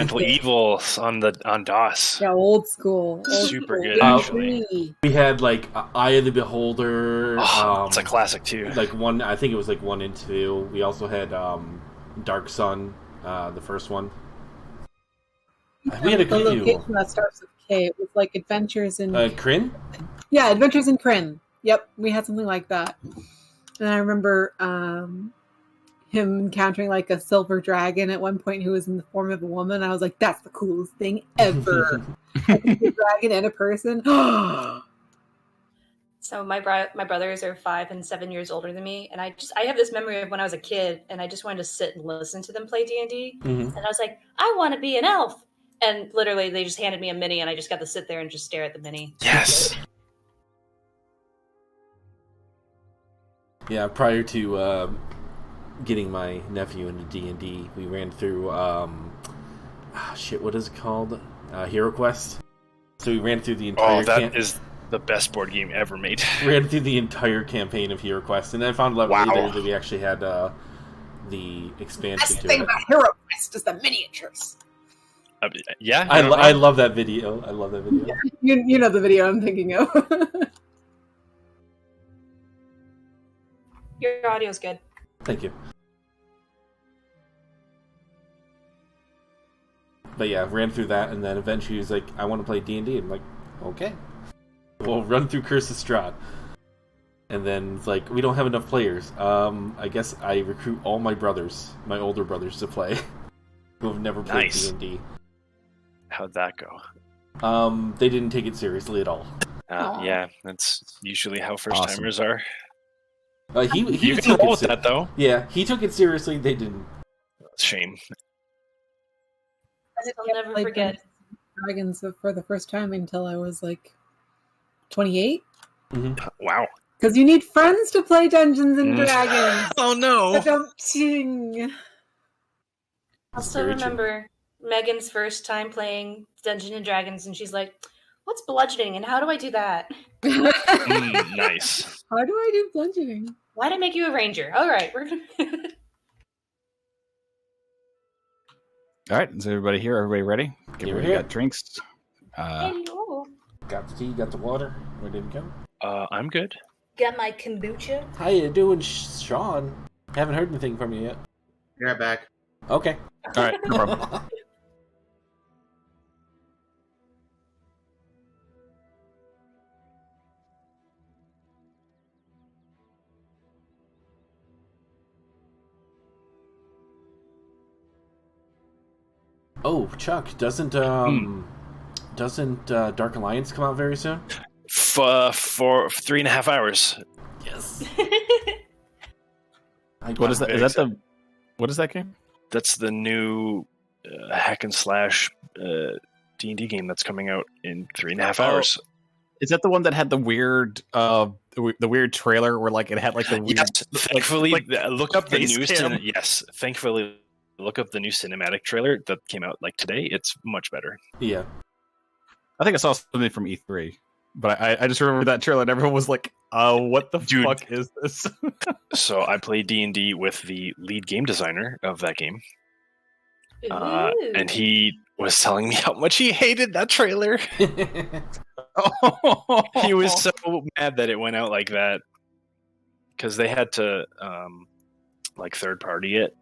Mental Evil on DOS. Yeah, old school. Super good, actually. We had like Eye of the Beholder. It's a classic too. Like I think it was like 1 and 2. We also had Dark Sun, the first one. We had a the location that starts with K. It was like Adventures in Kryn. Yeah, Adventures in Kryn. Yep, we had something like that. And I remember him encountering like a silver dragon at one point who was in the form of a woman. I was like, that's the coolest thing ever. A dragon and a person. So my brothers are 5 and 7 years older than me, and I have this memory of when I was a kid, and I just wanted to sit and listen to them play D&D. And I was like, I want to be an elf. And literally, they just handed me a mini, and I just got to sit there and just stare at the mini. Yes. Yeah, prior to getting my nephew into D&D, we ran through what is it called? Hero Quest. So we ran through the entire. That is the best board game ever made. Ran through the entire campaign of Hero Quest, and then I found out later that we actually had the expansion. That's the thing about Hero Quest is the miniatures. Yeah, I love that video. Yeah, you know the video I'm thinking of. Your audio's good. Thank you. But yeah, ran through that, and then eventually he was like, I want to play D&D. I'm like, okay. We'll run through Curse of Strahd. And then it's like, we don't have enough players. I guess I recruit all my brothers, my older brothers, to play. Who have never played D&D. How'd that go? They didn't take it seriously at all. Yeah, that's usually how first-timers are. He can roll with that, though. Yeah, he took it seriously. They didn't. Shame. I'll never forget Dragons for the first time until I was like 28. Wow. Because you need friends to play Dungeons and Dragons. Oh no! I also remember Megan's first time playing Dungeons and Dragons, and she's like, "What's bludgeoning, and how do I do that?" Nice. How do I do bludgeoning? Why'd I make you a ranger? All right, we're gonna. All right, is everybody here? Everybody ready? Everybody got drinks. Hello. Got the tea, got the water. Ready to go? I'm good. Got my kombucha. How you doing, Sean? Haven't heard anything from you yet. Be right back. Okay. All right, no problem. Oh, Chuck, doesn't Dark Alliance come out very soon? For 3.5 hours. Yes. What is that? Is that the? What is that game? That's the new hack and slash D&D game that's coming out in 3.5 hours. Is that the one that had the weird trailer where like it had like the weird? Yes, thankfully, look up the new. Thankfully, look up the new cinematic trailer that came out like today. It's much better. Yeah, I think I saw something from E3, but I just remember that trailer and everyone was like, what the fuck is this?" So I played D&D with the lead game designer of that game, and he was telling me how much he hated that trailer. He was so mad that it went out like that because they had to like third party it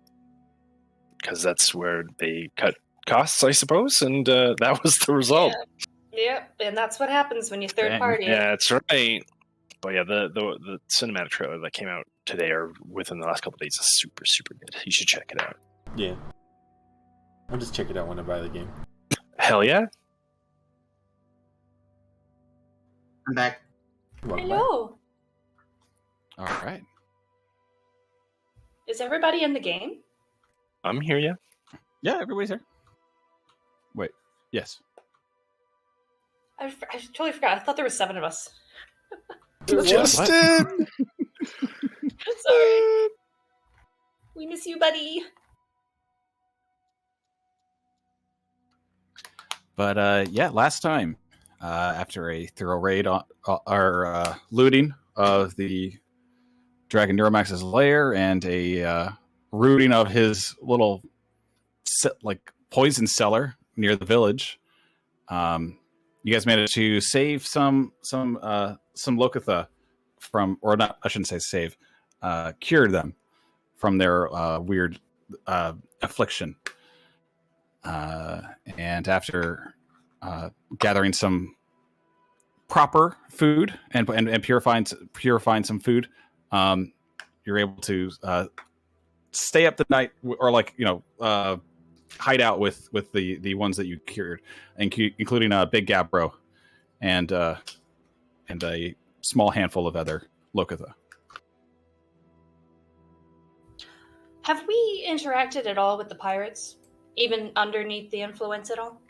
because that's where they cut costs, I suppose, and that was the result. Yep, and that's what happens when you third party. Yeah, that's right. But yeah, the cinematic trailer that came out today or within the last couple of days is super, super good. You should check it out. Yeah. I'll just check it out when I buy the game. Hell yeah. I'm back. Hello. All right. Is everybody in the game? I'm here, yeah. Yeah, everybody's here. Wait. Yes. I totally forgot. I thought there were 7 of us. Justin! Sorry. We miss you, buddy. But yeah, last time, after a thorough raid on our looting of the Dragon Neuromax's lair and a rooting of his little poison cellar near the village. You guys managed to save some Lokitha from, or not, I shouldn't say save, cured them from their weird affliction. And after gathering some proper food and purifying some food, you're able to stay up the night, or hide out with the ones that you cured, including Big Gabbro and a small handful of other Lokitha. Have we interacted at all with the pirates, even underneath the influence at all?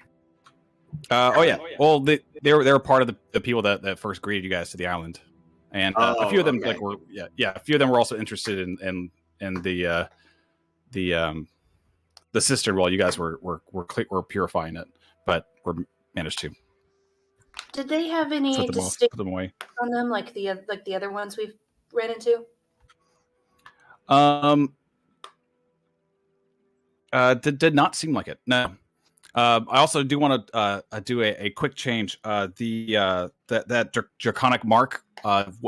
Oh yeah. Well, they were part of the people that first greeted you guys to the island, and a few of them were a few of them were also interested in the cistern while you guys were purifying it, but were managed to. Did they have any put them away on them like the other ones we've ran into? Did not seem like it. No. I also do want to do a quick change. That draconic mark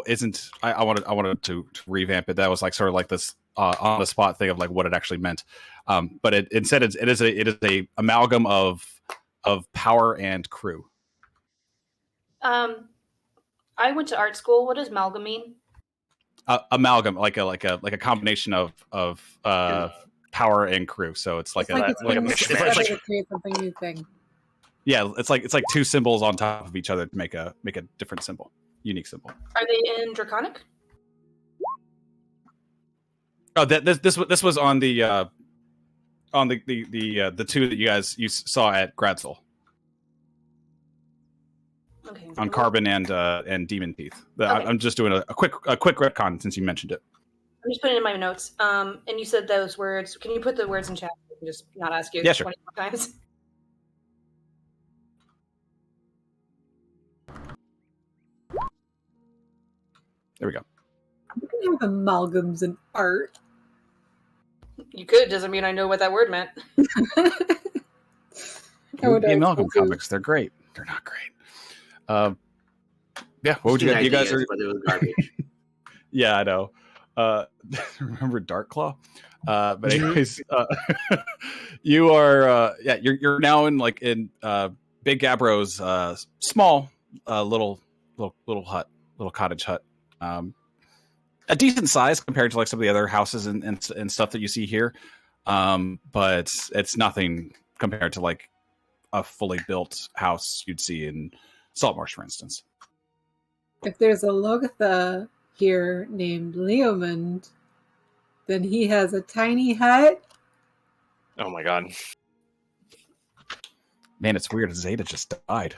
isn't. I wanted to revamp it. That was like sort of like this on the spot thing of like what it actually meant. But instead it is a amalgam of power and crew. I went to art school. What does amalgam mean? Amalgam, like a combination of power and crew. So it's like to create something new thing. Yeah, it's like two symbols on top of each other to make a different symbol, unique symbol. Are they in Draconic? Oh, this was on the two that you saw at Gradsel. Okay. On Carbon and Demon Teeth. Okay. I'm just doing a quick retcon since you mentioned it. I'm just putting it in my notes. And you said those words. Can you put the words in chat? I can just not ask you 20 more times. There we go. You can have amalgams in art. You could. Doesn't mean I know what that word meant. The amalgam comics, they're great. They're not great. Yeah, what would you guys are? But it was garbage. Yeah, I know. Remember Darkclaw? But anyways, you are you're now in Big Gabbro's small little hut, little cottage hut. A decent size compared to like some of the other houses and stuff that you see here. But it's nothing compared to like a fully built house you'd see in Saltmarsh, for instance. If there's a Lokitha here named Leomund, then he has a tiny hut. Oh my god. Man, it's weird. Azadeh just died.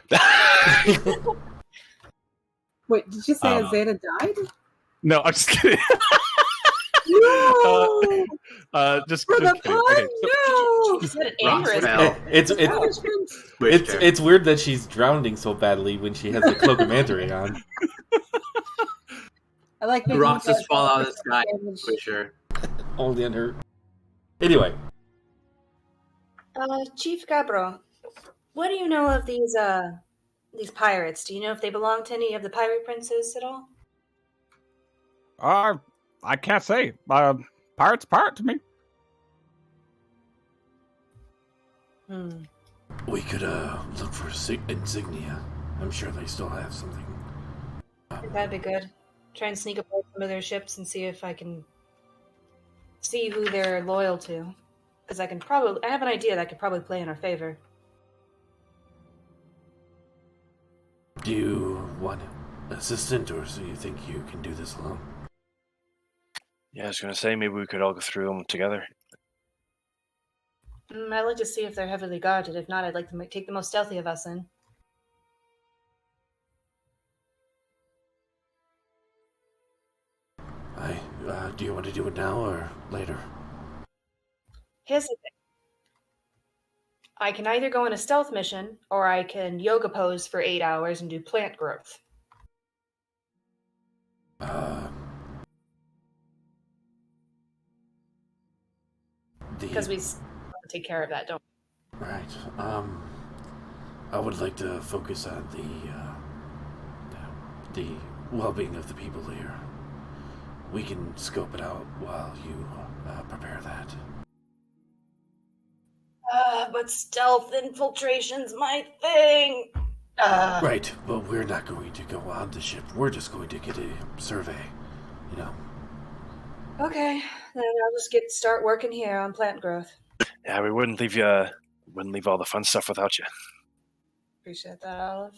Wait, did you say Azadeh died? No, I'm just kidding. No! Just for the kidding. Okay, It's weird that she's drowning so badly when she has the cloak of Mandarin on. I like the rocks just fall out of the sky for sure. Only on her. Anyway. Chief Gabbro, what do you know of these pirates? Do you know if they belong to any of the pirate princes at all? I can't say. Pirate's pirate to me. We could look for insignia. I'm sure they still have something. That'd be good. Try and sneak aboard some of their ships and see if I can see who they're loyal to. Because I have an idea that could probably play in our favor. Do you want an assistant, or do you think you can do this alone? Yeah, I was going to say, maybe we could all go through them together. I'd like to see if they're heavily guarded. If not, I'd like to take the most stealthy of us in. Do you want to do it now or later? Here's the thing. I can either go on a stealth mission, or I can yoga pose for 8 hours and do plant growth. Because we take care of that, don't Right. I would like to focus on the well-being of the people here. We can scope it out while you prepare that. But stealth infiltration's my thing. Right, but we're not going to go on the ship. We're just going to get a survey, you know. Okay, then I'll just start working here on plant growth. Yeah, we wouldn't leave all the fun stuff without you. Appreciate that, Olive.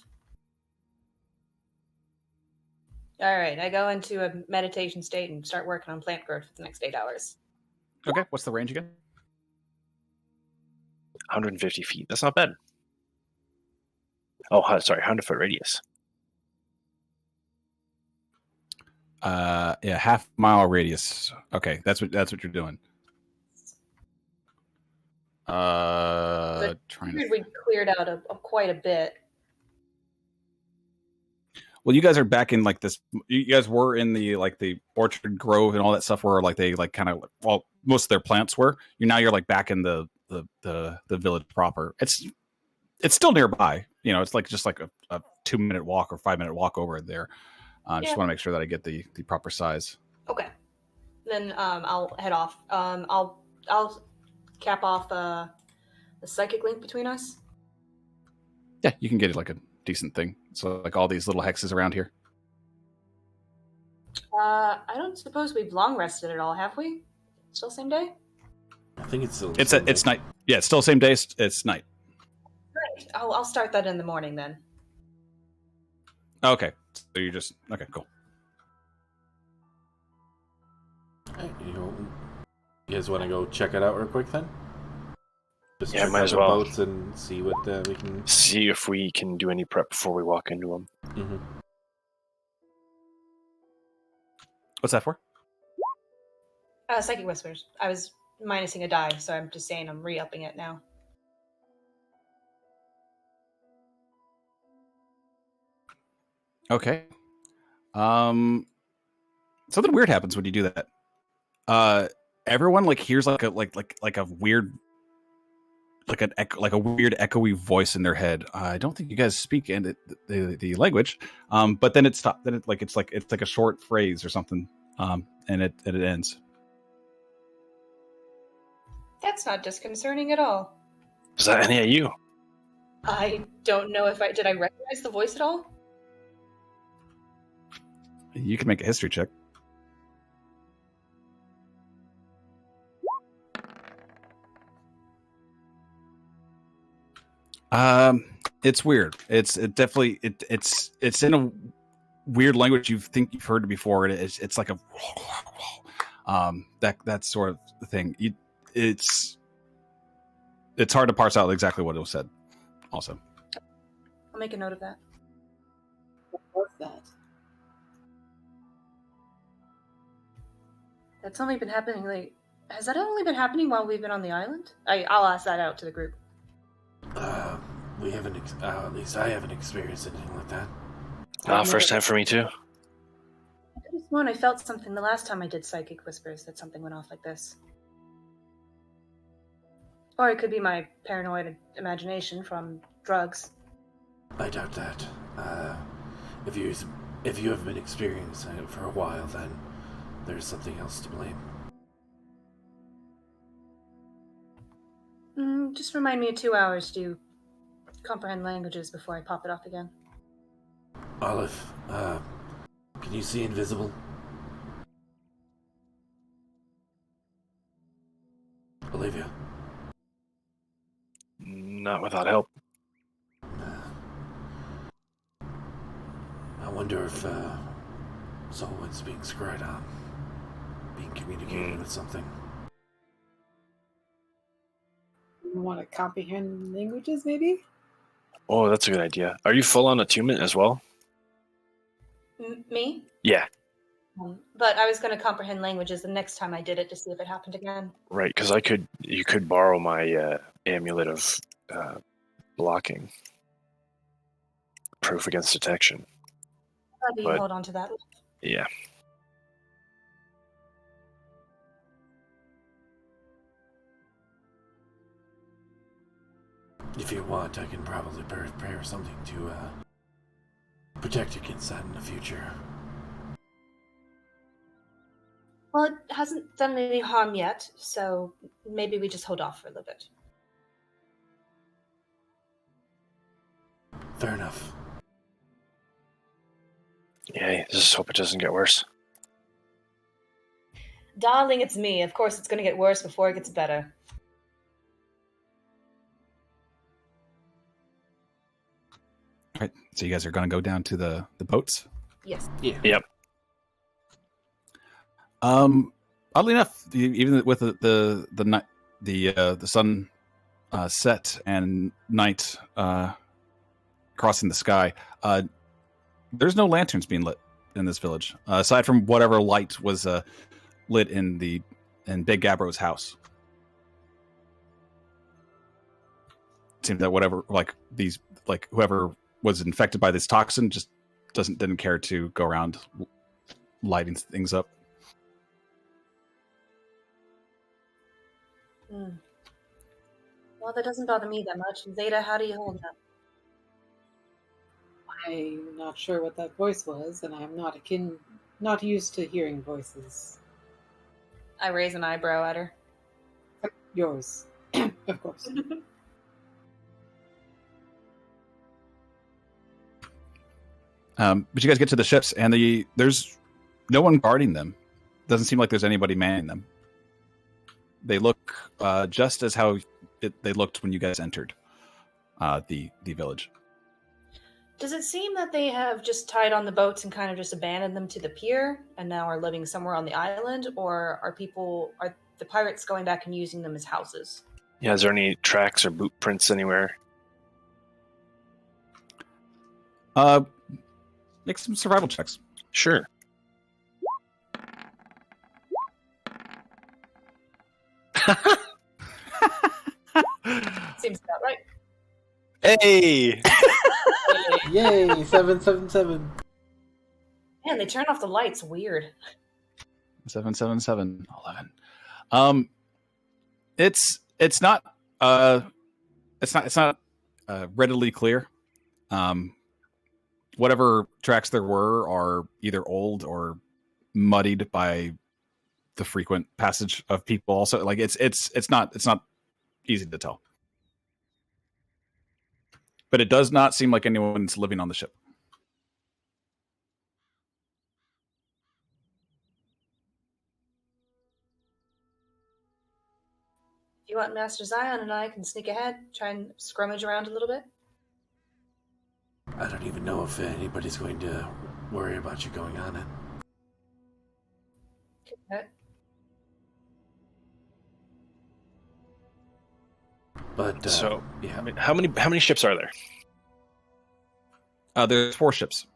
All right, I go into a meditation state and start working on plant growth for the next 8 hours. Okay, what's the range again? 150 feet. That's not bad. Oh, sorry, 100-foot radius. Yeah, half-mile radius. Okay, that's what you're doing. We cleared out quite a bit. Well, you guys are back in like this. You guys were in the orchard grove and all that stuff where like they like kind of most of their plants were. You're like back in the village proper. It's still nearby. It's like just like a 2-minute walk or 5-minute walk over there. Just want to make sure that I get the proper size. Okay, then I'll head off. I'll cap off the psychic link between us. Yeah, you can get it like a decent thing. So like all these little hexes around here. I don't suppose we've long rested at all, have we? Still same day? I think it's still. It's night. Yeah, it's still same day. It's night. Right. I'll start that in the morning then. Okay. So you're just okay. Cool. You guys want to go check it out real quick then? Just Yeah, check might out as the well. boats and see what we can see if we can do any prep before we walk into them. Mm-hmm. What's that for? Psychic Whispers. I was minusing a die, so I'm just saying I'm re-upping it now. Okay. Something weird happens when you do that. Everyone like hears like a weird a weird echoey voice in their head. I don't think you guys speak the language. But then it stops. Then it's like a short phrase or something. And it ends. That's not disconcerting at all. Is that any of you? I don't know if did I recognize the voice at all? You can make a history check. It's weird. It's in a weird language you think you've heard it before. It's like a that sort of thing. It's hard to parse out exactly what it was said. Also, I'll make a note of that. What was that? That's only been happening. Like, has that only been happening while we've been on the island? I'll ask that out to the group. We haven't. At least I haven't experienced anything like that. First time for me too. I could have sworn I felt something the last time I did Psychic Whispers, that something went off like this. Or it could be my paranoid imagination from drugs. I doubt that. If you have been experiencing it for a while, then there's something else to blame. Just remind me of 2 hours to comprehend languages before I pop it off again. Olive, can you see invisible? Olivia? Not without help. I wonder if Solwynn's being scryed on, being communicated with something. You want to comprehend languages, maybe? Oh, that's a good idea. Are you full on attunement as well? Me? Yeah. But I was going to comprehend languages the next time I did it to see if it happened again. Right, because you could borrow my amulet of blocking. Proof against detection. How do you hold on to that? Yeah. If you want, I can probably prepare something to protect against that in the future. Well, it hasn't done any harm yet, so maybe we just hold off for a little bit. Fair enough. Yeah, just hope it doesn't get worse. Darling, it's me. Of course it's going to get worse before it gets better. All right, so you guys are going to go down to the boats? Yes. Yeah. Yep. Oddly enough, even with the sun set and night crossing the sky, there's no lanterns being lit in this village, aside from whatever light was lit in Big Gabbro's house. It seems that whoever was infected by this toxin just didn't care to go around lighting things up. Well, that doesn't bother me that much. Zeta, how do you hold up? I'm not sure what that voice was, and I'm not used to hearing voices. I raise an eyebrow at her. Yours, of course. But you guys get to the ships, and there's no one guarding them. Doesn't seem like there's anybody manning them. They look just as how they looked when you guys entered the village. Does it seem that they have just tied on the boats and kind of just abandoned them to the pier and now are living somewhere on the island, or are the pirates going back and using them as houses? Yeah, is there any tracks or boot prints anywhere? Make some survival checks. Sure. Seems about right. Hey! Yay! 777. Man, they turned off the lights. Weird. 777 11. It's not readily clear. Whatever tracks there were are either old or muddied by the frequent passage of people. Also, like it's not easy to tell. But it does not seem like anyone's living on the ship. If you want, Master Zion and I can sneak ahead, try and scrummage around a little bit. I don't even know if anybody's going to worry about you going on it. Okay. But yeah. I mean, how many ships are there? There's 4 ships.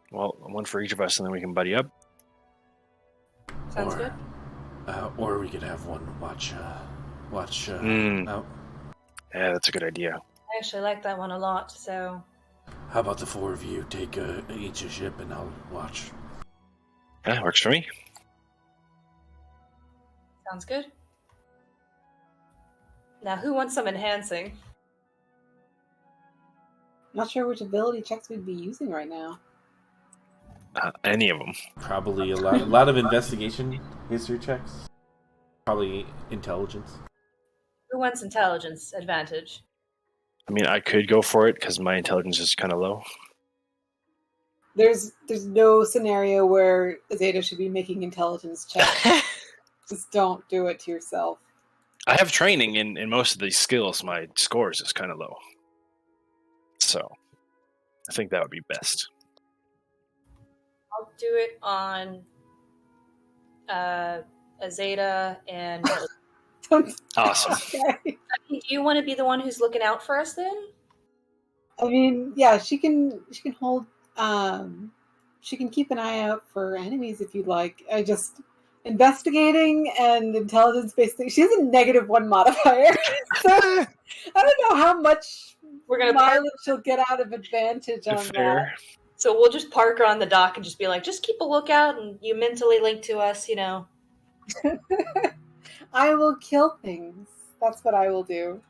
Well, one for each of us, and then we can buddy up. Sounds good. Or we could have one watch out. Yeah, that's a good idea. I actually like that one a lot, so... How about the 4 of you take each a ship and I'll watch? Yeah, works for me. Sounds good. Now, who wants some enhancing? Not sure which ability checks we'd be using right now. Any of them. Probably a lot of investigation history checks. Probably intelligence. Who wants intelligence advantage? I mean, I could go for it because my intelligence is kind of low. There's no scenario where Azadeh should be making intelligence checks. Just don't do it to yourself. I have training in most of these skills. My scores is kind of low. So, I think that would be best. I'll do it on Azadeh and... Awesome. Okay. Do you want to be the one who's looking out for us then? I mean, yeah, she can hold. She can keep an eye out for enemies if you'd like. I just investigating and intelligence based thing. She has a -1 modifier, so I don't know how much We're gonna mileage she'll get out of advantage on Fair. So we'll just park her on the dock and just be like, just keep a lookout and you mentally link to us, you know. that. I will kill things. That's what I will do.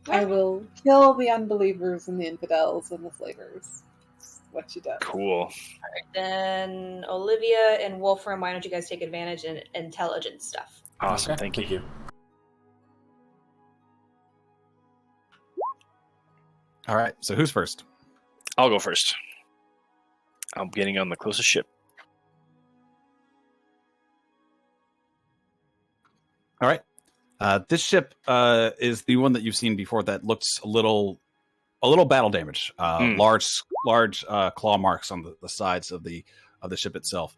I will kill the unbelievers and the infidels and the slavers. That's what she does. Cool. All right, then Olivia and Wolfram, why don't you guys take advantage in intelligence stuff? Awesome. Okay, Thank you. All right. So who's first? I'll go first. I'm getting on the closest ship. All right. This ship is the one that you've seen before that looks a little battle damaged. Large claw marks on the sides of the ship itself.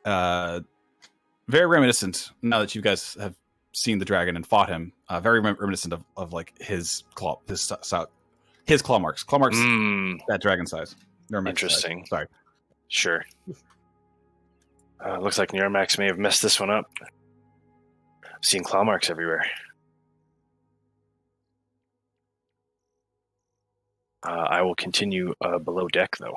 Very reminiscent, now that you guys have seen the dragon and fought him, very reminiscent of like his claw marks. Claw marks that dragon size. Interesting. Size. Sorry. Sure. Looks like Neuromax may have messed this one up. I've seen claw marks everywhere. I will continue below deck, though.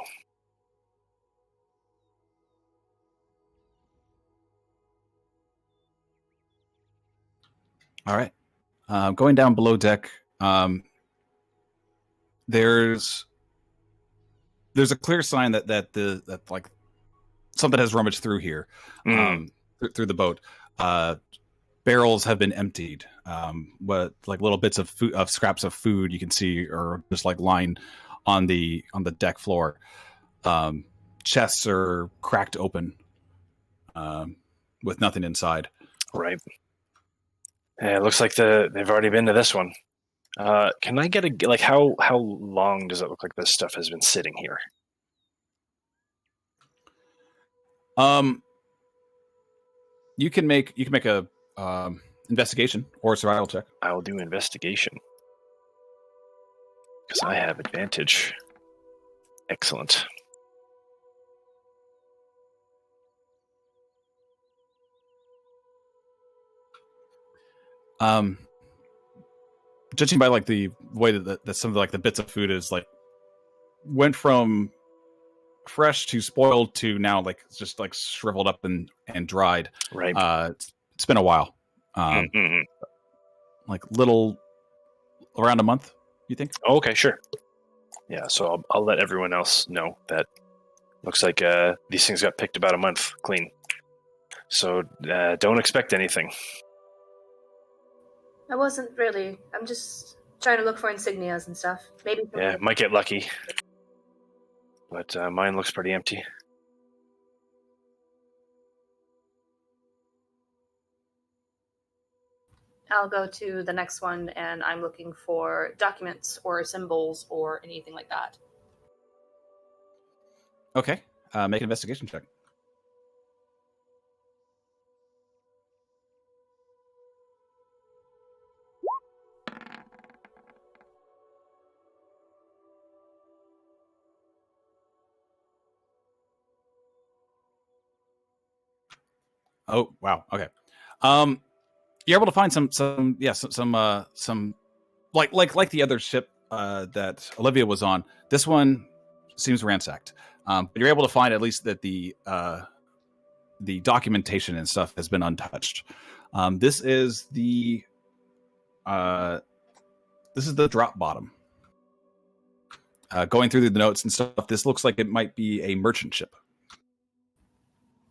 All right. Going down below deck, there's a clear sign that like something has rummaged through here, through the boat. Barrels have been emptied. What like little bits of food, of scraps of food you can see, or just like lying on the deck floor. Chests are cracked open, with nothing inside. Right. Yeah, it looks like they've already been to this one. Can I get how long does it look like this stuff has been sitting here? You can make a investigation or a survival check. I will do investigation because I have advantage. Excellent. Judging by like the way that some of like the bits of food is like went from fresh to spoiled to now like just like shriveled up and dried. Right. It's been a while. Like little around a month, you think? Okay, sure. Yeah, so I'll let everyone else know that looks like these things got picked about a month clean. So don't expect anything. I wasn't really. I'm just trying to look for insignias and stuff. Maybe. Yeah, might get lucky. But mine looks pretty empty. I'll go to the next one, and I'm looking for documents or symbols or anything like that. Okay. Make an investigation check. Oh wow. Okay. You're able to find some like the other ship that Olivia was on. This one seems ransacked, but you're able to find at least that the documentation and stuff has been untouched. This is the drop bottom. Going through the notes and stuff, this looks like it might be a merchant ship.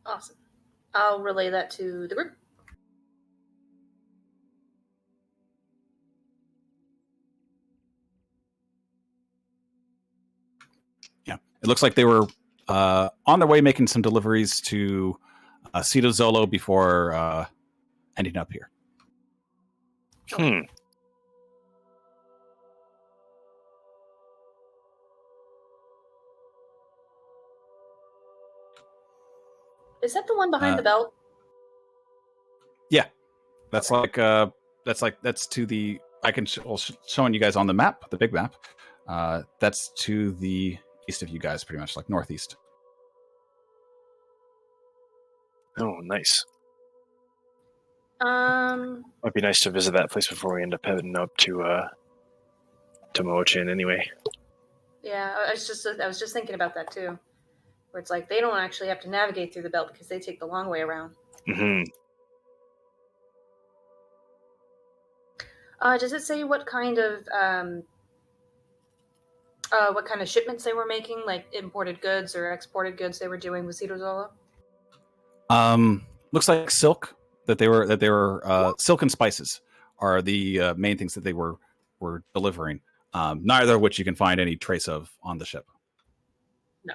Awesome. I'll relay that to the group. Yeah, it looks like they were on their way making some deliveries to Cito Zolo before ending up here. Is that the one behind the belt? Yeah, that's okay. That's to the. I can showing you guys on the map, the big map. That's to the east of you guys, pretty much like northeast. Oh, nice. Might be nice to visit that place before we end up heading up to Moachin anyway. Yeah, I was just thinking about that too. Where it's like they don't actually have to navigate through the belt because they take the long way around. Mm-hmm. Does it say what kind of shipments they were making, like imported goods or exported goods they were doing with Cedrozola? Looks like silk that they were silk and spices are the main things that they were delivering. Neither of which you can find any trace of on the ship. No.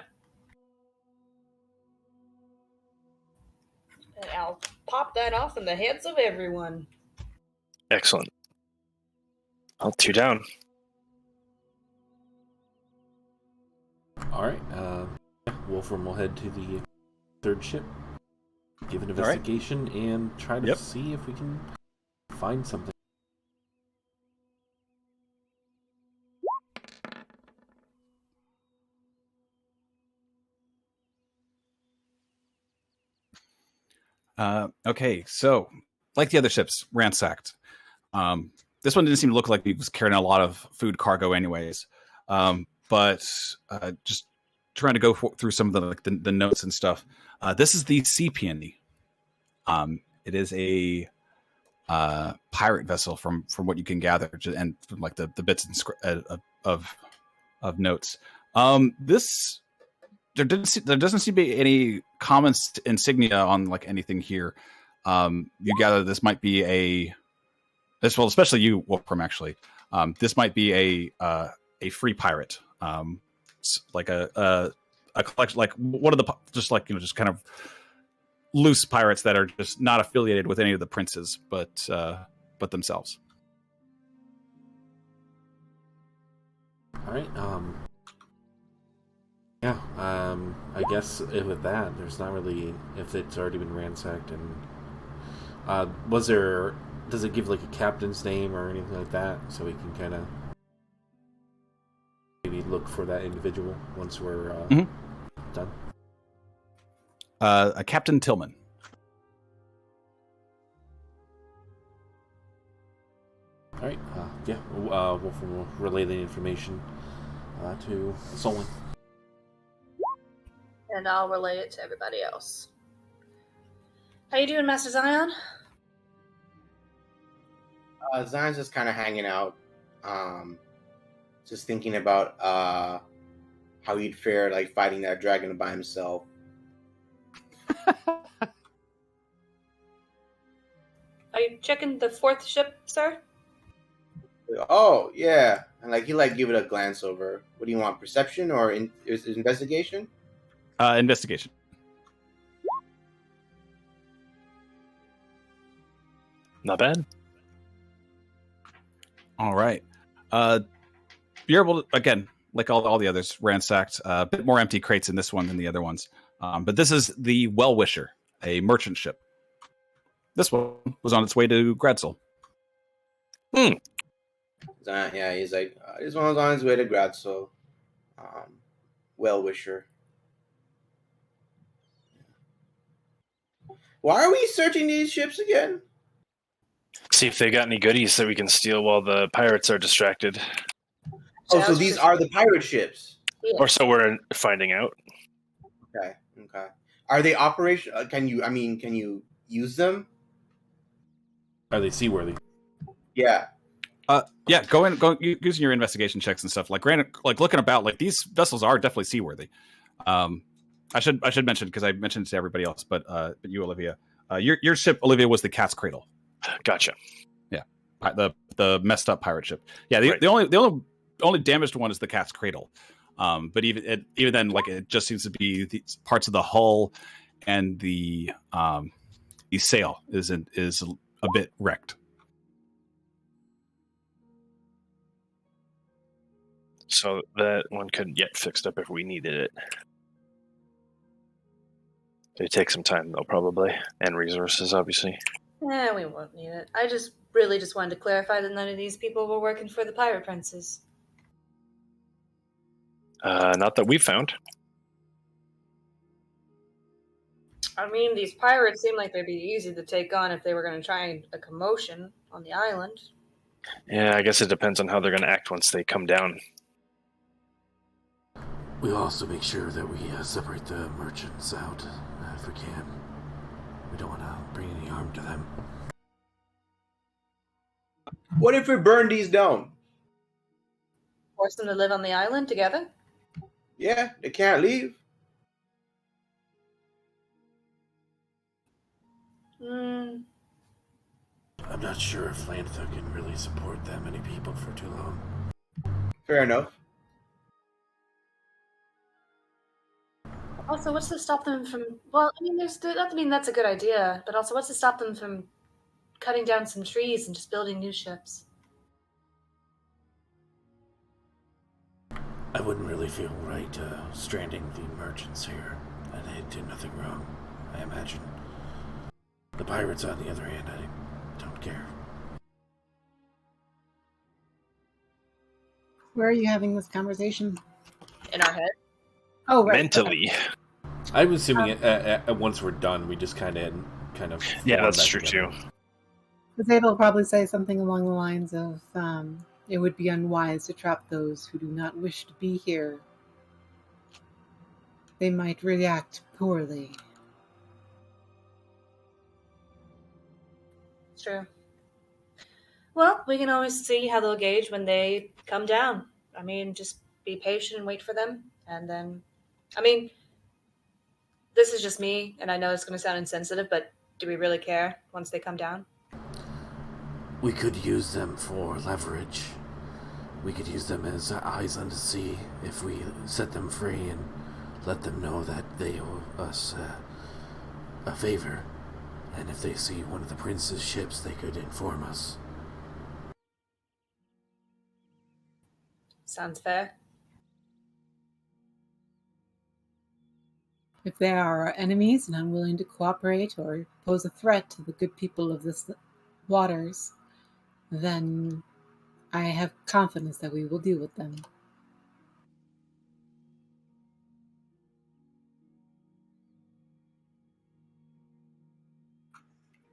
And I'll pop that off in the heads of everyone. Excellent. I'll 2 down. All right. Wolfram will head to the third ship, give an investigation, and try to see if we can find something. Okay, so like the other ships, ransacked. This one didn't seem to look like he was carrying a lot of food cargo, anyways. But just trying to go through some of the notes and stuff. This is the Sea Peony. It is a pirate vessel from what you can gather, and from like the bits of notes. This. There doesn't seem to be any common insignia on like anything here. You gather this might be especially you, Wolfram. Actually, this might be a free pirate, like a collection, like one of the just kind of loose pirates that are just not affiliated with any of the princes, but themselves. All right. Yeah, I guess with that, there's not really, if it's already been ransacked, and does it give like a captain's name or anything like that, so we can kind of maybe look for that individual once we're done? A Captain Tillman. All right, Wolfram will relay the information to Solwynn. And I'll relay it to everybody else. How you doing, Master Zion? Zion's just kind of hanging out. Just thinking about how he'd fare like fighting that dragon by himself. Are you checking the fourth ship, sir? Oh, yeah. And like he give it a glance over. What do you want, perception or investigation? Investigation. Not bad. All right. You're able to, again, like all the others, ransacked. A bit more empty crates in this one than the other ones. But this is the Well-Wisher, a merchant ship. This one was on its way to Gradzel. Yeah, he's like, this one was on his way to Gradzel. Well-Wisher. Why are we searching these ships again? See if they got any goodies that we can steal while the pirates are distracted. Oh, so these are the pirate ships? Yeah. Or so we're finding out. Okay. Are they operational? Can you use them? Are they seaworthy? Yeah. Yeah, go using your investigation checks and stuff. Like, granted, like looking about, like these vessels are definitely seaworthy. I should mention, because I mentioned it to everybody else, but you, Olivia, your ship, Olivia, was the Cat's Cradle. Gotcha. Yeah, the messed up pirate ship. Yeah, the only damaged one is the Cat's Cradle. But even then, like it just seems to be the parts of the hull and the sail is a bit wrecked. So that one couldn't get fixed up if we needed it. It'd take some time, though, probably. And resources, obviously. Yeah, we won't need it. I really just wanted to clarify that none of these people were working for the pirate princes. Not that we found. I mean, these pirates seem like they'd be easy to take on if they were going to try a commotion on the island. Yeah, I guess it depends on how they're going to act once they come down. We'll also make sure that we separate the merchants out if we can. We don't want to bring any harm to them. What if we burn these down? Force them to live on the island together? Yeah, they can't leave. Hmm. I'm not sure if Lantha can really support that many people for too long. Fair enough. Also, what's to stop them from... Well, I mean, I mean, that's a good idea, but also what's to stop them from cutting down some trees and just building new ships? I wouldn't really feel right stranding the merchants here. And they did nothing wrong, I imagine. The pirates, on the other hand, I don't care. Where are you having this conversation? In our head? Oh, right. Mentally. Okay. I'm assuming once we're done, we just kind of Yeah, that's back true together. too. Azadeh will probably say something along the lines of, it would be unwise to trap those who do not wish to be here. They might react poorly. It's true. Well, we can always see how they'll gauge when they come down. I mean, just be patient and wait for them. And then, I mean, this is just me, and I know it's going to sound insensitive, but do we really care once they come down? We could use them for leverage. We could use them as eyes on the sea if we set them free and let them know that they owe us a favor. And if they see one of the prince's ships, they could inform us. Sounds fair. If they are our enemies and unwilling to cooperate or pose a threat to the good people of this waters, then I have confidence that we will deal with them.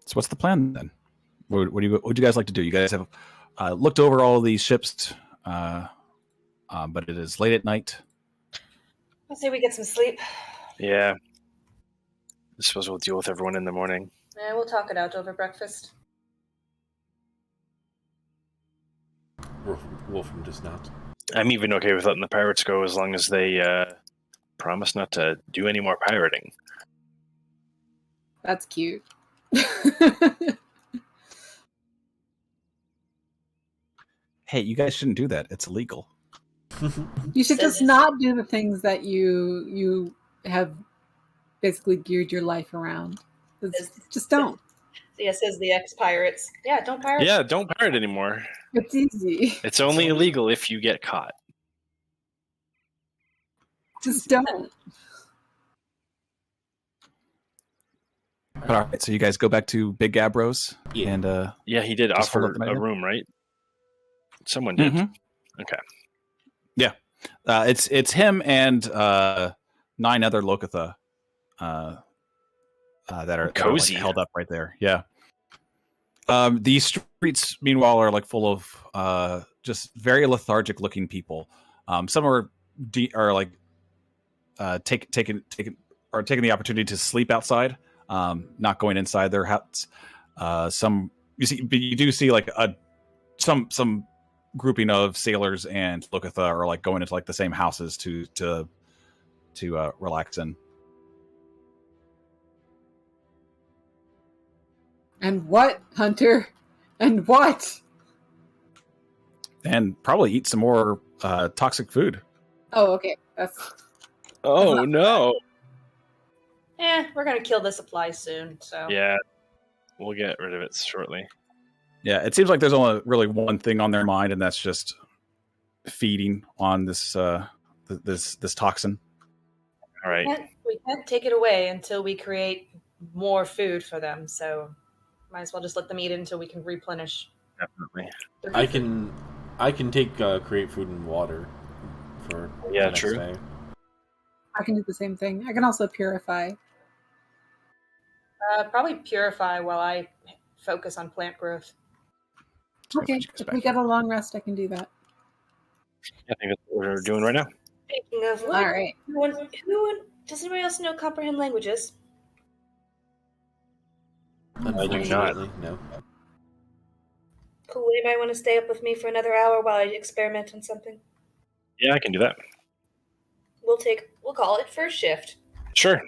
So what's the plan then? What would you guys like to do? You guys have looked over all of these ships, but it is late at night. I say we get some sleep. Yeah. I suppose we'll deal with everyone in the morning. Yeah, we'll talk it out over breakfast. Wolfram does not. I'm even okay with letting the pirates go as long as they promise not to do any more pirating. That's cute. Hey, you guys shouldn't do that. It's illegal. You should just not do the things that you have basically geared your life around. Just don't. Yeah, says the ex-pirates. Yeah, don't pirate. Yeah, don't pirate anymore. It's easy. It's only illegal if you get caught. Just don't. But all right, so you guys go back to Big Gabros, Yeah. and Yeah, he did Just hold offer up the a night. room, right? Someone did. Mhm. Okay. it's him and 9 other Lokatha that are Cozy. held up right there. Yeah. These streets, meanwhile, are like full of just very lethargic looking people. Some are taking the opportunity to sleep outside, not going inside their huts. Some you do see like some grouping of sailors and Lokatha are like going into like the same houses to relax in. And what, Hunter? And what? And probably eat some more toxic food. Oh, okay. That's Oh, no. We're gonna kill the supply soon, so Yeah. We'll get rid of it shortly. Yeah, it seems like there's only really one thing on their mind, and that's just feeding on this this toxin. All right. we can't take it away until we create more food for them. So might as well just let them eat it until we can replenish. Definitely. I can take create food and water for Yeah, the next true. day. I can do the same thing. I can also purify. Probably purify while I focus on plant growth. Okay, if we get a long rest, I can do that. I think that's what we're doing right now. Speaking of, All right. who does anybody else know comprehend languages? Unfortunately, no. Cool. Anybody want to stay up with me for another hour while I experiment on something? Yeah, I can do that. We'll call it first shift. Sure.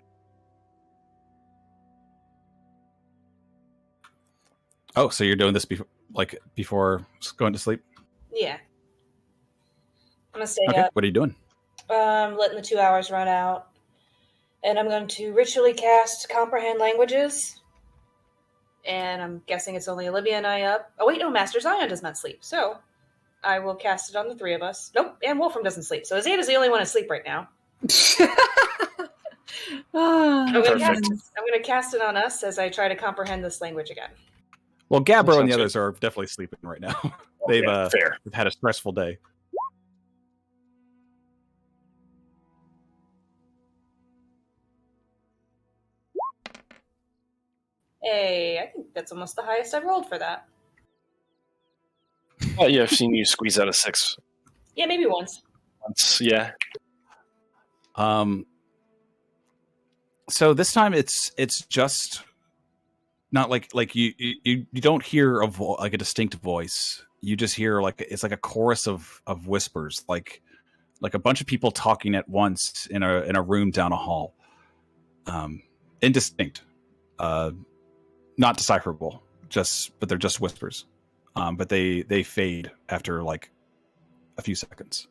Oh, so you're doing this before going to sleep? Yeah. I'm gonna stay Okay. up. What are you doing? Letting the 2 hours run out. And I'm going to ritually cast Comprehend Languages. And I'm guessing it's only Olivia and I up. Oh, wait, no, Master Zion does not sleep. So I will cast it on the three of us. Nope, and Wolfram doesn't sleep. So Azadeh is the only one asleep right now. I'm going to cast it on us as I try to comprehend this language again. Well, Gabbro and the others are definitely sleeping right now. They've had a stressful day. Hey, I think that's almost the highest I've rolled for that. Oh, yeah, I've seen you squeeze out a 6. Yeah, maybe once. Yeah. So this time it's just not like you don't hear like a distinct voice. You just hear it's like a chorus of whispers, like a bunch of people talking at once in a room down a hall. Indistinct, not decipherable, but they're just whispers. But they fade after like a few seconds.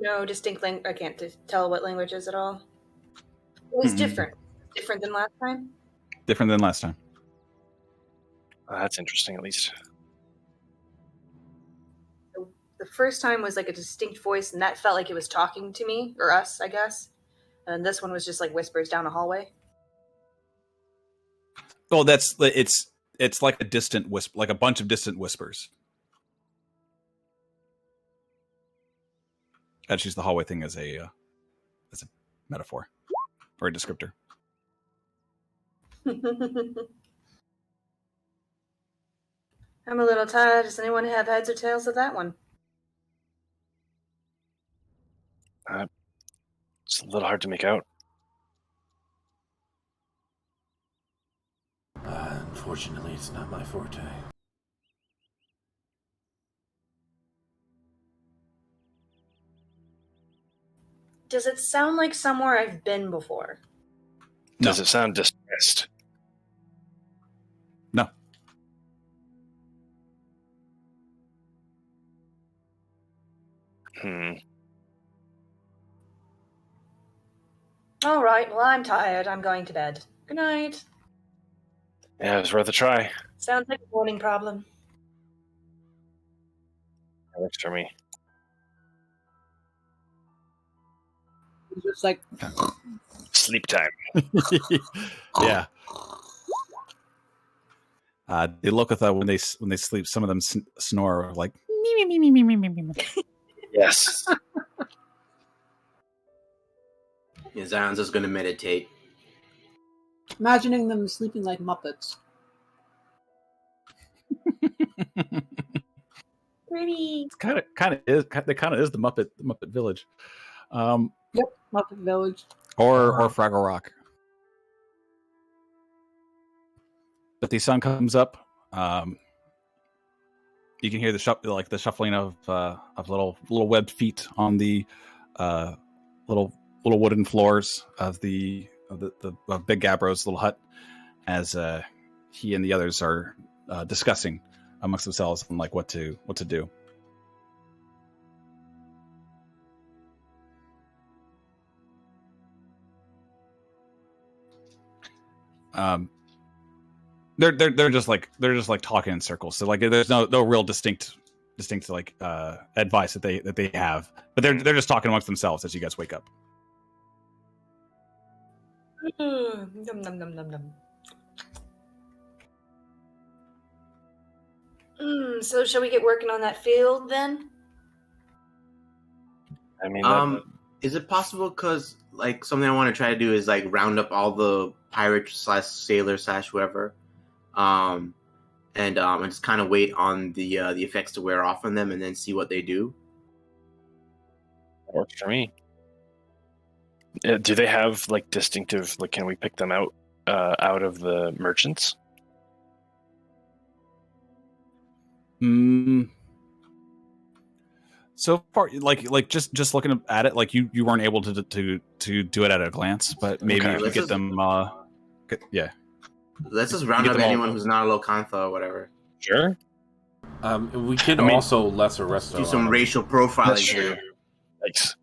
No distinct language. I can't tell what language is at all. It was different. Different than last time? Different than last time. That's interesting, at least. The first time was like a distinct voice, and that felt like it was talking to me, or us, I guess. And then this one was just like whispers down a hallway. Oh, it's like a distant whisper, like a bunch of distant whispers. I'd choose the hallway thing as a metaphor or a descriptor. I'm a little tired. Does anyone have heads or tails of that one? It's a little hard to make out. Unfortunately, it's not my forte. Does it sound like somewhere I've been before? No. Does it sound distressed? No. All right, well, I'm tired. I'm going to bed. Good night. Yeah, it was worth a try. Sounds like a morning problem. That works for me. It's just like sleep time. Yeah. They look at when they sleep. Some of them snore like me me me me me me me me. Yes. Yeah, Zion's just going to meditate. imagining them sleeping like Muppets. Pretty. It's kind of is the Muppet Village. Yep, Muppet Village. Or Fraggle Rock. But the sun comes up. You can hear the shuffling of little webbed feet on the little wooden floors of the Big Gabbro's little hut, as he and the others are discussing amongst themselves on what to do. They're just talking in circles. So there's no real distinct advice that they have, but they're just talking amongst themselves as you guys wake up. Num, num, num, num, num. So shall we get working on that field then? I mean, is it possible? Because something I want to try to do is round up all the pirates / sailors / whoever, and just kind of wait on the effects to wear off on them, and then see what they do. That works for me. Do they have like distinctive? Like, can we pick them out of the merchants? So far, like just looking at it, like you weren't able to do it at a glance, but maybe Okay. if you get them, yeah. Let's just round Get up them all- anyone who's not a Locantha or whatever. Sure. We could also lesser resto. Do some on them. racial profiling That's true. here. Thanks.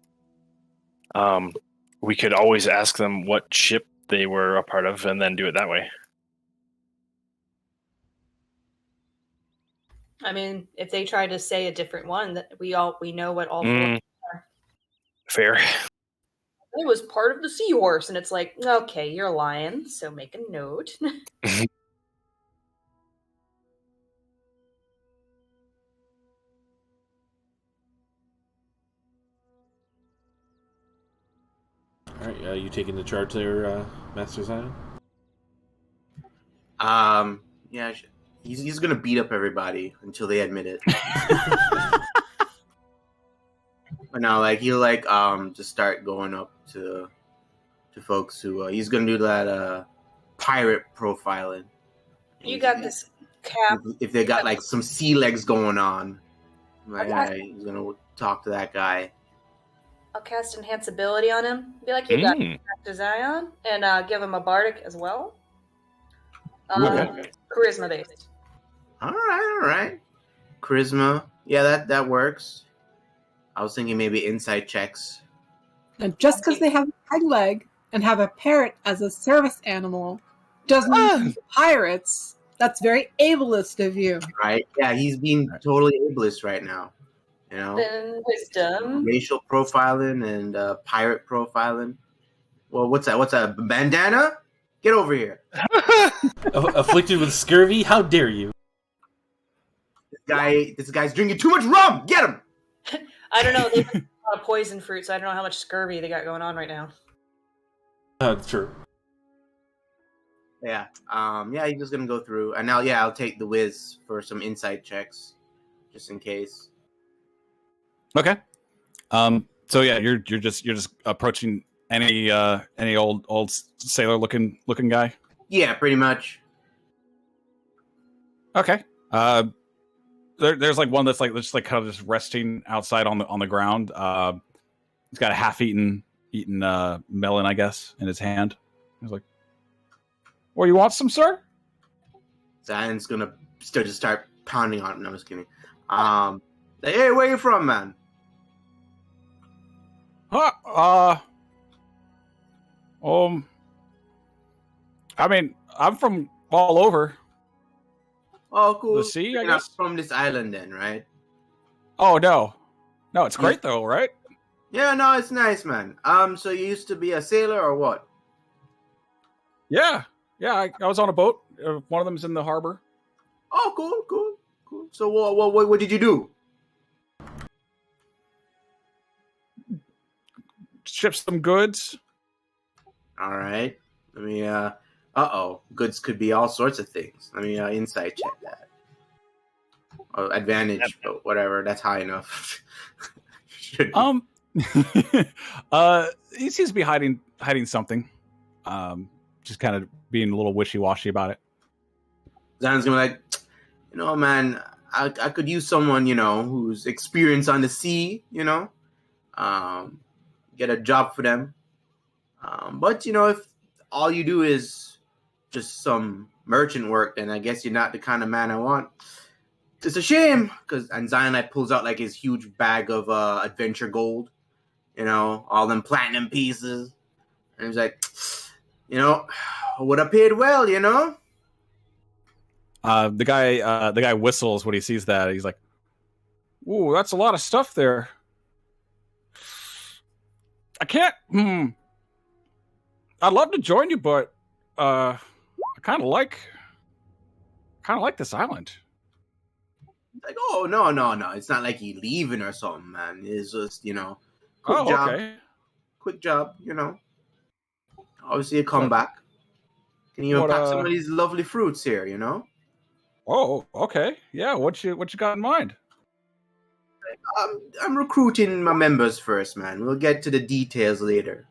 We could always ask them what ship they were a part of, and then do it that way. I mean, if they try to say a different one, that we know what all four Mm. are. Fair. It was part of the seahorse, and it's like, okay, you're lying, so make a note. All right, you taking the charge there, Master Zion? Yeah, he's gonna beat up everybody until they admit it. But no, like he'll just start going up to folks who he's gonna do that pirate profiling. You got this cap. If they got like some sea legs going on, like, Okay. he's gonna talk to that guy. I'll cast enhance ability on him. Be like, you got Master Zion, and give him a bardic as well. Okay. Charisma based. All right. Charisma, yeah, that works. I was thinking maybe insight checks. And just because they have a peg leg and have a parrot as a service animal doesn't mean they're pirates. That's very ableist of you. Right? Yeah, he's being totally ableist right now. You know, Then wisdom. racial profiling and pirate profiling. Well, what's that? What's that? Bandana? Get over here! Afflicted with scurvy? How dare you? This guy's drinking too much rum. Get him! I don't know. They have a lot of poison fruit, so I don't know how much scurvy they got going on right now. Sure. Yeah. Yeah, he's just gonna go through, and now, yeah, I'll take the whiz for some insight checks, just in case. Okay. So yeah, you're just approaching any old sailor looking guy. Yeah, pretty much. Okay. There's like one that's like kind of just resting outside on the ground. He's got a half-eaten melon, I guess, in his hand. He's like, "Well, you want some, sir?" Zion's gonna start pounding on him. No, I'm just kidding. Hey, where you from, man? I mean, I'm from all over. Oh, cool. The sea, I You're not guess? from this island, then, right? Oh no, it's great though, right? Yeah, no, it's nice, man. So you used to be a sailor or what? Yeah. I was on a boat. One of them's in the harbor. Oh, cool. So what did you do? Ship some goods. All right. Let me. Goods could be all sorts of things. Let me insight check that. Oh, advantage, but whatever. That's high enough. Should be. He seems to be hiding something. Just kind of being a little wishy-washy about it. Zion's gonna be like, man, I could use someone, who's experienced on the sea, get a job for them. But if all you do is just some merchant work, then I guess you're not the kind of man I want. It's a shame, and Zion pulls out like his huge bag of adventure gold, all them platinum pieces, and he's like, would have paid well, The guy whistles when he sees that. He's like, "Ooh, that's a lot of stuff there. I can't. I'd love to join you, but I kind of like this island." Like, oh, no. It's not like you leaving or something, man. It's just, quick job. Okay. Quick job, Obviously a comeback. Can you unpack some of these lovely fruits here, Oh, okay. Yeah, what you got in mind? I'm recruiting my members first, man. We'll get to the details later.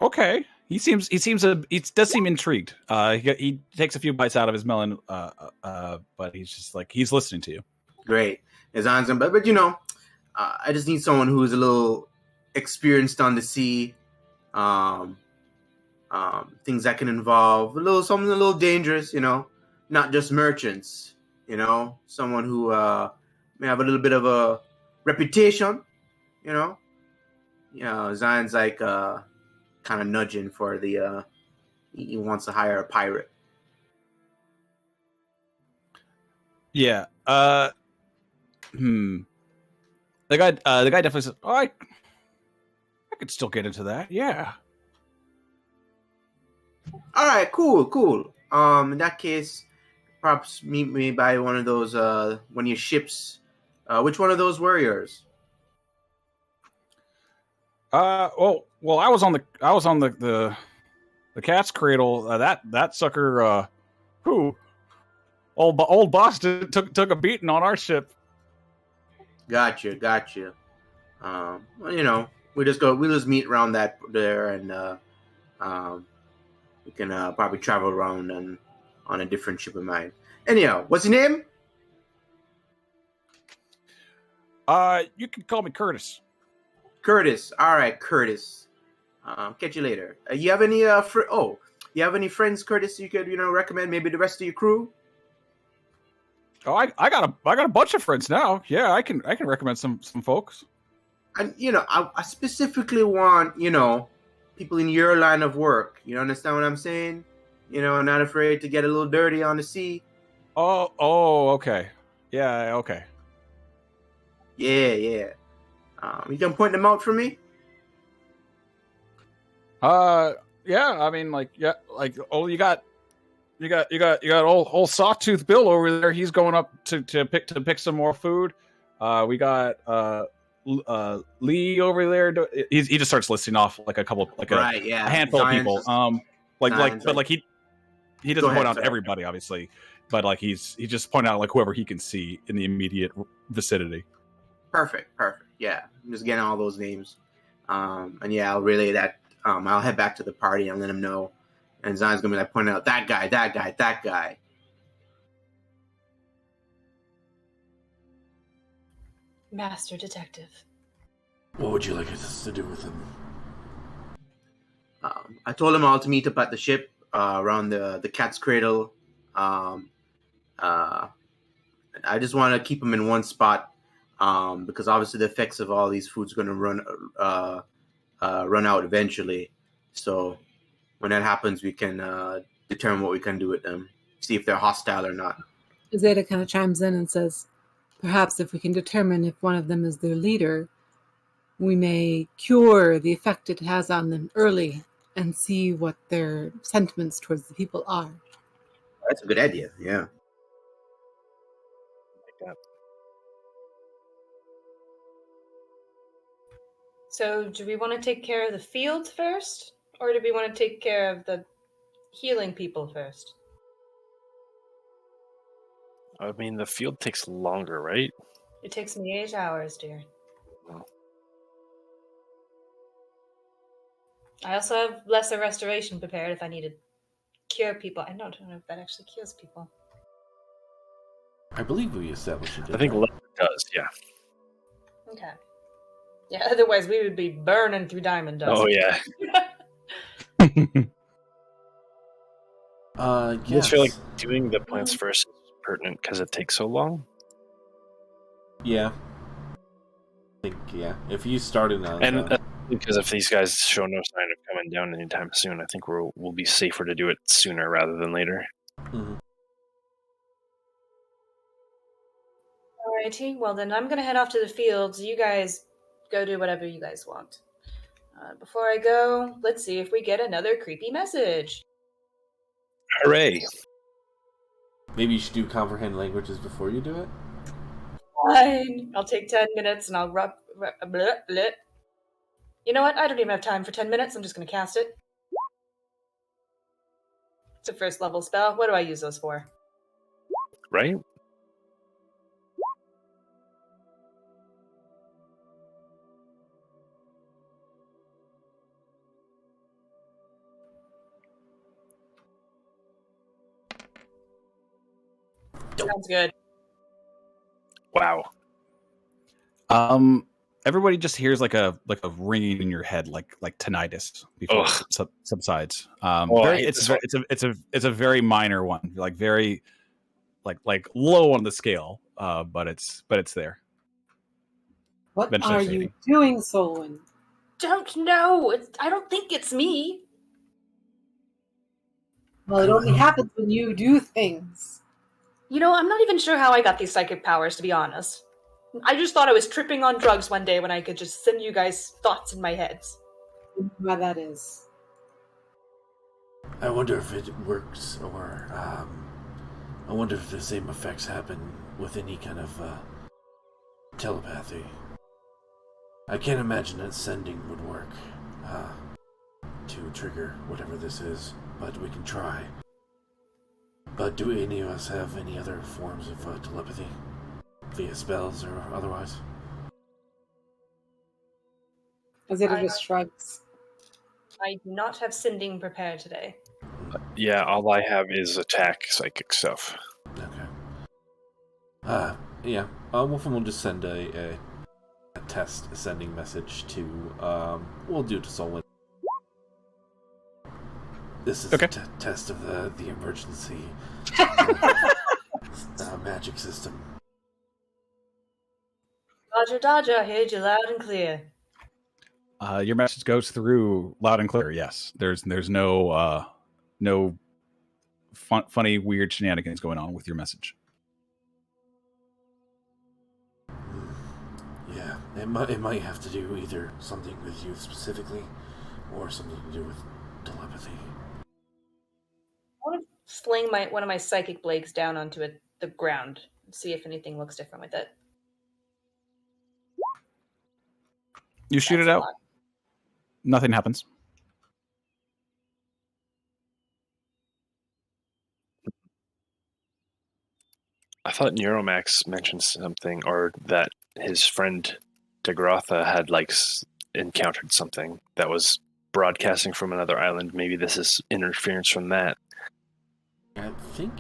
Okay. He does seem intrigued. He takes a few bites out of his melon, but he's just like he's listening to you. Great. But I just need someone who's a little experienced on the sea. Things that can involve something a little dangerous, not just merchants, someone who may have a little bit of a reputation, Zion's like kind of nudging for the he wants to hire a pirate. Yeah. The guy definitely says, "Oh, I could still get into that." Yeah. All right, cool. In that case, perhaps meet me by one of those one of your ships. Which one of those were yours? Well, I was on the cat's cradle. That sucker, old boss took a beating on our ship. Gotcha. Well, we just meet around that there, and we can probably travel around and on a different ship of mine. Anyhow, what's your name? You can call me Curtis. Curtis. All right, Curtis. Catch you later. You have any you have any friends, Curtis? You could recommend maybe the rest of your crew. Oh, I got a bunch of friends now. Yeah, I can recommend some folks. And I specifically want people in your line of work. You understand what I'm saying? Not afraid to get a little dirty on the sea. Oh, okay. Yeah, okay. Yeah. You can point them out for me. Yeah. I mean, you got old Sawtooth Bill over there. He's going up to pick some more food. We got Lee over there. He just starts listing off like a couple, a handful of people. He doesn't point out everybody, obviously, but he just point out whoever he can see in the immediate vicinity. Perfect. Yeah, I'm just getting all those names. And yeah, I'll relay that. I'll head back to the party and let him know. And Zion's gonna be pointing out that guy. Master Detective. What would you like us to do with him? I told him all to meet up at the ship around the cat's cradle. I just want to keep him in one spot because obviously the effects of all these foods are going to run out eventually. So when that happens, we can determine what we can do with them, see if they're hostile or not. Azadeh kind of chimes in and says, perhaps if we can determine if one of them is their leader, we may cure the effect it has on them early and see what their sentiments towards the people are. That's a good idea, yeah. So do we want to take care of the field first? Or do we want to take care of the healing people first? I mean, the field takes longer, right? It takes me 8 hours, dear. Oh. I also have lesser restoration prepared if I need to cure people. I don't know if that actually cures people. I believe we established it. I think it does, yeah. Okay. Yeah, otherwise we would be burning through diamond dust. Oh, yeah. I just feel like doing the plants first is pertinent because it takes so long. Yeah. I think, if you started on and because if these guys show no sign of coming down anytime soon, I think we'll be safer to do it sooner rather than later. Mm-hmm. Alrighty, well then I'm going to head off to the fields. You guys go do whatever you guys want. Before I go, let's see if we get another creepy message. Hooray! Maybe you should do comprehend languages before you do it? Fine. I'll take 10 minutes and I'll You know what? I don't even have time for 10 minutes. I'm just going to cast it. It's a first level spell. What do I use those for? Right? Sounds good. Wow. Everybody just hears like a ringing in your head, like tinnitus before Ugh. it subsides. I Very, hate this one. it's a very minor one, like very like low on the scale, but it's there. What Eventually are fading. you doing, Solwynn? Don't know. I don't think it's me. Well, it only happens when you do things. You know, I'm not even sure how I got these psychic powers, to be honest. I just thought I was tripping on drugs one day when I could just send you guys thoughts in my heads. Why that is. I wonder if it works, or I wonder if the same effects happen with any kind of telepathy. I can't imagine that sending would work to trigger whatever this is, but we can try. But do any of us have any other forms of telepathy? Via spells or otherwise? Azadeh just shrugs. I do not have sending prepared today. Yeah, all I have is attack psychic stuff. Okay. Yeah. Wolfram will just send a test sending message to, we'll do it to Solwynn. This is Okay. a test of the emergency magic system. Dodger, I heard you loud and clear. Your message goes through loud and clear. Yes, there's no funny, weird shenanigans going on with your message. Yeah, it might have to do either something with you specifically, or something to do with telepathy. I want to sling one of my psychic blades down onto the ground and see if anything looks different with it. You shoot That's it a out. lot. Nothing happens. I thought Neuromax mentioned something, or that his friend Degrotha had encountered something that was broadcasting from another island. Maybe this is interference from that. I think.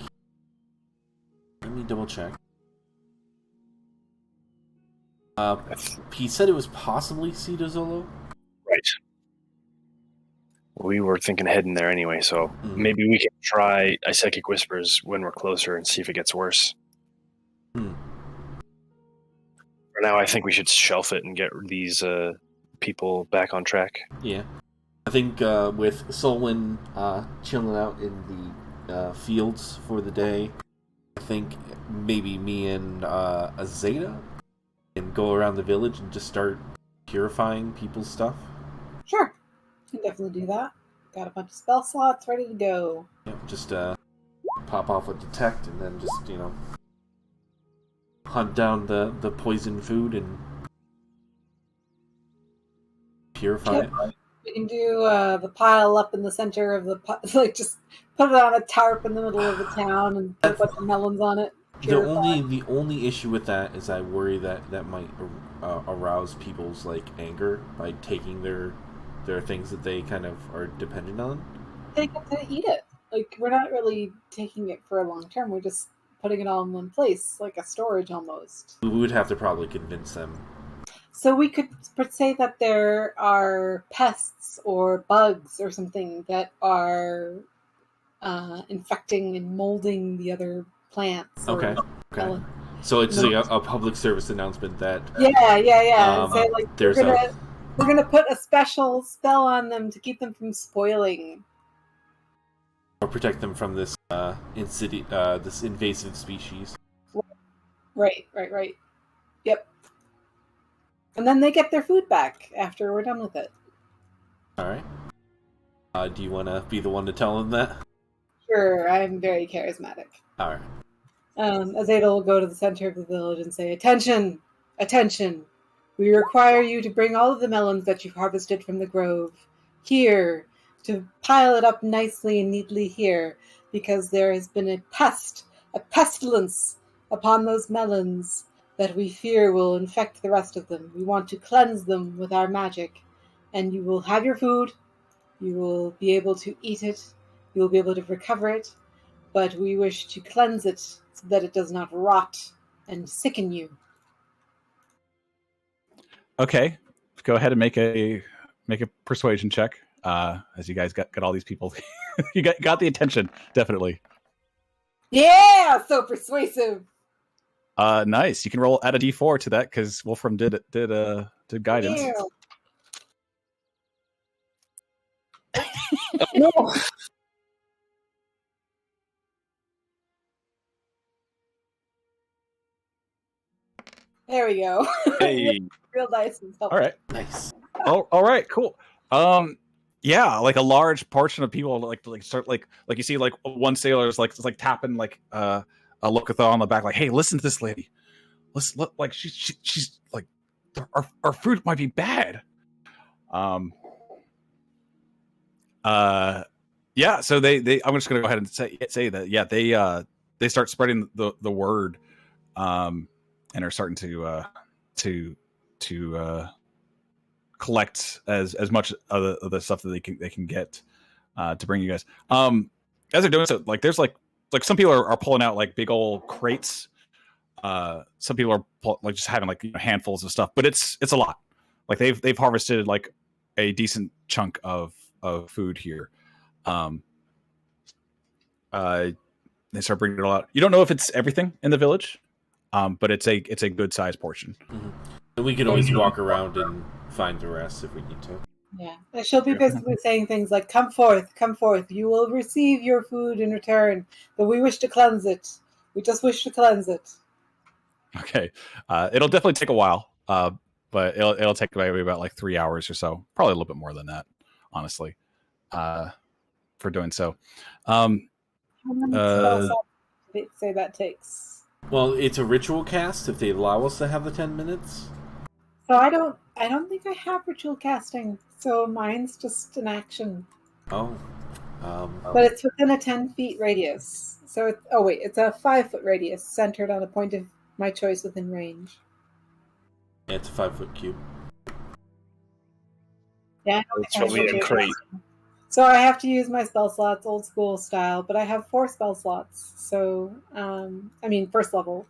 Let me double check. He said it was possibly Cito Zolo. Right. We were thinking of heading there anyway, so maybe we can try a Psychic Whispers when we're closer and see if it gets worse. For now, I think we should shelf it and get these people back on track. Yeah. I think with Solwynn chilling out in the fields for the day, I think maybe me and Azadeh can go around the village and just start purifying people's stuff. Sure. Can definitely do that. Got a bunch of spell slots ready to go. Yeah, just pop off a detect and then just, hunt down the poison food and purify it. We can do the pile up in the center of the just put it on a tarp in the middle of the town and put a bunch of melons on it. The only issue with that is I worry that might arouse people's anger by taking their things that they kind of are dependent on. They get to eat it. We're not really taking it for a long term. We're just putting it all in one place, like a storage almost. We would have to probably convince them. So we could say that there are pests or bugs or something that are infecting and molding the other plants. Okay. So it's a public service announcement that Yeah. Say there's we're gonna put a special spell on them to keep them from spoiling. or protect them from this this invasive species. Right. Yep. And then they get their food back after we're done with it. All right. Do you want to be the one to tell them that? Sure, I'm very charismatic. All right. Azadeh will go to the center of the village and say, "Attention! Attention! We require you to bring all of the melons that you've harvested from the grove here, to pile it up nicely and neatly here, because there has been a pestilence upon those melons that we fear will infect the rest of them. We want to cleanse them with our magic, and you will have your food, you will be able to eat it, you will be able to recover it, but we wish to cleanse it so that it does not rot and sicken you. Okay, go ahead and make a persuasion check. As you guys got all these people, you got the attention, definitely. Yeah, so persuasive. Nice. You can roll add a d4 to that because Wolfram did guidance. No. There we go. Hey. Real dice is helpful. All right. Nice. Oh, all right. Cool. Yeah, like a large portion of people like start like you see like one sailor is like tapping like a Locathon on the back, like, hey, listen to this lady. Listen, look, like she's like our food might be bad. Yeah, so they I'm just gonna go ahead and say that, yeah, they start spreading the word, and are starting to collect as much of the stuff that they can get to bring you guys. As they're doing so, like there's like some people are pulling out like big old crates. Some people are like just having like handfuls of stuff, but it's a lot. Like they've harvested like a decent chunk of food here. They start bringing it all out. You don't know if it's everything in the village, but it's a good sized portion. Mm-hmm. And we can always walk around and find the rest if we need to. Yeah, and she'll be basically saying things like, come forth, you will receive your food in return, but we wish to cleanse it. We just wish to cleanse it. Okay. It'll definitely take a while, but it'll take maybe about like 3 hours or so. Probably a little bit more than that, honestly, for doing so. How many spells did it say that takes? Well, it's a ritual cast if they allow us to have the 10 minutes. So I don't think I have ritual casting, so mine's just an action. Oh. But it's within a 10 feet radius. So it's a 5 foot radius centered on a point of my choice within range. Yeah, it's a 5-foot cube. Yeah, It's probably a crate. So I have to use my spell slots old school style, but I have 4 spell slots. So, first level.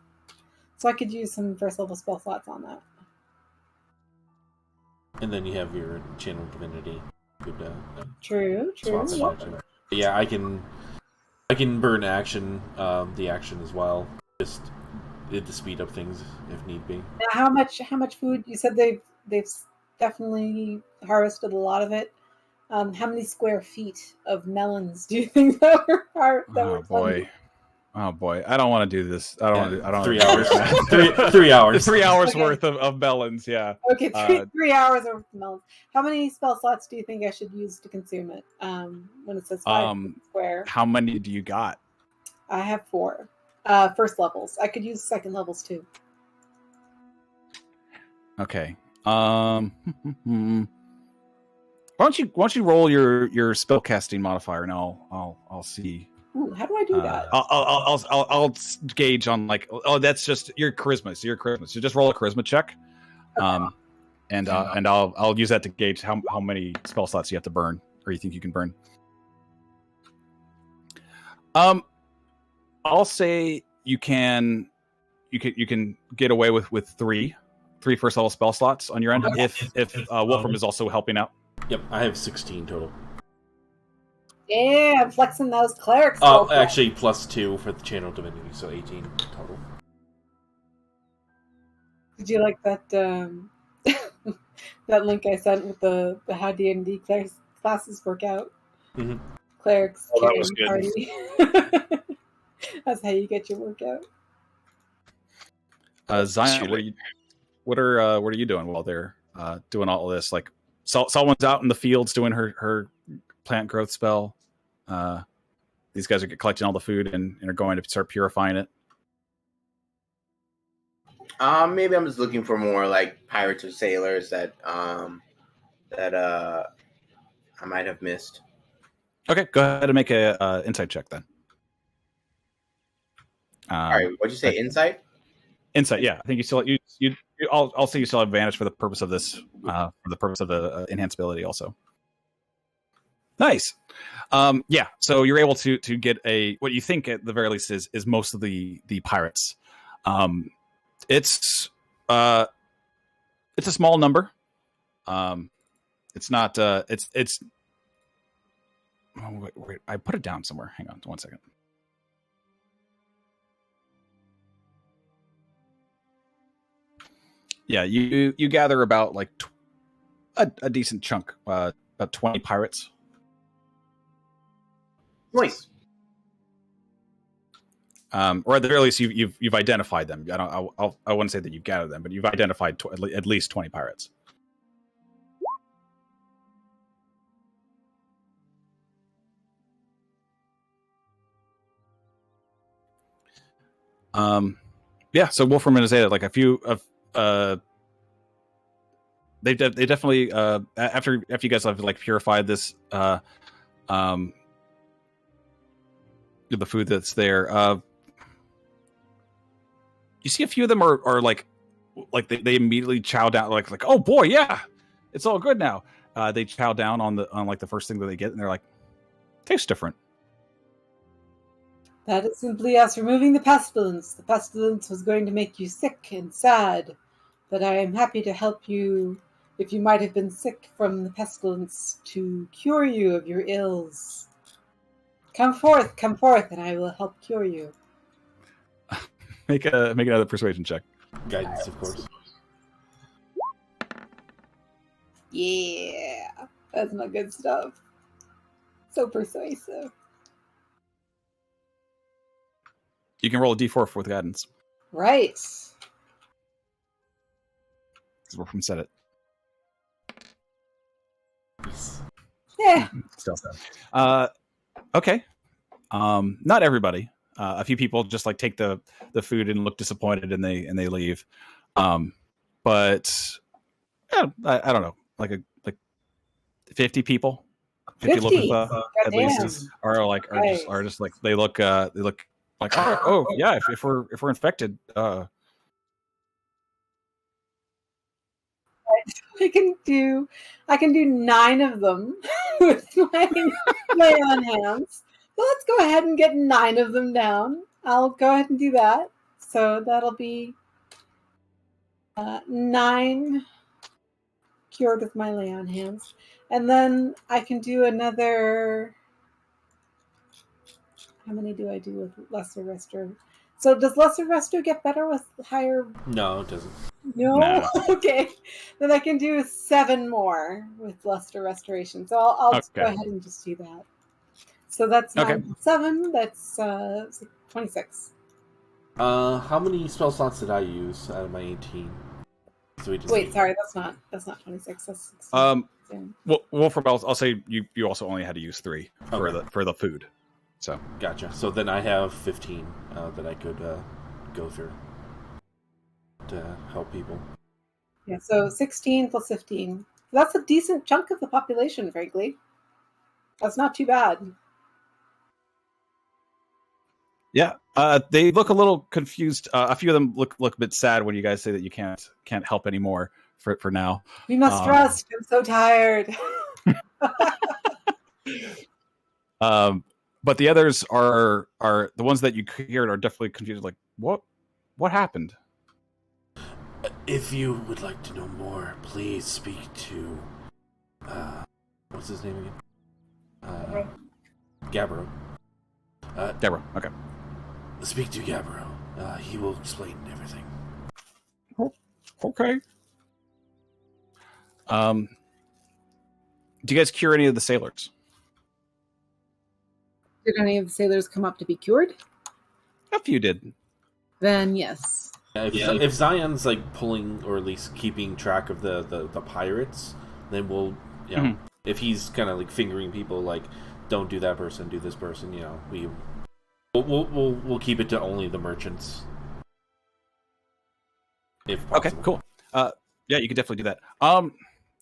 So I could use some first level spell slots on that. And then you have your channel divinity. Good, True. Yeah, I can burn action, the action as well, just to speed up things if need be. Now, how much food? You said they've definitely harvested a lot of it. How many square feet of melons do you think that were? Oh boy! I don't want to do this. I don't. 3 hours. 3 hours. 3 hours worth of melons. Yeah. Okay, 3 hours worth of melons. How many spell slots do you think I should use to consume it? When it says 5 square. How many do you got? I have 4. First levels. I could use second levels too. Okay. Why don't you roll your spell casting modifier and I'll see. Ooh, how do I do that? I'll gauge on like, oh, that's just your charisma. So So just roll a charisma check, and I'll use that to gauge how many spell slots you have to burn, or you think you can burn. I'll say you can get away with three first level spell slots on your end if Wolfram is also helping out. Yep, I have 16 total. Yeah, I'm flexing those clerics. Oh, actually, +2 for the channel divinity, so 18 total. Did you like that that link I sent with the how D&D classes work out? Mm-hmm. Clerics, that was good. Party. That's how you get your workout. Zion, what are you doing while they're doing all this? Like, Solwynn's out in the fields doing her plant growth spell. These guys are collecting all the food and are going to start purifying it. Maybe I'm just looking for more like pirates or sailors that I might have missed. Okay, go ahead and make a insight check then. All right, what'd you say? Insight? Insight, yeah. I think I'll say you still have advantage for the purpose of this, for the purpose of the enhanced ability also. Nice. Yeah. So you're able to get what you think at the very least is most of the pirates. It's a small number. It's not. It's. Oh, wait, I put it down somewhere. Hang on 1 second. Yeah, you gather about like a decent chunk, about 20 pirates. Nice. Or at the very least, you've identified them. I wouldn't say that you've gathered them, but you've identified at least 20 pirates. Yeah. So Wolfram and Azadeh, like a few of they definitely after you guys have like purified this the food that's there. You see a few of them are like they immediately chow down like oh boy, yeah, it's all good now. They chow down on like the first thing that they get, and they're like, tastes different. That is simply us removing the pestilence. The pestilence was going to make you sick and sad, but I am happy to help you if you might have been sick from the pestilence to cure you of your ills. Come forth, and I will help cure you. Make another persuasion check. Guidance, of course. Yeah, that's my good stuff. So persuasive. You can roll a d4 with guidance. Right. Because Wolfram said it. Yeah. Still sad. Okay. Not everybody. A few people just like take the food and look disappointed, and they leave. But yeah, I don't know, like 50 people. 50 look at least are just like they look like oh yeah, if we're infected. I can do 9 of them with my lay on hands. So let's go ahead and get 9 of them down. I'll go ahead and do that. So that'll be 9 cured with my lay on hands. And then I can do another. How many do I do with Lesser Resto? So does Lesser Resto get better with higher? No, it doesn't. No? Okay. Then I can do 7 more with Lesser Restoration. So I'll just go ahead and just do that. So that's 7. That's 26. How many spell slots did I use out of my 18? So wait, sorry, that's not 26. That's 16. Well, Wolfram, I'll say you also only had to use 3 for the food. So gotcha. So then I have 15 that I could go through to help people. Yeah, so 16 plus 15. That's a decent chunk of the population, frankly. That's not too bad. Yeah, they look a little confused. A few of them look a bit sad when you guys say that you can't help anymore for now. We must rest. I'm so tired. But the others are the ones that you hear are definitely confused. Like, what happened? If you would like to know more, please speak to what's his name again? Gabbro. Deborah. Okay. Speak to Gabbro. He will explain everything. Okay. Do you guys cure any of the sailors? Did any of the sailors come up to be cured? A few did. Then yes. If Zion's like pulling or at least keeping track of the pirates, then we'll if he's kind of like fingering people like don't do that person, do this person, we'll keep it to only the merchants. If possible. Okay, cool. Yeah, you could definitely do that.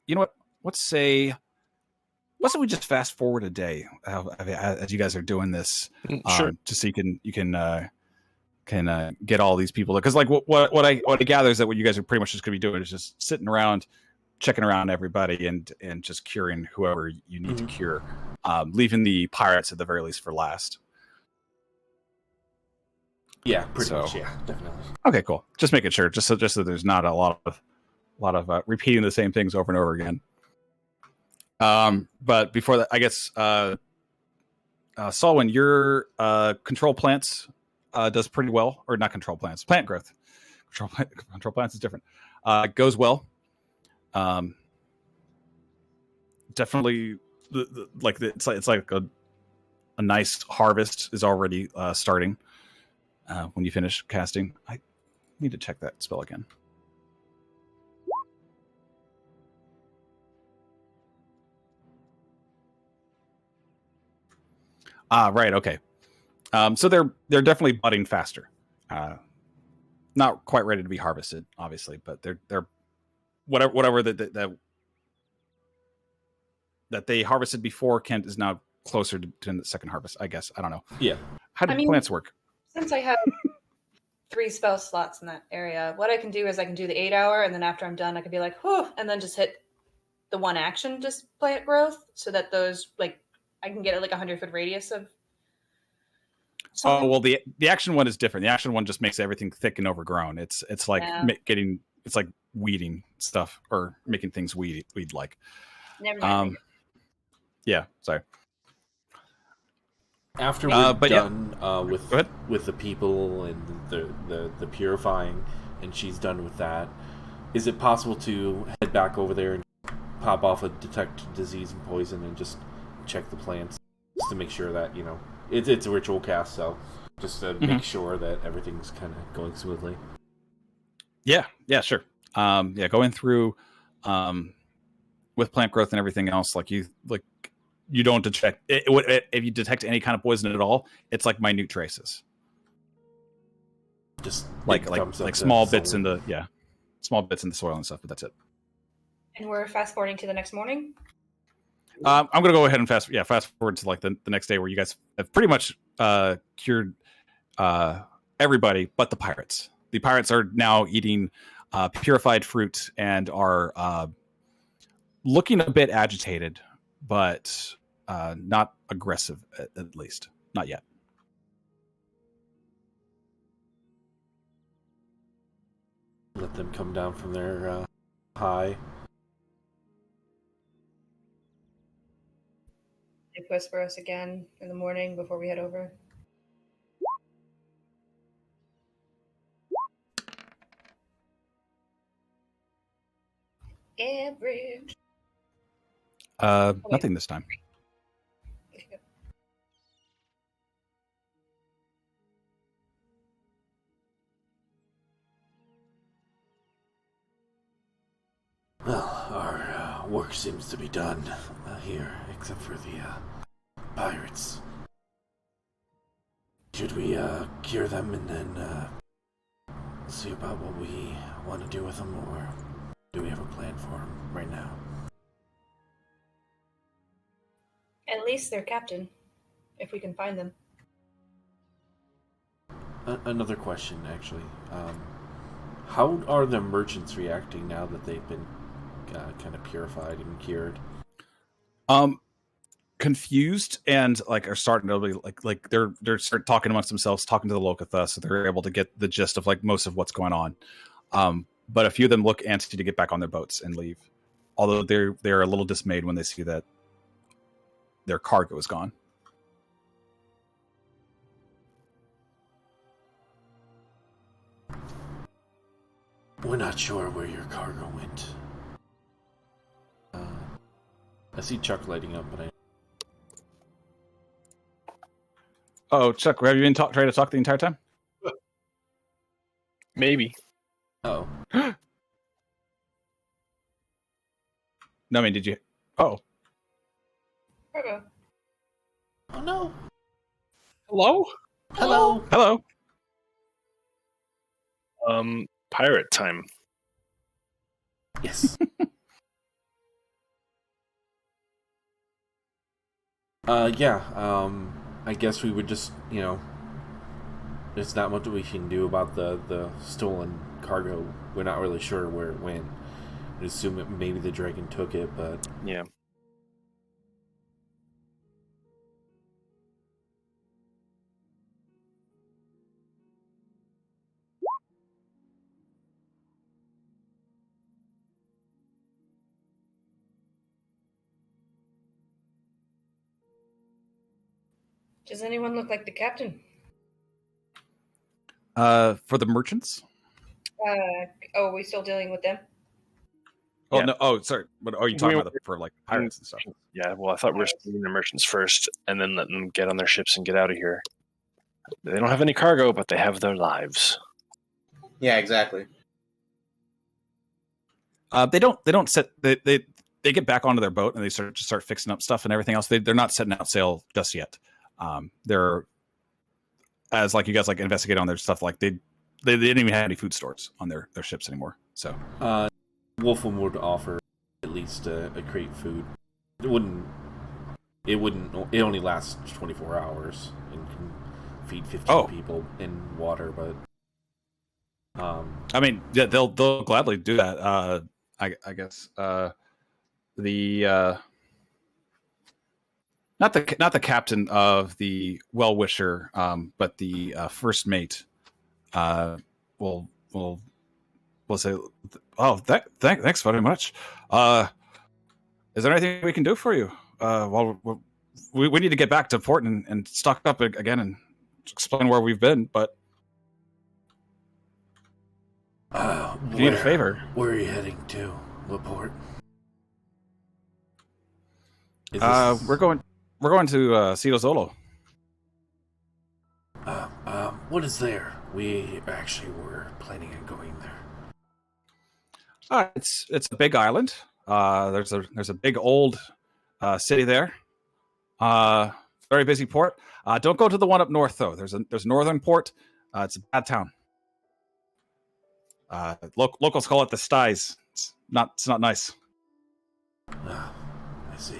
You know what? Let's say we just fast forward a day as you guys are doing this, sure. just so you can get all these people, because like what I gather is that what you guys are pretty much just gonna be doing is just sitting around, checking around everybody and just curing whoever you need to cure. leaving the pirates at the very least for last. Yeah, pretty much. Yeah, definitely. Okay, cool. Just making sure, just so there's not a lot of repeating the same things over and over again. But before that, I guess Solwynn, your control plants does pretty well, or not control plants, plant growth. Control plants is different. Goes well. Definitely, it's like a nice harvest is already starting when you finish casting. I need to check that spell again. Right. Okay. So they're definitely budding faster. Not quite ready to be harvested, obviously, but they're whatever that they harvested before Kent is now closer to the second harvest, I guess. I don't know. Yeah. How do plants work? Since I have 3 spell slots in that area, what I can do is I can do the 8-hour, and then after I'm done, I can be like, whew, and then just hit the 1 action, just plant growth, so that those, like, I can get like a 100-foot radius of something. Oh, well, the action one is different. The action one just makes everything thick and overgrown. It's like it's like weeding stuff or making things weed like. Never mind. Yeah, sorry. After we're done yeah. with the people and the purifying, and she's done with that, is it possible to head back over there and pop off a detect disease and poison and just check the plants just to make sure that it's a ritual cast, so just to make sure that everything's kind of going smoothly? Yeah, sure. Going through with plant growth and everything else, you don't detect it. If you detect any kind of poison at all, it's like minute traces, just like small bits in the small bits in the soil and stuff, but that's it. And we're fast forwarding to the next morning. I'm gonna go ahead and fast forward to like the next day, where you guys have pretty much cured everybody but the pirates. The pirates are now eating purified fruit and are looking a bit agitated, but not aggressive, at least not yet. Let them come down from their high. They whisper us again in the morning before we head over. Average. Nothing this time. Well, our work seems to be done here, except for the pirates. Should we cure them and then see about what we want to do with them, or do we have a plan for them right now? At least they're captain, if we can find them. Another question, actually. How are the merchants reacting now that they've been kind of purified and cured? Confused and are starting to be like they're start talking amongst themselves, talking to the Lokatha, so they're able to get the gist of most of what's going on. But a few of them look antsy to get back on their boats and leave, although they're a little dismayed when they see that their cargo is gone. We're not sure where your cargo went. I see Chuck lighting up, but I... Oh, Chuck, have you been trying to talk the entire time? Maybe. Oh. No, I mean, did you... Oh. Cargo. Oh, no. Hello? Hello. Pirate time. Yes. I guess we would just, there's not much we can do about the stolen cargo. We're not really sure where it went. I assume maybe the dragon took it, but... Yeah. Does anyone look like the captain? For the merchants? Are we still dealing with them? Oh, Yeah. no. Oh, sorry. What are you talking about for like pirates and stuff? Yeah, well, I thought we were stealing the merchants first and then letting them get on their ships and get out of here. They don't have any cargo, but they have their lives. Yeah, exactly. They don't set they get back onto their boat and they start fixing up stuff and everything else. They're not setting out sail just yet. They're as like you guys like investigate on their stuff. Like they didn't even have any food stores on their ships anymore. So Wolfram would offer at least a crate food. It only lasts 24 hours and can feed 15 people in water. But I mean, yeah, they'll gladly do that. I guess the not the captain of the well-wisher, but the first mate will say, "Oh, thanks very much. Is there anything we can do for you? Well, we need to get back to port and stock up again and explain where we've been, but if you need a favor." Where are you heading to? What port? We're going to Cito Zolo. What is there? We actually were planning on going there. It's a big island. There's a big old city there. Very busy port. Don't go to the one up north though. There's a northern port. It's a bad town. Locals call it the Styes. It's not nice. I see.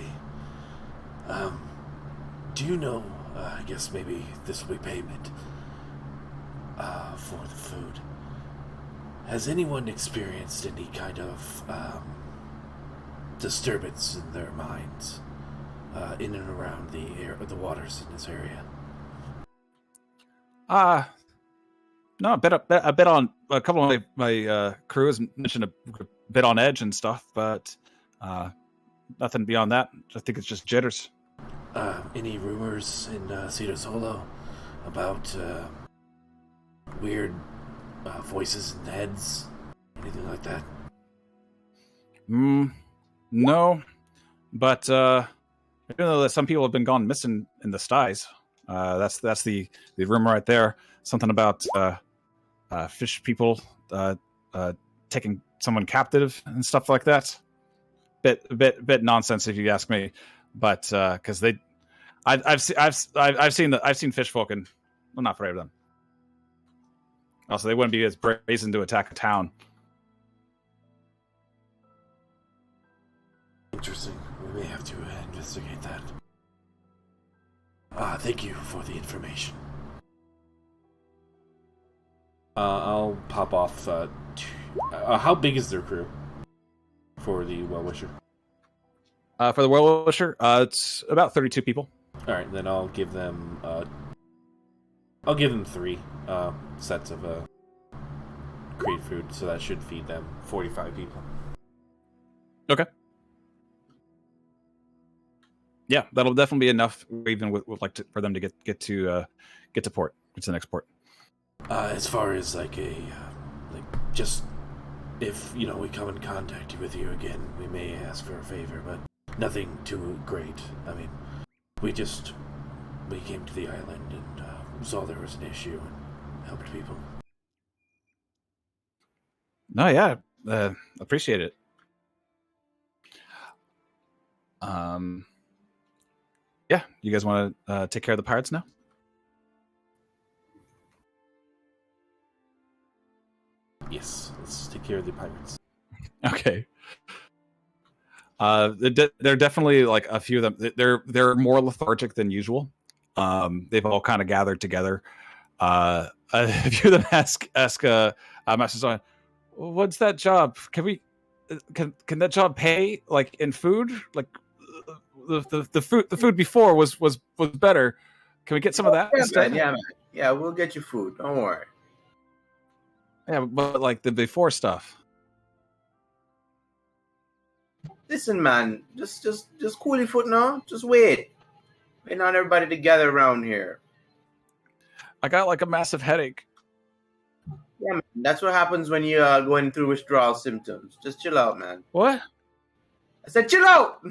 Do you know? I guess maybe this will be payment for the food. Has anyone experienced any kind of disturbance in their minds in and around the waters in this area? No, a bit on a couple of my crew has mentioned a bit on edge and stuff, but nothing beyond that. I think it's just jitters. Any rumors in Cedar Solo about weird voices and heads? Anything like that? No, but even though some people have been gone missing in the Styes, that's the rumor right there. Something about fish people taking someone captive and stuff like that. Bit nonsense if you ask me, but because I've seen fish folk and I'm not afraid of them. Also, they wouldn't be as brazen to attack a town. Interesting. We may have to investigate that. Thank you for the information. I'll pop off. How big is their crew for the Well-Wisher? For the Well-Wisher, it's about 32 people. All right, then I'll give them 3 sets of create food, so that should feed them 45 people. Okay. Yeah, that'll definitely be enough, even with for them to get to port. It's the next port. As far as just if we come in contact with you again, we may ask for a favor, but nothing too great. I mean, we came to the island and saw there was an issue and helped people. No, yeah, appreciate it. Yeah, you guys want to take care of the pirates now? Yes, let's take care of the pirates. Okay. They're definitely like a few of them. They're more lethargic than usual. They've all kind of gathered together. A few of them ask Master Solwynn, "What's that job? Can that job pay like in food? Like the food before was better. Can we get some of that instead?" Man. Yeah, we'll get you food. Don't worry. Yeah, but like the before stuff. Listen, man, just cool your foot now. Just wait. Why not everybody together around here? I got like a massive headache. Yeah, man. That's what happens when you going through withdrawal symptoms. Just chill out, man. What? I said chill out!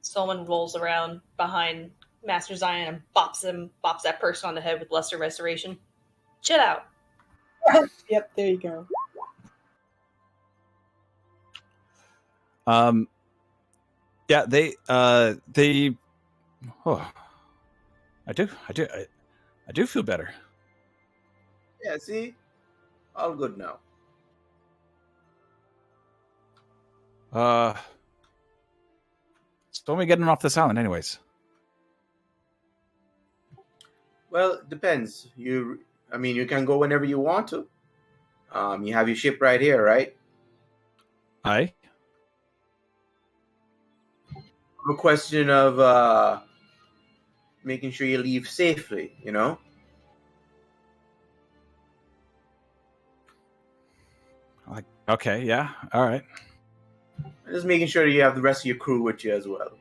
Solwynn rolls around behind Master Zion and bops that person on the head with Lesser Restoration. Chill out. Yep, there you go. Yeah, they oh, I do feel better. Yeah, see? All good now. So when we getting off this island anyways? Well, it depends. You can go whenever you want to. You have your ship right here, right? Aye. A question of making sure you leave safely, you know? Like, okay, yeah, all right. Just making sure you have the rest of your crew with you as well.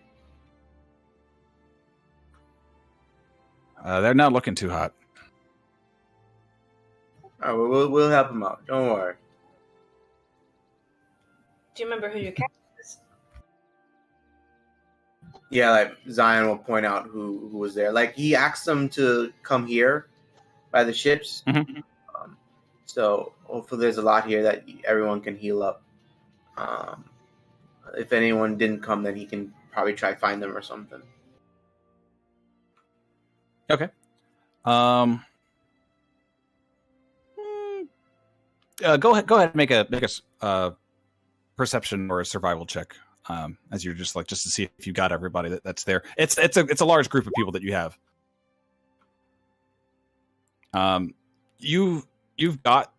They're not looking too hot. All right, well, we'll help them out. Don't worry. Do you remember who your captain is? Yeah, like Zion will point out who was there. Like he asked them to come here by the ships. Mm-hmm. So hopefully there's a lot here that everyone can heal up. If anyone didn't come, then he can probably try find them or something. Okay. Go ahead and make a perception or a survival check. As you're just to see if you got everybody that's there. It's a large group of people that you have. You've got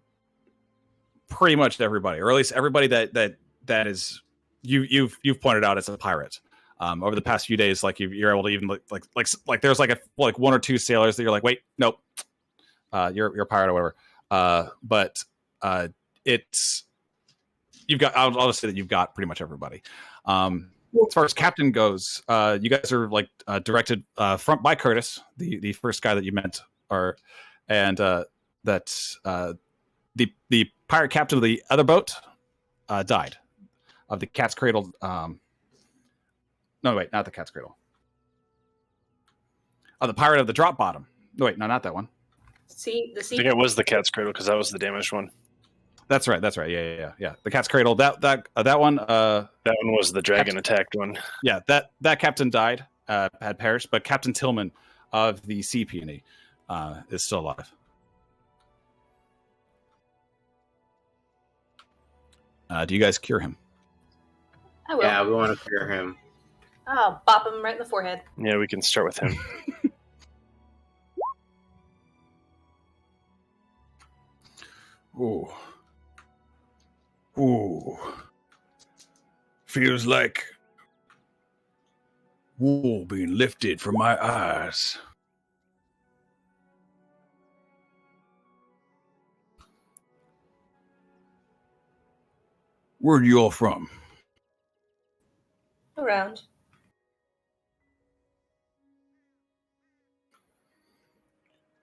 pretty much everybody, or at least everybody that is you've pointed out as a pirate. Over the past few days, like you're able to even like there's like one or two sailors that you're like, wait, nope, you're a pirate or whatever. But it's you've got. I'll just say that you've got pretty much everybody. As far as captain goes, you guys are directed front by Curtis, the first guy that you met, that's the pirate captain of the other boat died of the Cat's Cradle. No, wait, not the Cat's Cradle. Oh, the pirate of the Drop Bottom. No, wait, no, not that one. I think it was the Cat's Cradle because that was the damaged one. That's right. Yeah. The Cat's Cradle. That one. That one was the dragon attacked one. Yeah, that captain died, had perished, but Captain Tillman of the Sea Peony is still alive. Do you guys cure him? I will. Yeah, we want to cure him. I'll bop him right in the forehead. Yeah, we can start with him. Ooh. Feels like wool being lifted from my eyes. Where are you all from? Around.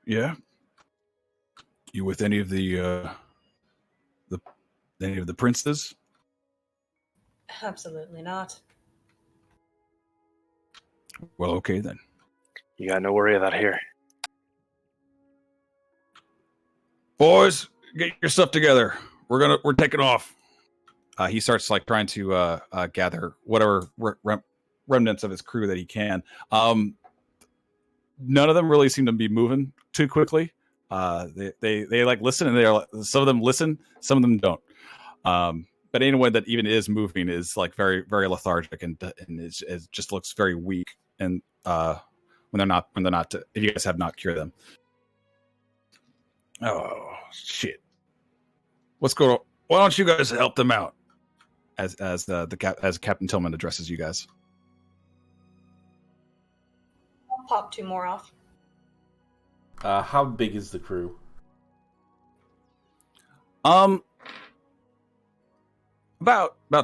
Yeah. You with any of the princes? Absolutely not. Well, okay then. You got no worry about here. Boys, get your stuff together. We're taking off. He starts trying to gather whatever remnants of his crew that he can. None of them really seem to be moving too quickly. They listen, and some of them listen, some of them don't. But anyone that even is moving is very, very lethargic and it just looks very weak. And when they're not, if you guys have not cured them. Oh shit! What's going on? Why don't you guys help them out? As Captain Tillman addresses you guys. I'll pop two more off. How big is the crew? About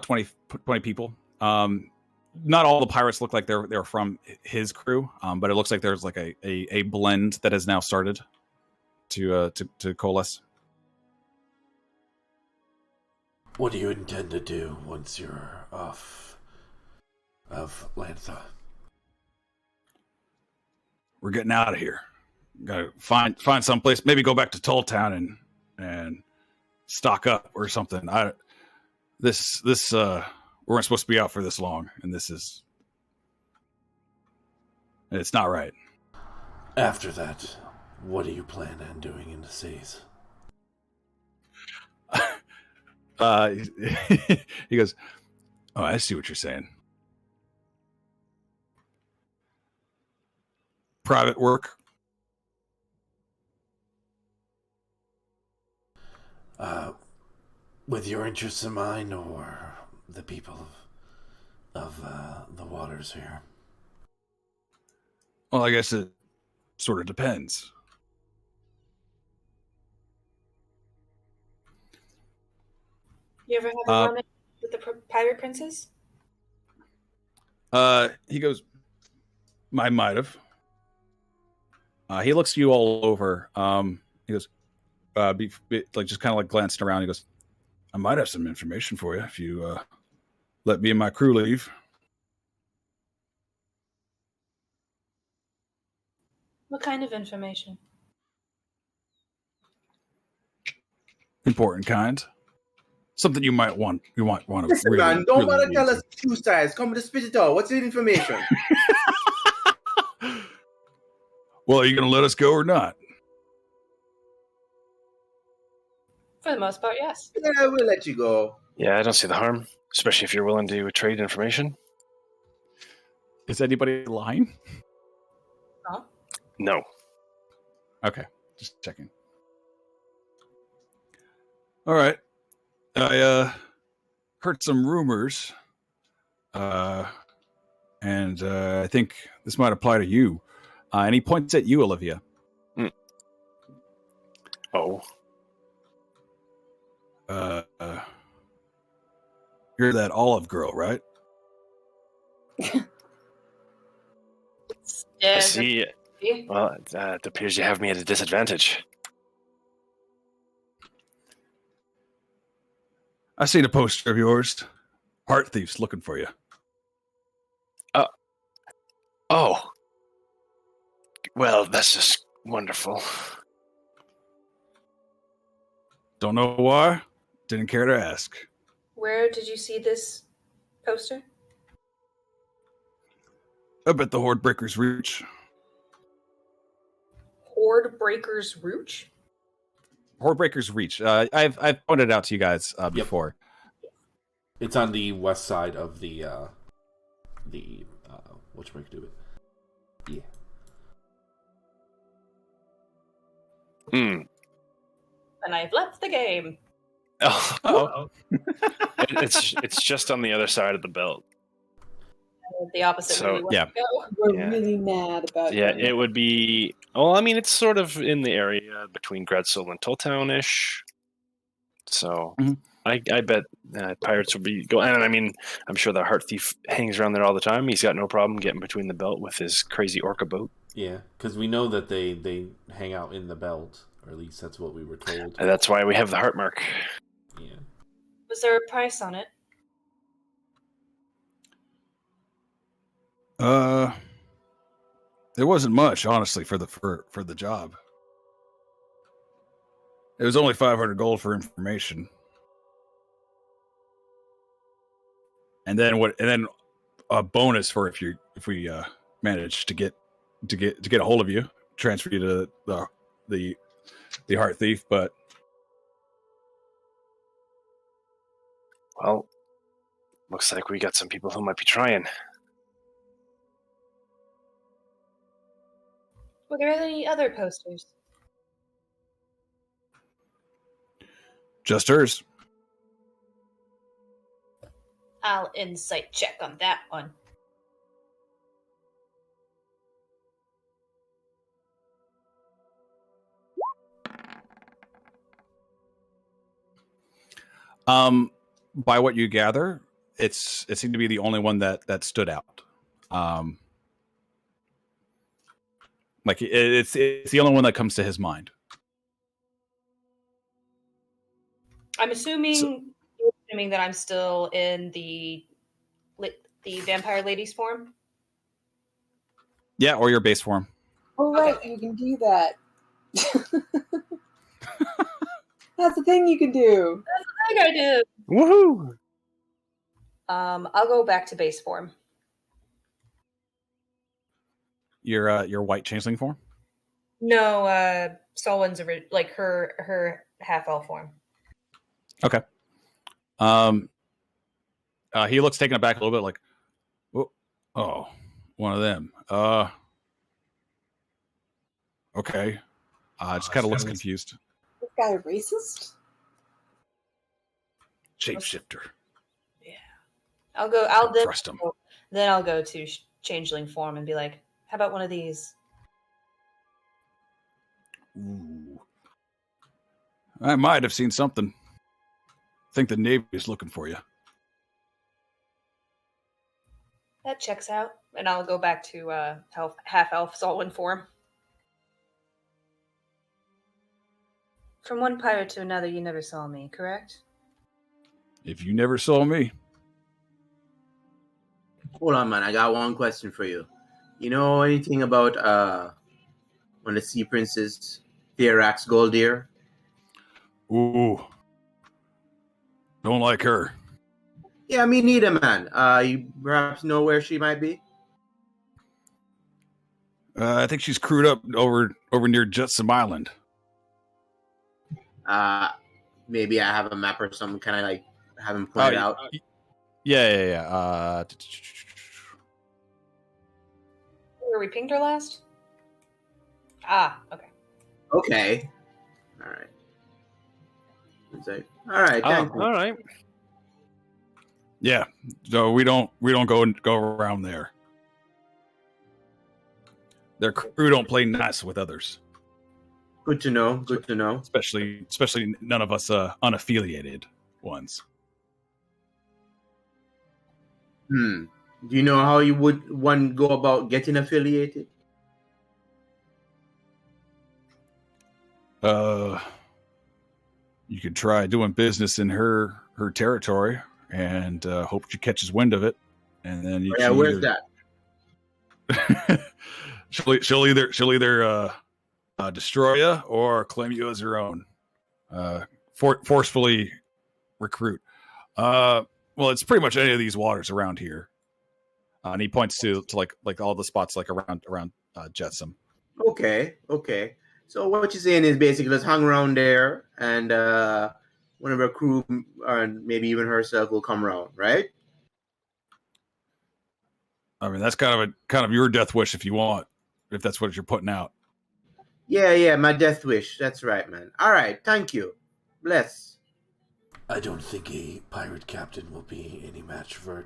20 people. not all the pirates look like they're from his crew, but it looks like there's like a blend that has now started to coalesce. What do you intend to do once you're off of Lantha? We're getting out of here. Gotta find someplace. Maybe go back to Tolltown and stock up or something. This we weren't supposed to be out for this long, and it's not right. After that, what do you plan on doing in the seas? He goes, "Oh, I see what you're saying. Private work." With your interests in mind, or the people of the waters here? Well, I guess it sort of depends. You ever have a run with the pirate princess? He goes, I might have. He looks you all over. He goes, just kind of like glancing around. He goes, I might have some information for you if you let me and my crew leave. What kind of information? Important kind. Something you might want. You might want to. Listen, really, man, don't really bother tell us two sides. Come with the spit it out. What's the information? Well, are you going to let us go or not? For the most part, yes. Yeah, we'll let you go. Yeah, I don't see the harm, especially if you're willing to trade information. Is anybody lying? Huh? No. Okay, just checking. All right. I heard some rumors, and I think this might apply to you. And he points at you, Olivia. Oh. You're that Olive girl, right? I see. Well, it appears you have me at a disadvantage. I seen a poster of yours. Heart thieves looking for you. Oh. Well, that's just wonderful. Don't know why. Didn't care to ask. Where did you see this poster? Up at the Horde Breakers Reach. Horde Breakers Reach? Horde Breakers Reach. I've pointed it out to you guys before. It's on the west side of the what you do it? Yeah. And I've left the game. Oh. It's just on the other side of the belt. The opposite. So, yeah. We're really mad about Yeah, it would be. Well, I mean, it's sort of in the area between Gredsoul and Tolltown-ish. So I bet pirates would be going. And I mean, I'm sure the Heart Thief hangs around there all the time. He's got no problem getting between the belt with his crazy orca boat. Yeah, because we know that they hang out in the belt, or at least that's what we were told. And that's why we have the heart mark. Yeah. Was there a price on it? There wasn't much, honestly, for the job. It was only 500 gold for information, and then a bonus for if we manage to get a hold of you, transfer you to the Heart Thief. But well, looks like we got some people who might be trying. Were there any other posters? just hers. I'll insight check on that one. By what you gather, it seemed to be the only one that stood out. Like it's the only one that comes to his mind. I'm assuming you're assuming that I'm still in the vampire lady's form. Yeah, or your base form. Oh, right, you can do that. That's the thing you can do. That's the thing I do. Woohoo! I'll go back to base form. Your white changeling form? No, Solwynn's like her half elf form. Okay. He looks taken aback a little bit, like, oh, one of them. Okay. Just kind of looks confused. This guy a racist? Shapeshifter. Yeah. I'll trust him. Then I'll go to changeling form and be like, how about one of these? Ooh. I might have seen something. I think the Navy is looking for you. That checks out. And I'll go back to half elf Solwynn form. From one pirate to another, you never saw me, correct? If you never saw me. Hold on, man. I got one question for you. You know anything about one of the sea princes, Theorax Goldear? Ooh. Don't like her. Yeah, me neither, man. You perhaps know where she might be? I think she's crewed up over near Jetsam Island. Maybe I have a map or something. Can I like have him point it out? Yeah. Where we pinged her last? Ah, okay. Okay. All right. All right. Thank you. All right. Yeah. So we don't go around there. Their crew don't play nice with others. Good to know. Good to know. Especially none of us unaffiliated ones. Do you know how you would one go about getting affiliated? You could try doing business in her territory and hope she catches wind of it, and then you. Yeah, where's that? she'll either destroy you or claim you as her own. Forcefully recruit. Well, it's pretty much any of these waters around here. And he points to like all the spots like around Jetsam. Okay. So what you're saying is basically let's hang around there, and one of our crew, or maybe even herself, will come around, right? I mean, that's kind of your death wish if you want, if that's what you're putting out. Yeah, my death wish. That's right, man. All right, thank you. Bless. I don't think a pirate captain will be any match for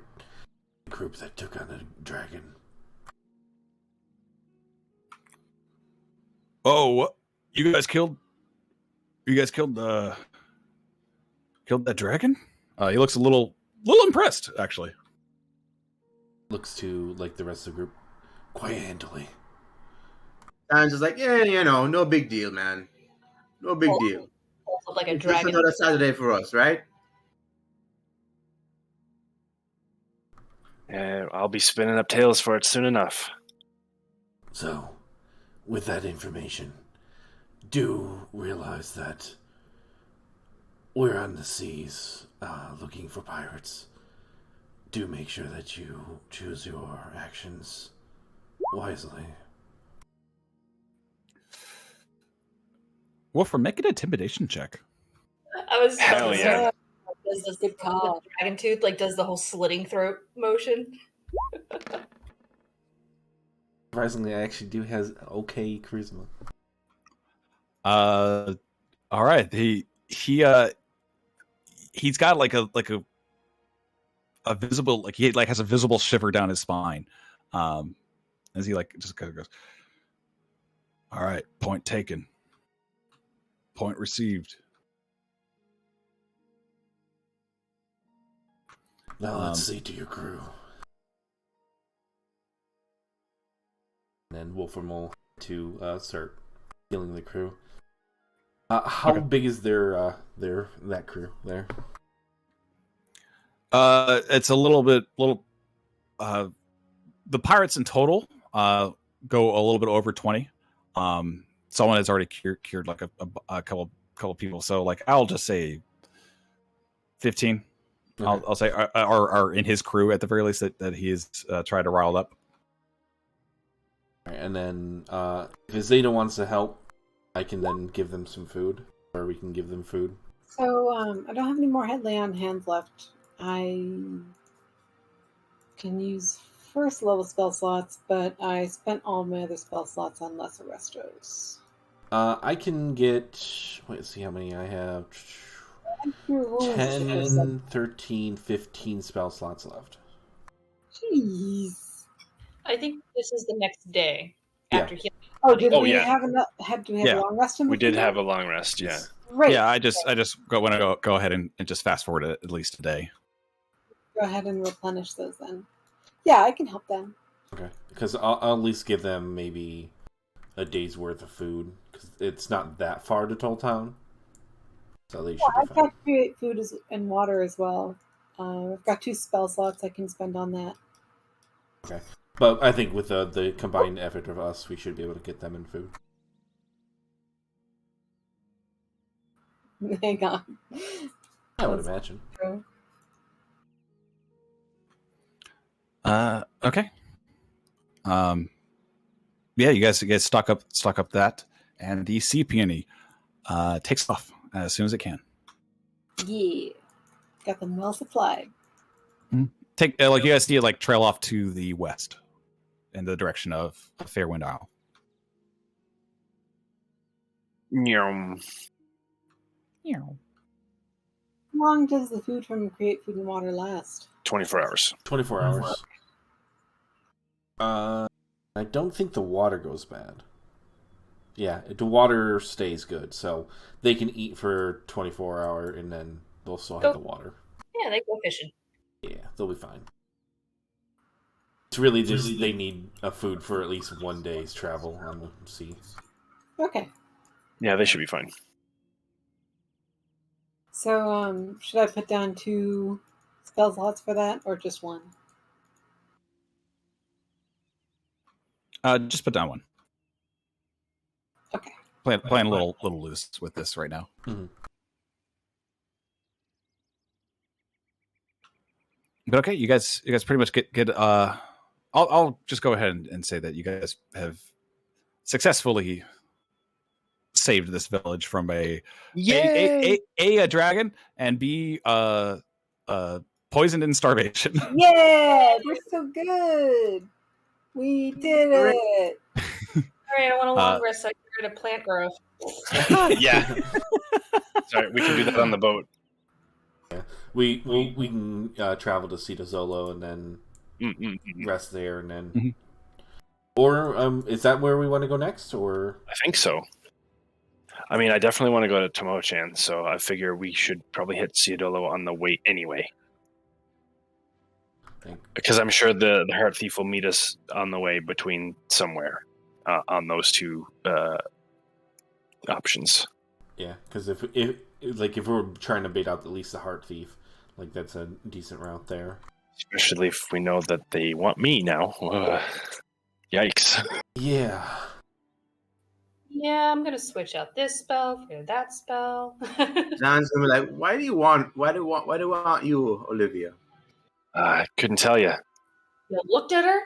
a group that took on a dragon. Oh, you guys killed that dragon? He looks a little impressed, actually. Looks to like the rest of the group quite handily. Dan's just like, yeah, no big deal, man. No big deal. Also like a It's just dragon. another Saturday for us, right? Yeah, I'll be spinning up tales for it soon enough. So, with that information, do realize that we're on the seas looking for pirates. Do make sure that you choose your actions wisely. Wolfram, make an intimidation check. I was Hell yeah. Does this Good call. dragon tooth does the whole slitting throat motion? Surprisingly, I actually do have okay charisma. All right. He's got like a visible, like he has a visible shiver down his spine. As he just kind of goes, all right, point taken. Point received. Now let's see to your crew. And then Wolfram will to start healing the crew. How big is their that crew there? It's a little bit the pirates in total go a little bit over 20. Someone has already cured like a couple people, so like I'll just say 15. Okay. I'll say are in his crew at the very least that he's tried to rile up. All right, and then if Azadeh wants to help, I can then give them some food, or we can give them food. So I don't have any more head lay on hands left. I can use first level spell slots, but I spent all my other spell slots on lesser restos. I can get. Let's see how many I have. 10, 13, 15 spell slots left. Jeez. I think this is the next day after healing. Oh, did we have enough? Do we have a long rest? We did have a long rest. Yeah. Right. Yeah, I just want to go ahead and just fast forward it at least today. Go ahead and replenish those then. Yeah, I can help them. Okay, because I'll at least give them maybe a day's worth of food, because it's not that far to Toll Town. So they should be I've got create food and water as well. I've got 2 spell slots I can spend on that. Okay, but I think with the combined effort of us, we should be able to get them in food. Hang on. I would imagine. Okay. Yeah, you guys stock up that, and the sea peony takes off as soon as it can. Yeah, got them well supplied. Take you guys see it like trail off to the west, in the direction of Fairwind Isle. How long does the food from Create Food and Water last? 24 hours. 24 hours. I don't think the water goes bad. Yeah, the water stays good, so they can eat for 24 hours and then they'll still have the water. Yeah, they go fishing. Yeah, they'll be fine. It's really just they need a food for at least 1 day's travel on the sea. Okay. Yeah, they should be fine. So, should I put down 2 spell slots for that, or just 1? Just put down 1. Okay. Playing a little loose with this right now. Mm-hmm. But okay, you guys pretty much get. I'll just go ahead and say that you guys have successfully saved this village from a dragon, and B poisoned in starvation. Yeah, we're so good. We did it. All right, I want a long rest so I can get rid of plant growth. Yeah. Sorry, we can do that on the boat. Yeah, we can travel to Cita Zolo and then rest there, and then. Or is that where we want to go next? Or I think so. I mean, I definitely want to go to Tomochan, so I figure we should probably hit Ciudolo on the way anyway. Because I'm sure the Heart Thief will meet us on the way between somewhere on those 2 options. Yeah, because if we're trying to bait out at least the Heart Thief, like that's a decent route there. Especially if we know that they want me now. Yikes. Yeah. Yeah, I'm gonna switch out this spell for that spell. John's gonna be like, why do you want you, Olivia? I couldn't tell you. You looked at her?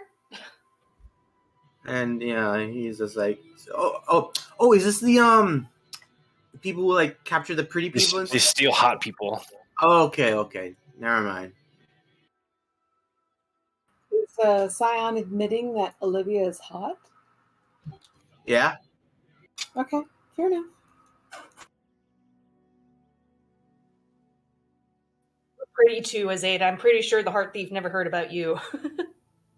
And yeah, he's just like, oh, is this the people who like capture the pretty people? They steal hot people. Oh, okay, never mind. Is Scion admitting that Olivia is hot? Yeah. Okay, fair enough. Pretty too, Azadeh. I'm pretty sure the Heart Thief never heard about you.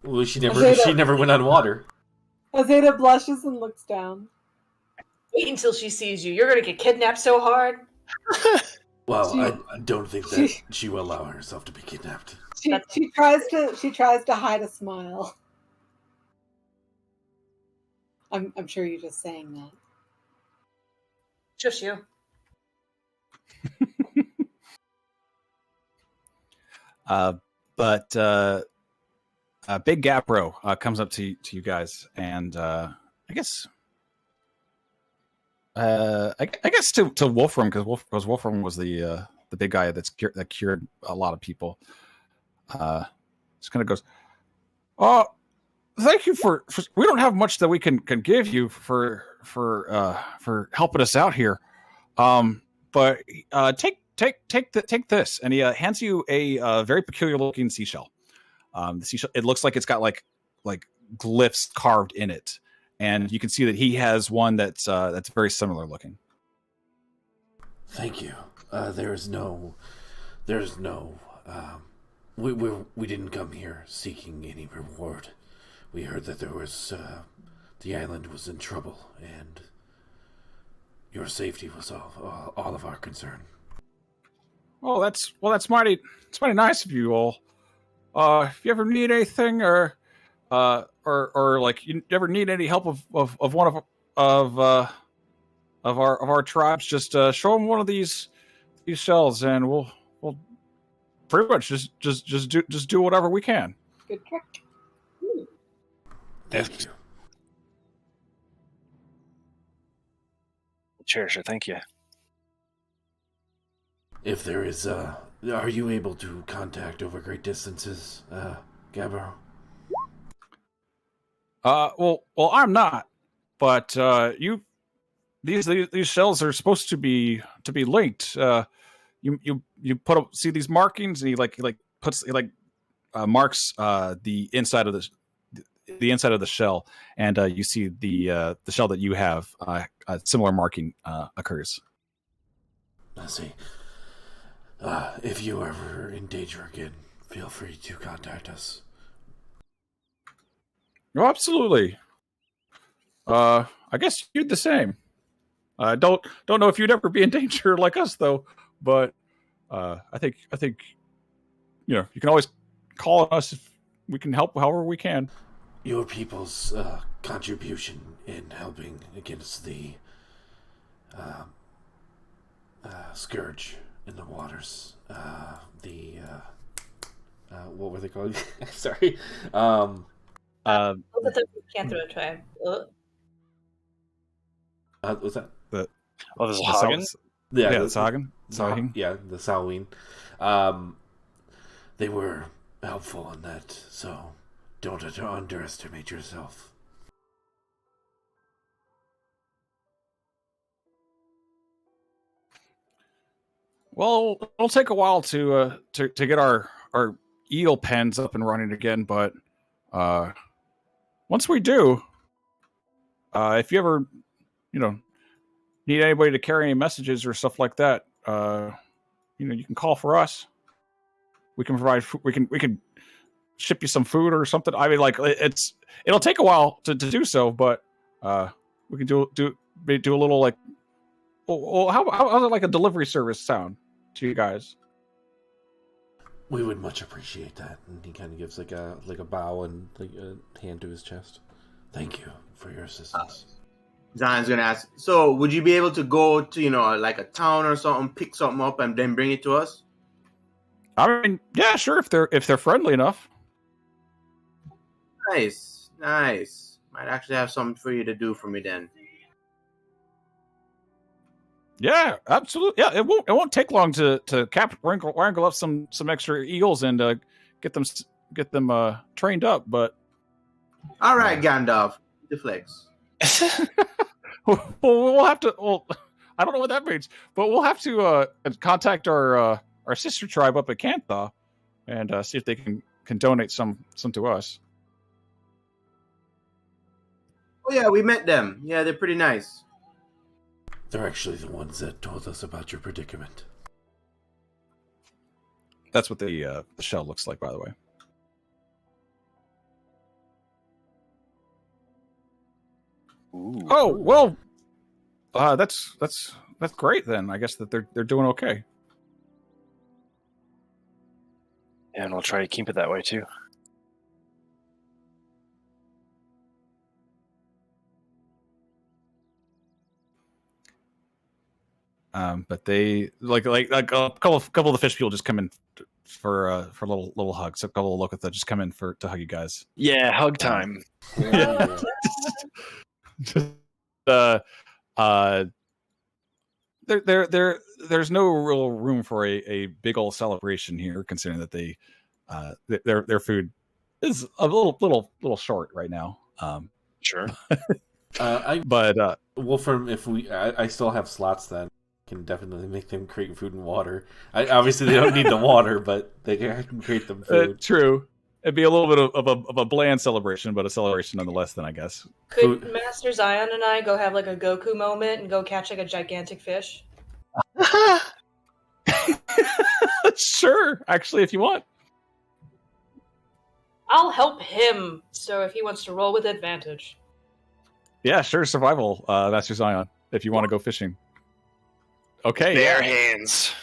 Well, she never went on water. Azadeh blushes and looks down. Wait until she sees you. You're gonna get kidnapped so hard. Well, I don't think that she will allow herself to be kidnapped. She tries to hide a smile. I'm sure you're just saying that. Just you. But Big Gapro comes up to you guys, and I guess to Wolfram, because Wolfram was the big guy that cured a lot of people. Just kind of goes, "Oh, thank you for we don't have much that we can give you for helping us out here, but take this," and he hands you a very peculiar looking seashell. The seashell, it looks like it's got like glyphs carved in it, and you can see that he has one that's very similar looking. Thank you. There's no. We didn't come here seeking any reward. We heard that there was the island was in trouble, and your safety was all of our concern. Oh, that's mighty nice of you all. If you ever need anything, or like you ever need any help of one of our tribes, just show them one of these shells, and we'll pretty much just do whatever we can. Good trick. Thank you. Cheers, thank you. If there is, are you able to contact over great distances, Gabbro? Well, I'm not, but these shells are supposed to be linked. You put up, see these markings, and he marks the inside of the shell, and you see the shell that you have, a similar marking occurs. I see. If you are ever in danger again, feel free to contact us. Oh, absolutely. I guess you'd the same. Don't know if you'd ever be in danger like us, though. But I think you can always call on us if we can help however we can. Your people's contribution in helping against the scourge in the waters. What were they called? Sorry. The Canthro tribe. Was that the Hagen? Yeah, the Hagen. Yeah, the Solwynn. They were helpful in that, so don't underestimate yourself. Well, it'll take a while to get our eel pens up and running again, but once we do, if you ever need anybody to carry any messages or stuff like that, you can call for us. We can provide. We can ship you some food or something. I mean, like it'll take a while to do so, but we can do a little like. Well, how's it like a delivery service sound to you guys? We would much appreciate that. And he kind of gives like a bow and like a hand to his chest. Thank you for your assistance. Zion's gonna ask. So, would you be able to go to like a town or something, pick something up, and then bring it to us? I mean, yeah, sure. If they're friendly enough. Nice. Might actually have something for you to do for me then. Yeah, absolutely. Yeah, it won't take long to wrangle up some extra eagles and get them trained up. But all right, Gandalf, the flex. we'll have to. Well, I don't know what that means, but we'll have to contact our sister tribe up at Cantha and see if they can donate some to us. Oh yeah, we met them. Yeah, they're pretty nice. They're actually the ones that told us about your predicament. That's what the shell looks like, by the way. Ooh. Oh well, that's great then. I guess that they're doing okay. and we'll try to keep it that way too. But they like a couple of the fish people just come in for little hugs. A couple of Lokitha just come in to hug you guys. Yeah, hug time. Yeah. There's no real room for a big old celebration here, considering that their food is a little short right now. Sure. But Wolfram, if I still have slots, then can definitely make them create food and water. Obviously, they don't need the water, but I can create them food. True. It'd be a little bit of a bland celebration, but a celebration nonetheless, then I guess. Could Master Zion and I go have like a Goku moment and go catch like a gigantic fish? Sure, actually, if you want. I'll help him, so if he wants to roll with advantage. Yeah, sure, survival, Master Zion, if you want to go fishing. Okay. Bare hands.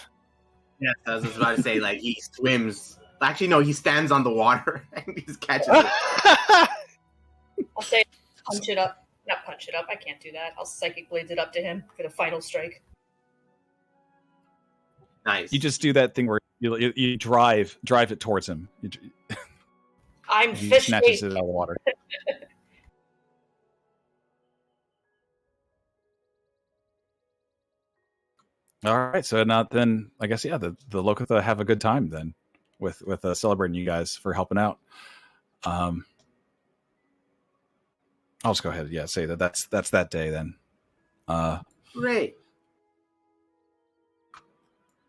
Yes, I was just about to say, like, he swims. Actually, no, he stands on the water and he just catches it. I'll say punch it up. Not punch it up, I can't do that. I'll psychic blades it up to him for the final strike. Nice. You just do that thing where you drive it towards him. I'm He fish snatches bait. it out of the water. All right, so now then, I guess the Lokitha have a good time then, with celebrating you guys for helping out. I'll just go ahead, say that's that day then. Great.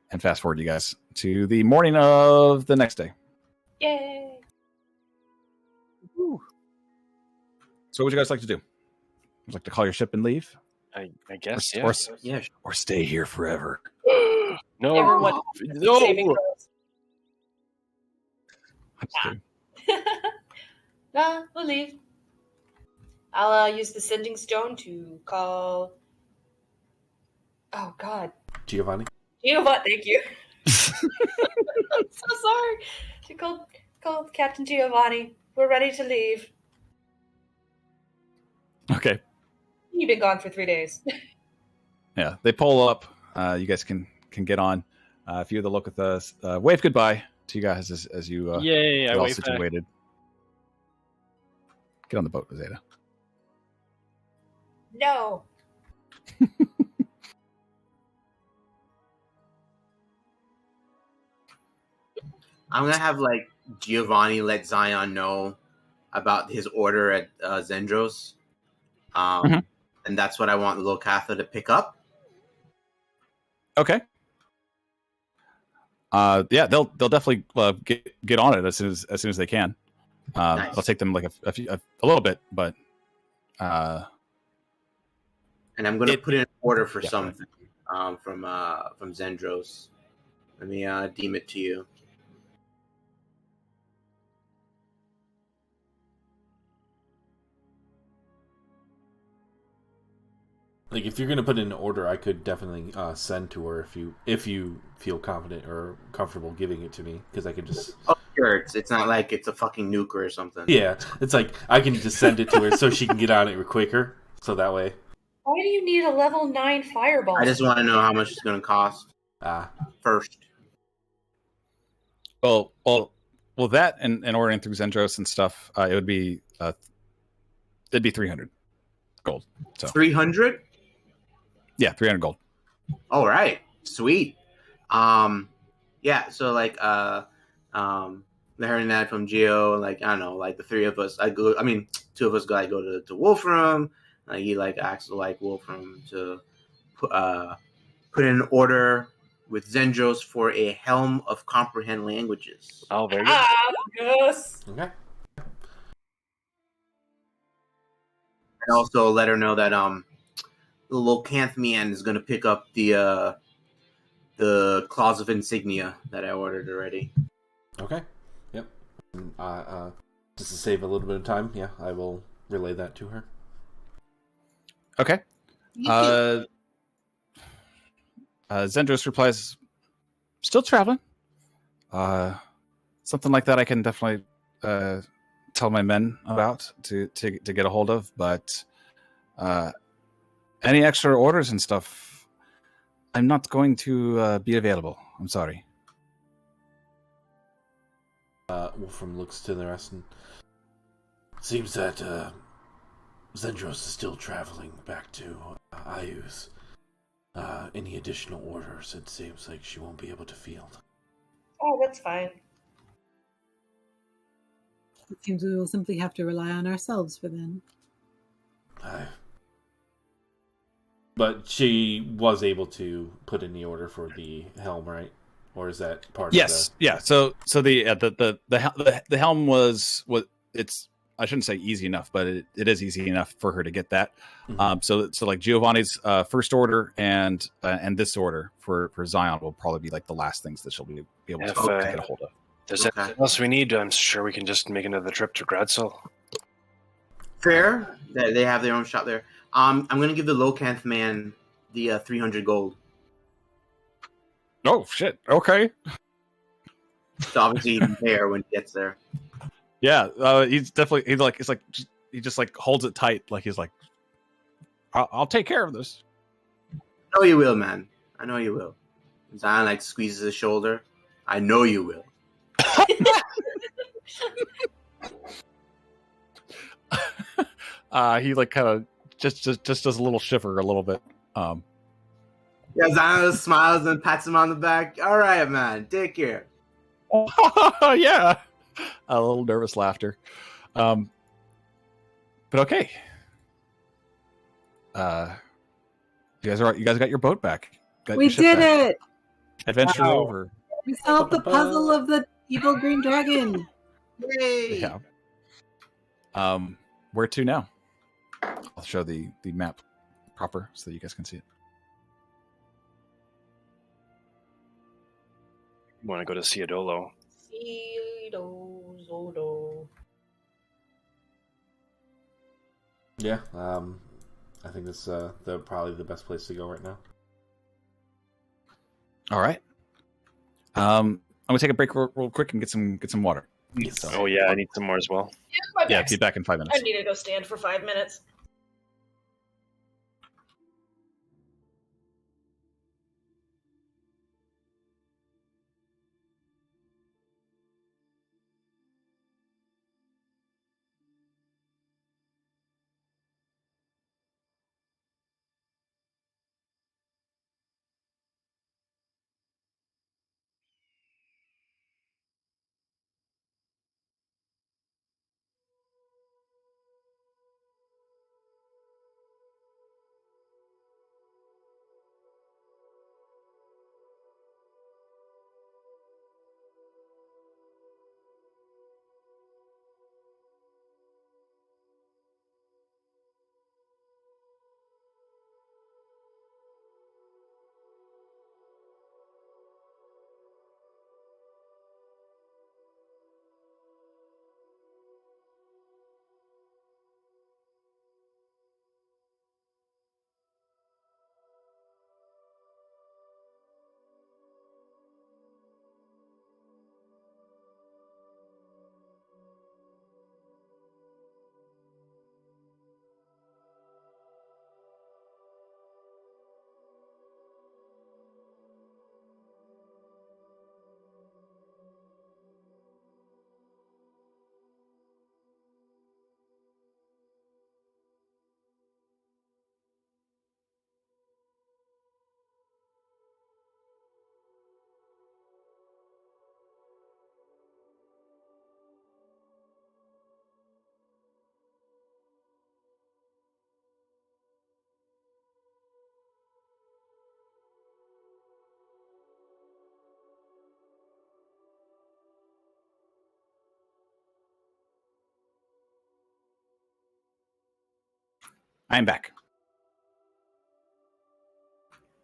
And fast forward you guys to the morning of the next day. Yay! Woo. So what would you guys like to do? Would you like to call your ship and leave? I guess, Or stay here forever? No. Everyone, No. saving throws. Nah, we'll leave. I'll use the sending stone to call. Oh God, Giovanni. Giovanni, thank you. I'm so sorry. To call Captain Giovanni. We're ready to leave. Okay. You've been gone for 3 days. Yeah, they pull up. You guys can get on. A few of the Lokithas wave goodbye to you guys as you Yay! I get all wave back. situated. Get on the boat, Azadeh. No. I'm gonna have like Giovanni let Zion know about his order at Zendros, and that's what I want Lokatha to pick up. Okay. Yeah, they'll definitely get on it as soon as they can. Nice. It'll take them like a little bit, but And I'm gonna put in an order for Yeah. something from Zendros. Let me deem it to you. Like, if you're gonna put in an order, I could definitely send to her if you feel confident or comfortable giving it to me, because I could just. Oh, sure. It's not like it's a fucking nuke or something. Yeah, it's like I can just send it to her so she can get on it quicker. So that way. Why do you need a level 9 fireball? I just want to know how much it's gonna cost first. well, that and ordering through Zendros and stuff, it would be it'd be 300 gold. So 300. yeah, 300 gold. All right, sweet. Yeah. So like, the hearing that from Geo, like I don't know, like the three of us, two of us go to Wolfram. He like asks like Wolfram to put in an order with Zendros for a helm of comprehend languages. Oh, very good. Yes. Okay. And also let her know that the Locanthmian is going to pick up the claws of insignia that I ordered already. Okay. Yep. Just to save a little bit of time, yeah, I will relay that to her. Okay. Zendros replies, "Still traveling. something like that I can definitely tell my men about to get a hold of. But any extra orders and stuff, I'm not going to be available. I'm sorry. Wolfram looks to the rest and seems that Zendros is still traveling back to Ayus. Any additional orders, it seems like she won't be able to field. Oh, that's fine. It seems we will simply have to rely on ourselves for then. But she was able to put in the order for the helm, right? Or is that part Yes, of yeah. So the helm was what it's. I shouldn't say easy enough, but it is easy enough for her to get that. Mhm. So like Giovanni's first order and this order for Zion will probably be like the last things that she'll be able to get a hold of. There's anything else we need, I'm sure we can just make another trip to Gradsel. Fair. They have their own shop there. I'm going to give the Locanth man the 300 gold. Oh shit! Okay. So obviously he can pay her when he gets there. Yeah, he's definitely he just like holds it tight, like he's like, I'll take care of this. I know you will, man. I know you will. Zion like squeezes his shoulder. I know you will. He like kind of just does a little shiver a little bit. Yeah, Zion smiles and pats him on the back. All right, man. Take care. Yeah, a little nervous laughter. But okay. You guys got your boat back. We did it! Adventure Wow. over. We solved the puzzle of the evil green dragon. Yay! Yeah. Where to now? I'll show the map proper so that you guys can see it. You want to go to Ciudolo? Zodo. Yeah, I think that's probably the best place to go right now. All right. I'm gonna take a break real quick and get some water. Yes. So, Oh yeah, I need some more as well. yeah, be back in 5 minutes. I need to go stand for 5 minutes. I'm back.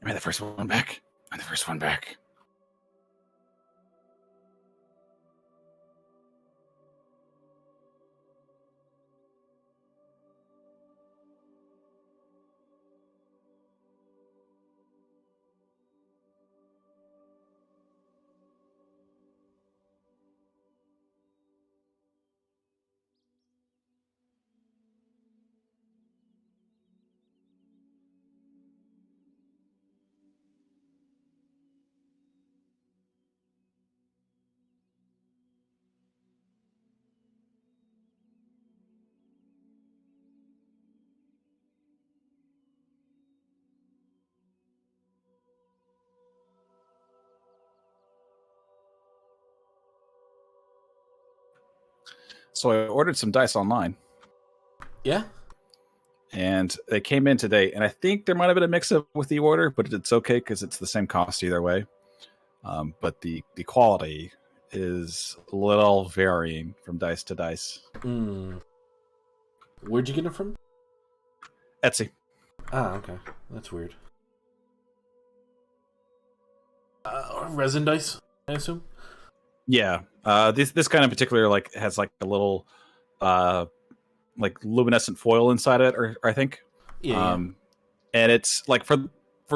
Am I the first one back? I'm the first one back. So I ordered some dice online. Yeah. And they came in today, and I think there might have been a mix-up with the order, but it's okay because it's the same cost either way. But the quality is a little varying from dice to dice. Where'd you get it from? Etsy. Ah, okay. That's weird. Resin dice, I assume? Yeah. This kind in particular like has like a little like luminescent foil inside it, or I think. Yeah. And it's like for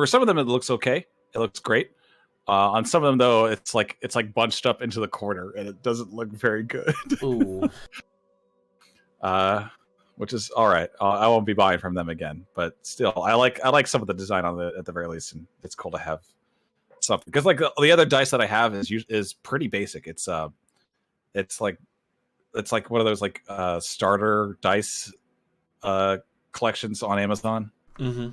some of them it looks okay. It looks great. On some of them though, it's like bunched up into the corner and it doesn't look very good. Ooh. Which is all right. I won't be buying from them again, but still, I like some of the design on it at the very least, and it's cool to have something because like the other dice that I have is pretty basic. It's like one of those like starter dice collections on Amazon. Mm-hmm.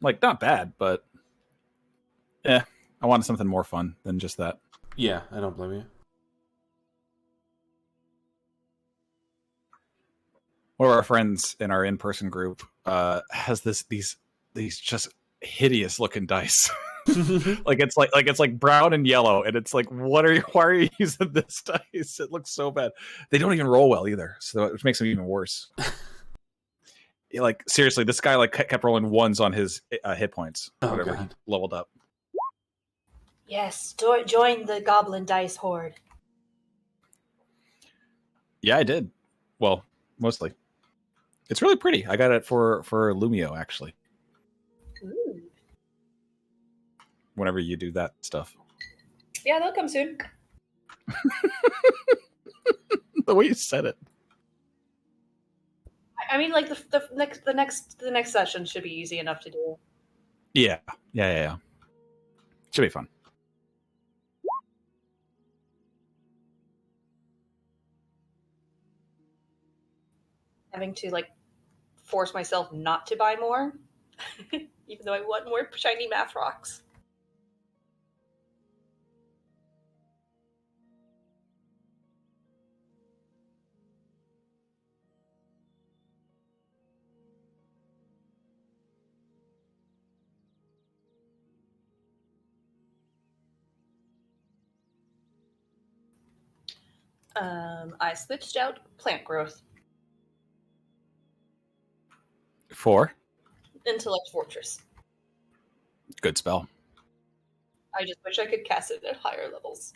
Like not bad, but I wanted something more fun than just that. Yeah, I don't blame you. One of our friends in our in-person group has these just hideous looking dice. like it's like brown and yellow, and it's like, why are you using this dice? It looks so bad. They don't even roll well either, so it makes them even worse. Like seriously, this guy like kept rolling ones on his hit points whenever he leveled up. Yes, join the Goblin Dice Horde. Yeah, I did. Well, mostly. It's really pretty. I got it for Lumio actually. Ooh. Whenever you do that stuff. Yeah, they'll come soon. The way you said it. I mean, like the next session should be easy enough to do. Yeah. Should be fun. Having to like force myself not to buy more, even though I want more shiny math rocks. I switched out plant growth. 4. Intellect Fortress. Good spell. I just wish I could cast it at higher levels.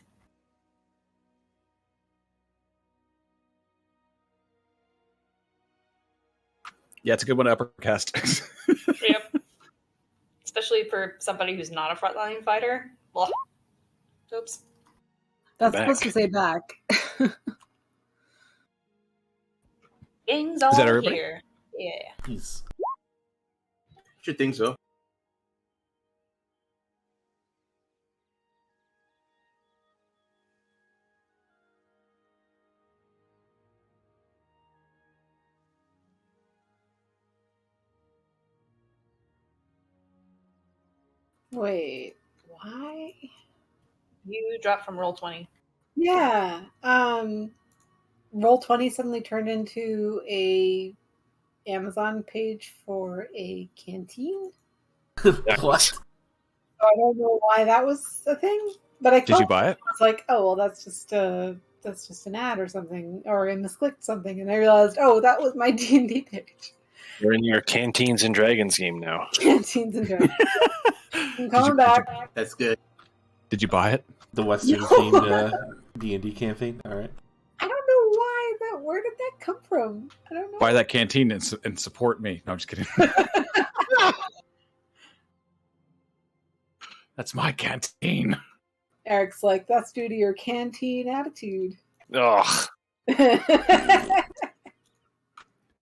Yeah, it's a good one to uppercast. Yep. Especially for somebody who's not a frontline fighter. Well, oops. That's supposed to say back. Gang's all that everybody? here. Yeah. Peace. Should think so. Wait, why? You dropped from roll 20. Yeah. Roll20 suddenly turned into a Amazon page for a canteen. What? So I don't know why that was a thing, but I Did you buy it? I was like, oh well, that's just an ad or something, or I misclicked something, and I realized, oh, that was my D&D page. You're in your Canteens and Dragons game now. Canteens and Dragons. I'm coming back. That's good. Did you buy it? The Western themed D&D campaign. All right. I don't know why that. Where did that come from? I don't know. Buy that canteen and support me. No, I'm just kidding. That's my canteen. Eric's like, that's due to your canteen attitude. Ugh.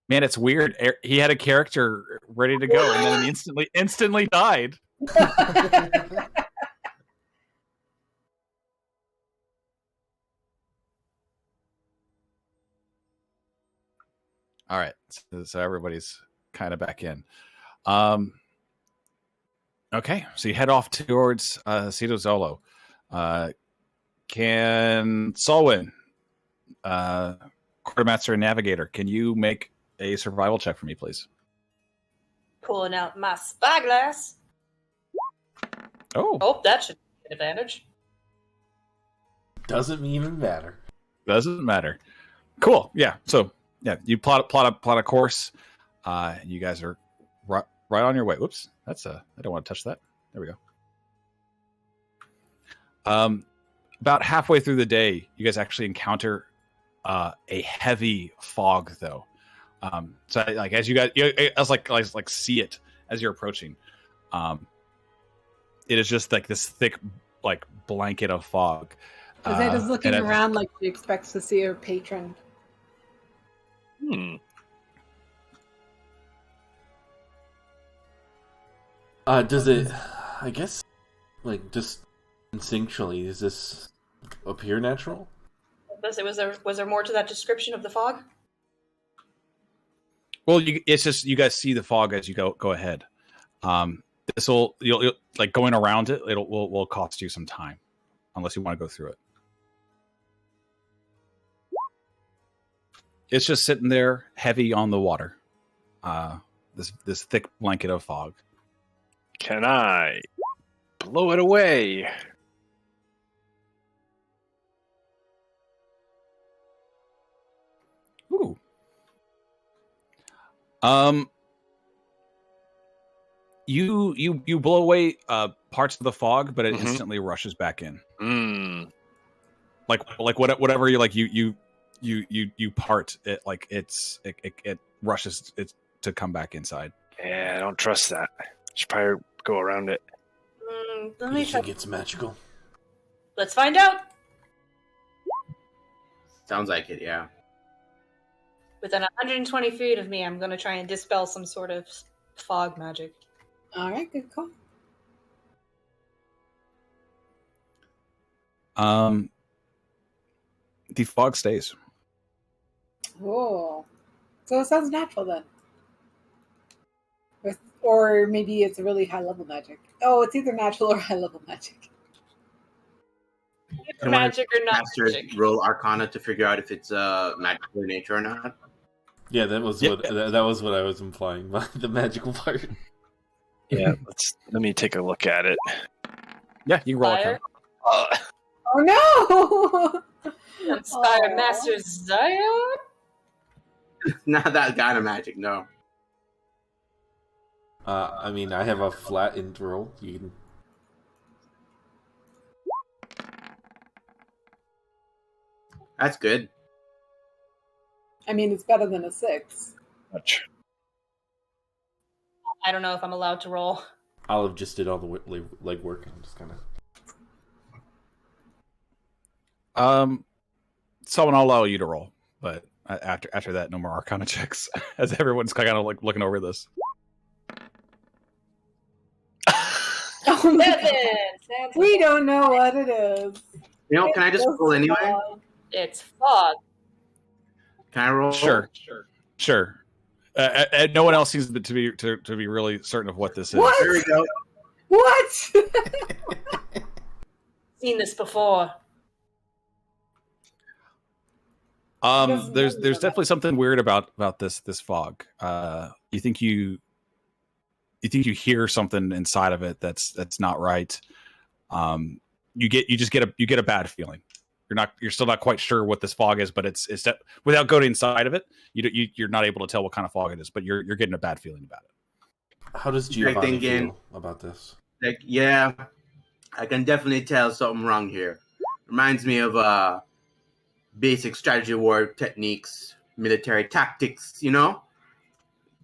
Man, it's weird. He had a character ready to go, and then he instantly died. All right, so everybody's kind of back in. Okay, so you head off towards Cito Zolo. Can Solwynn, quartermaster and navigator, can you make a survival check for me, please? Pulling out my spyglass. Oh, Oh, that should be an advantage. Doesn't even matter. doesn't matter. Cool. Yeah. So yeah, you plot a course. You guys are right on your way. Whoops. I don't want to touch that. There we go. About halfway through the day, you guys actually encounter a heavy fog, though. So like as you guys, as like see it as you're approaching, it is just like this thick like blanket of fog. Azade's looking around like she expects to see her patron. Does it? I guess, like just instinctually, does this appear natural? Was there more to that description of the fog? Well, it's just you guys see the fog as you go ahead. You'll like going around it. Will cost you some time, unless you want to go through it. It's just sitting there, heavy on the water. This thick blanket of fog. Can I blow it away? Ooh. You blow away parts of the fog, but it instantly rushes back in. Like whatever you like you part it, like it rushes it to come back inside. Yeah, I don't trust that. Should probably go around it. Let me You try. think it's magical? Let's find out. Sounds like it, yeah. Within 120 feet of me, I'm going to try and dispel some sort of fog magic. All right, good call. The fog stays. Oh, so it sounds natural then. Or maybe it's really high level magic. Oh, it's either natural or high level magic. Magic or not Masters magic. roll Arcana to figure out if it's magical in nature or not. Yeah, that was what I was implying by the magical part. Yeah, let me take a look at it. Yeah, you can roll Fire? it. Oh no! Inspire Aw. Master Zion? Not that kind of magic, no. I mean, I have a flat int roll. You can... That's good. I mean, it's better than a 6. Much. I don't know if I'm allowed to roll. Olive just did all the legwork. I'm just kind of... Someone I'll allow you to roll, but after that, no more Arcana checks, as everyone's kind of like looking over this. Oh my Seven! God. We don't know what it is. You know, can I just roll anyway? It's fog. Can I roll? Sure. And no one else seems to be really certain of what this is. What? There we go. What? Seen this before. There's definitely something weird about this fog. You think you hear something inside of it that's not right. You get a bad feeling. You're still not quite sure what this fog is, but it's that without going inside of it, you're not able to tell what kind of fog it is, but you're getting a bad feeling about it. How does Giovanni feel about this? Like, yeah, I can definitely tell something wrong here. Reminds me of basic strategy war techniques, military tactics, you know?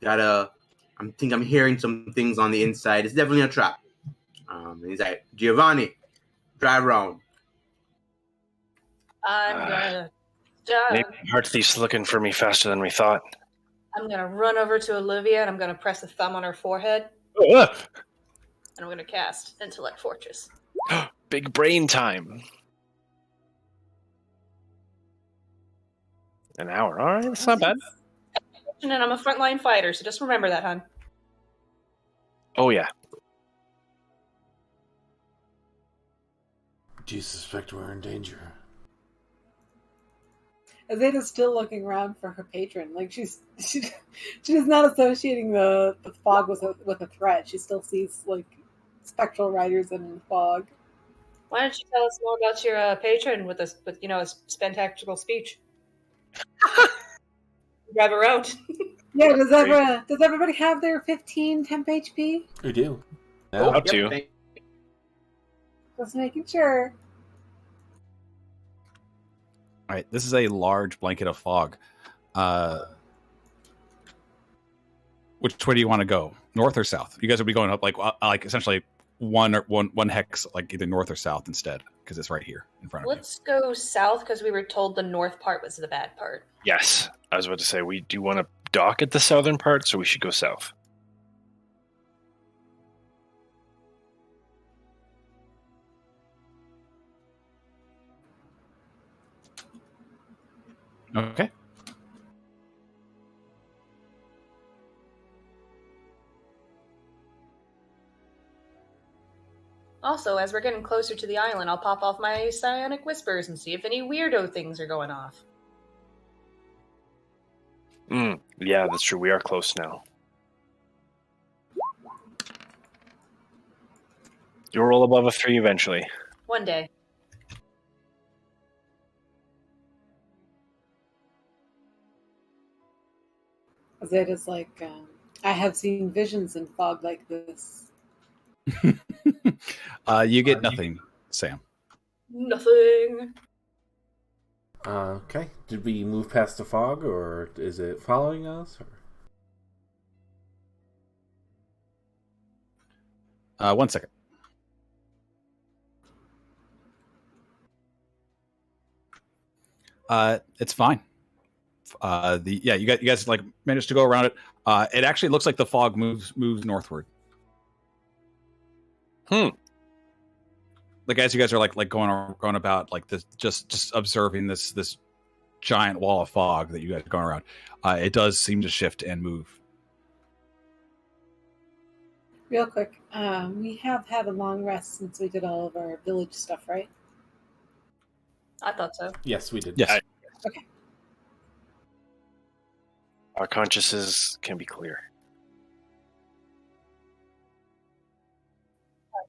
I'm hearing some things on the inside. It's definitely a trap. He's like, Giovanni, drive around. I'm gonna. Maybe Heartthie's looking for me faster than we thought. I'm gonna run over to Olivia and I'm gonna press a thumb on her forehead Ah! and I'm gonna cast Intellect Fortress. Big brain time. An hour. All right, that's not bad. And I'm a frontline fighter, so just remember that, hon. Oh yeah. Do you suspect we're in danger? Azadeh's still looking around for her patron. Like she's not associating the fog with a threat. She still sees like spectral riders in the fog. Why don't you tell us more about your patron with a spectacular speech? Grab her out. Yeah, does everybody have their 15 temp HP? We do. Oh, Up to you. thank- Just making sure. All right, this is a large blanket of fog. Which way do you want to go? North or south? You guys will be going up like essentially one hex, like either north or south instead, because it's right here in front of Let's go south because we were told the north part was the bad part. Yes, I was about to say we do want to dock at the southern part, so we should go south. you. Okay. Also, as we're getting closer to the island, I'll pop off my psionic whispers and see if any weirdo things are going off. Yeah, that's true. We are close now. You'll roll above a 3 eventually. One day. Azadeh's like, I have seen visions in fog like this. You get nothing, Sam. Nothing. Okay. Did we move past the fog, or is it following us? Or... 1 second. It's fine. You guys like managed to go around it. It actually looks like the fog moves northward. Like as you guys are like going about like this, just observing this giant wall of fog that you guys are going around. It does seem to shift and move. Real quick, we have had a long rest since we did all of our village stuff, right? I thought so. Yes, we did. Yes. Okay. Our consciences can be clear.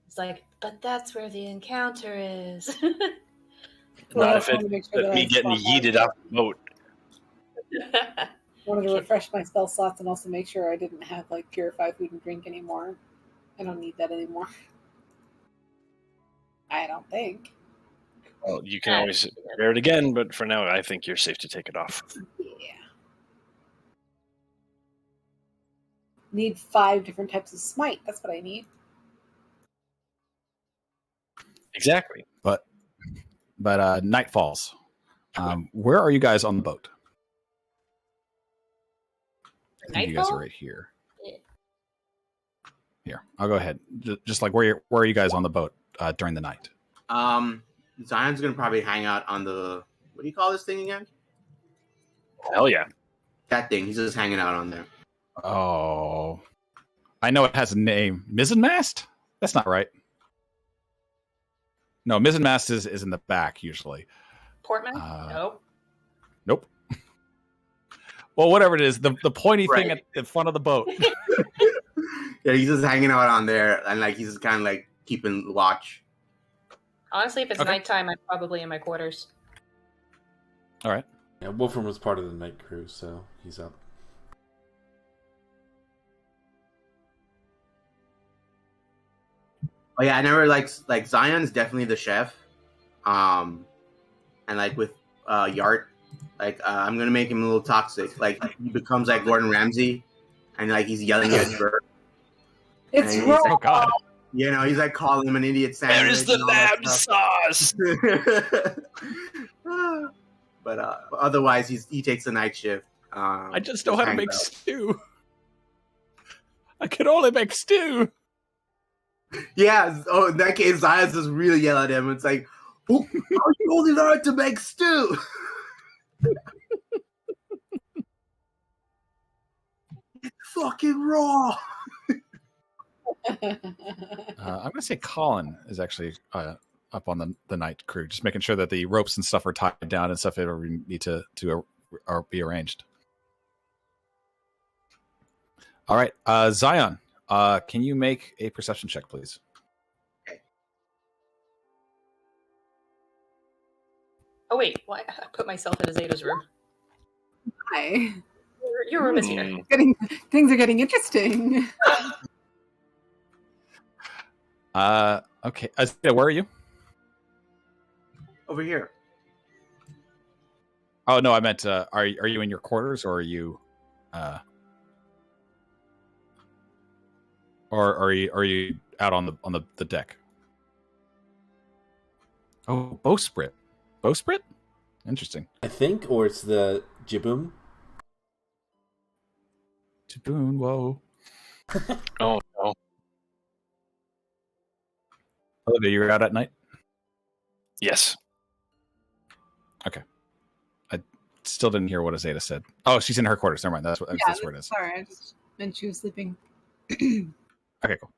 It's like, but that's where the encounter is. Not if it me getting yeeted off the boat. Wanted to refresh my spell slots and also make sure I didn't have like purify food and drink anymore. I don't need that anymore. I don't think. Well, you can always wear it again, but for now, I think you're safe to take it off. Yeah. Need 5 different types of smite. That's what I need. Exactly. But night falls. Where are you guys on the boat? I think you guys are right here. Yeah. Here, I'll go ahead. Just like where are you guys on the boat during the night? Zion's gonna probably hang out on the, what do you call this thing again? Hell yeah. That thing. He's just hanging out on there. Oh, I know it has a name. Mizzenmast? That's not right. No, mizzenmast is in the back usually. Portman? Nope. Well, whatever it is, the pointy Right. thing at the front of the boat. Yeah, he's just hanging out on there, and like he's just kind of like keeping watch. Honestly, if it's Okay. nighttime, I'm probably in my quarters. All right. Yeah, Wolfram was part of the night crew, so he's up. Oh yeah, I never like Zion's definitely the chef, and like with Yart, like I'm gonna make him a little toxic. Like he becomes like Gordon Ramsay, and like he's yelling at Bert. It's And he's wrong. Oh God. You know, he's like calling him an idiot sandwich. Where is the and all that lamb stuff. sauce? But otherwise, he takes the night shift. I just know how to hangs make out. stew. I can only make stew. Yeah. Oh, in that case, Zion's just really yell at him. It's like, oh, how you only learned to make stew? It's fucking raw. I'm going to say Colin is actually the night crew, just making sure that the ropes and stuff are tied down and stuff that we need to be arranged. All right, Zion, can you make a perception check, please? Oh wait, why I put myself in Azadeh's room? Hi. Your room is here. Things are getting interesting. Okay, Azadeh, where are you? Over here. Oh no, I meant are you in your quarters, or are you or are you out on the deck? Oh, bowsprit. Bowsprit? Interesting. I think, or it's the Jiboom. Jiboon, whoa. Oh no. Olivia, you're out at night? Yes. Okay. I still didn't hear what Azadeh said. Oh, she's in her quarters. Never mind. That's where it is. Sorry, I just meant she was sleeping. Okay, cool.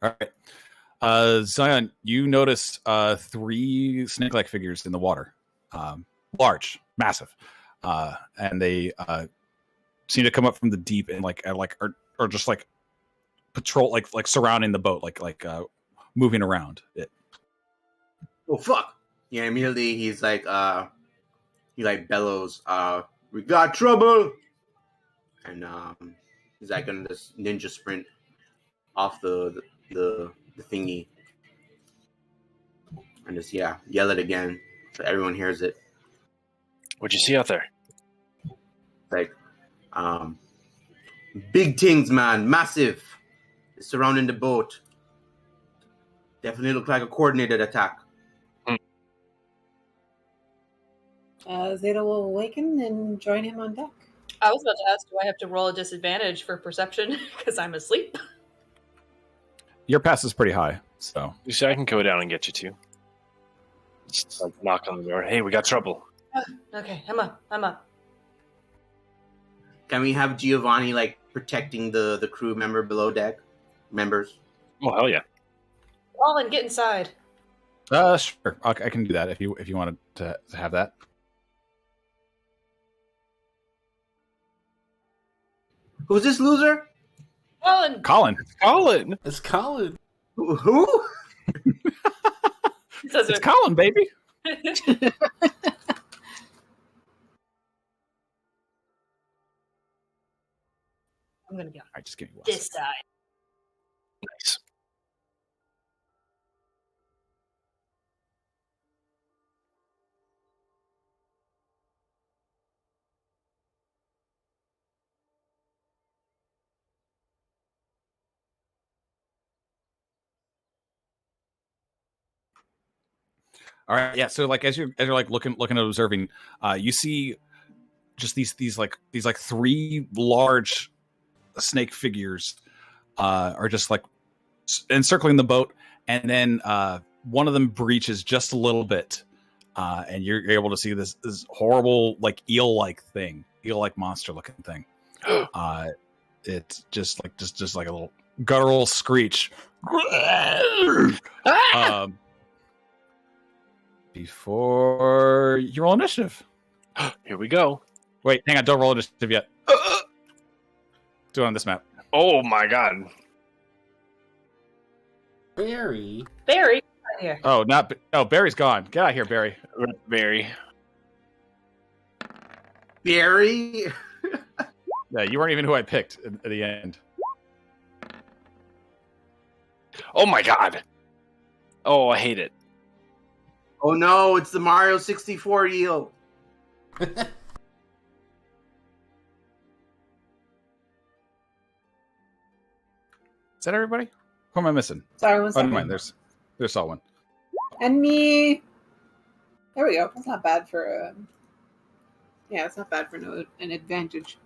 All right. Zion, you notice 3 snake-like figures in the water. Large, massive. And they seem to come up from the deep and or just like patrol, like surrounding the boat, like moving around it. Oh fuck! Yeah, immediately he's like, he like bellows, "We got trouble!" And he's like on this ninja sprint off the thingy, and just yell it again so everyone hears it. What'd you see out there? Like, big things, man, massive. It's surrounding the boat. Definitely look like a coordinated attack. Zeta will awaken and join him on deck. I was about to ask, do I have to roll a disadvantage for perception because I'm asleep? Your pass is pretty high, so You see, I can go down and get you too. Just like knock on the door. Hey, we got trouble. Okay, I'm up. Can we have Giovanni like protecting the crew member below deck members? Oh hell yeah! Colin, get inside. sure, I can do that if you wanted to have that. Who's this loser? Colin. Colin. It's Colin. Who? It's Colin, baby. I'm gonna be on All right, just give me one this second. side. Nice. All right, yeah. So like as you're like looking and observing, you see just these 3 large snake figures are just like encircling the boat, and then one of them breaches just a little bit, and you're able to see this horrible like eel-like monster-looking thing. It's just like a little guttural screech. Before you roll initiative. Here we go. Wait, hang on. Don't roll initiative yet. Do it on this map. Oh my god. Barry. Barry, get out here. Oh, Barry's gone. Get out of here, Barry. Barry. Barry? Yeah, you weren't even who I picked at the end. Oh my god. Oh, I hate it. Oh no, it's the Mario 64 eel. Is that everybody? Who am I missing? Sorry, one Oh, second. never mind. There's Solwynn. And me. There we go. That's not bad for yeah, it's not bad for an advantage.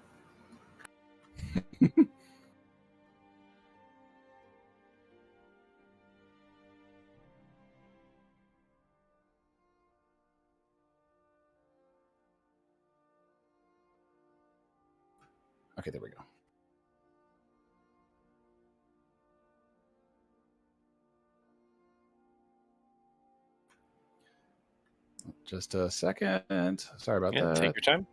Okay, there we go. Just a second. Sorry about that. Take your time.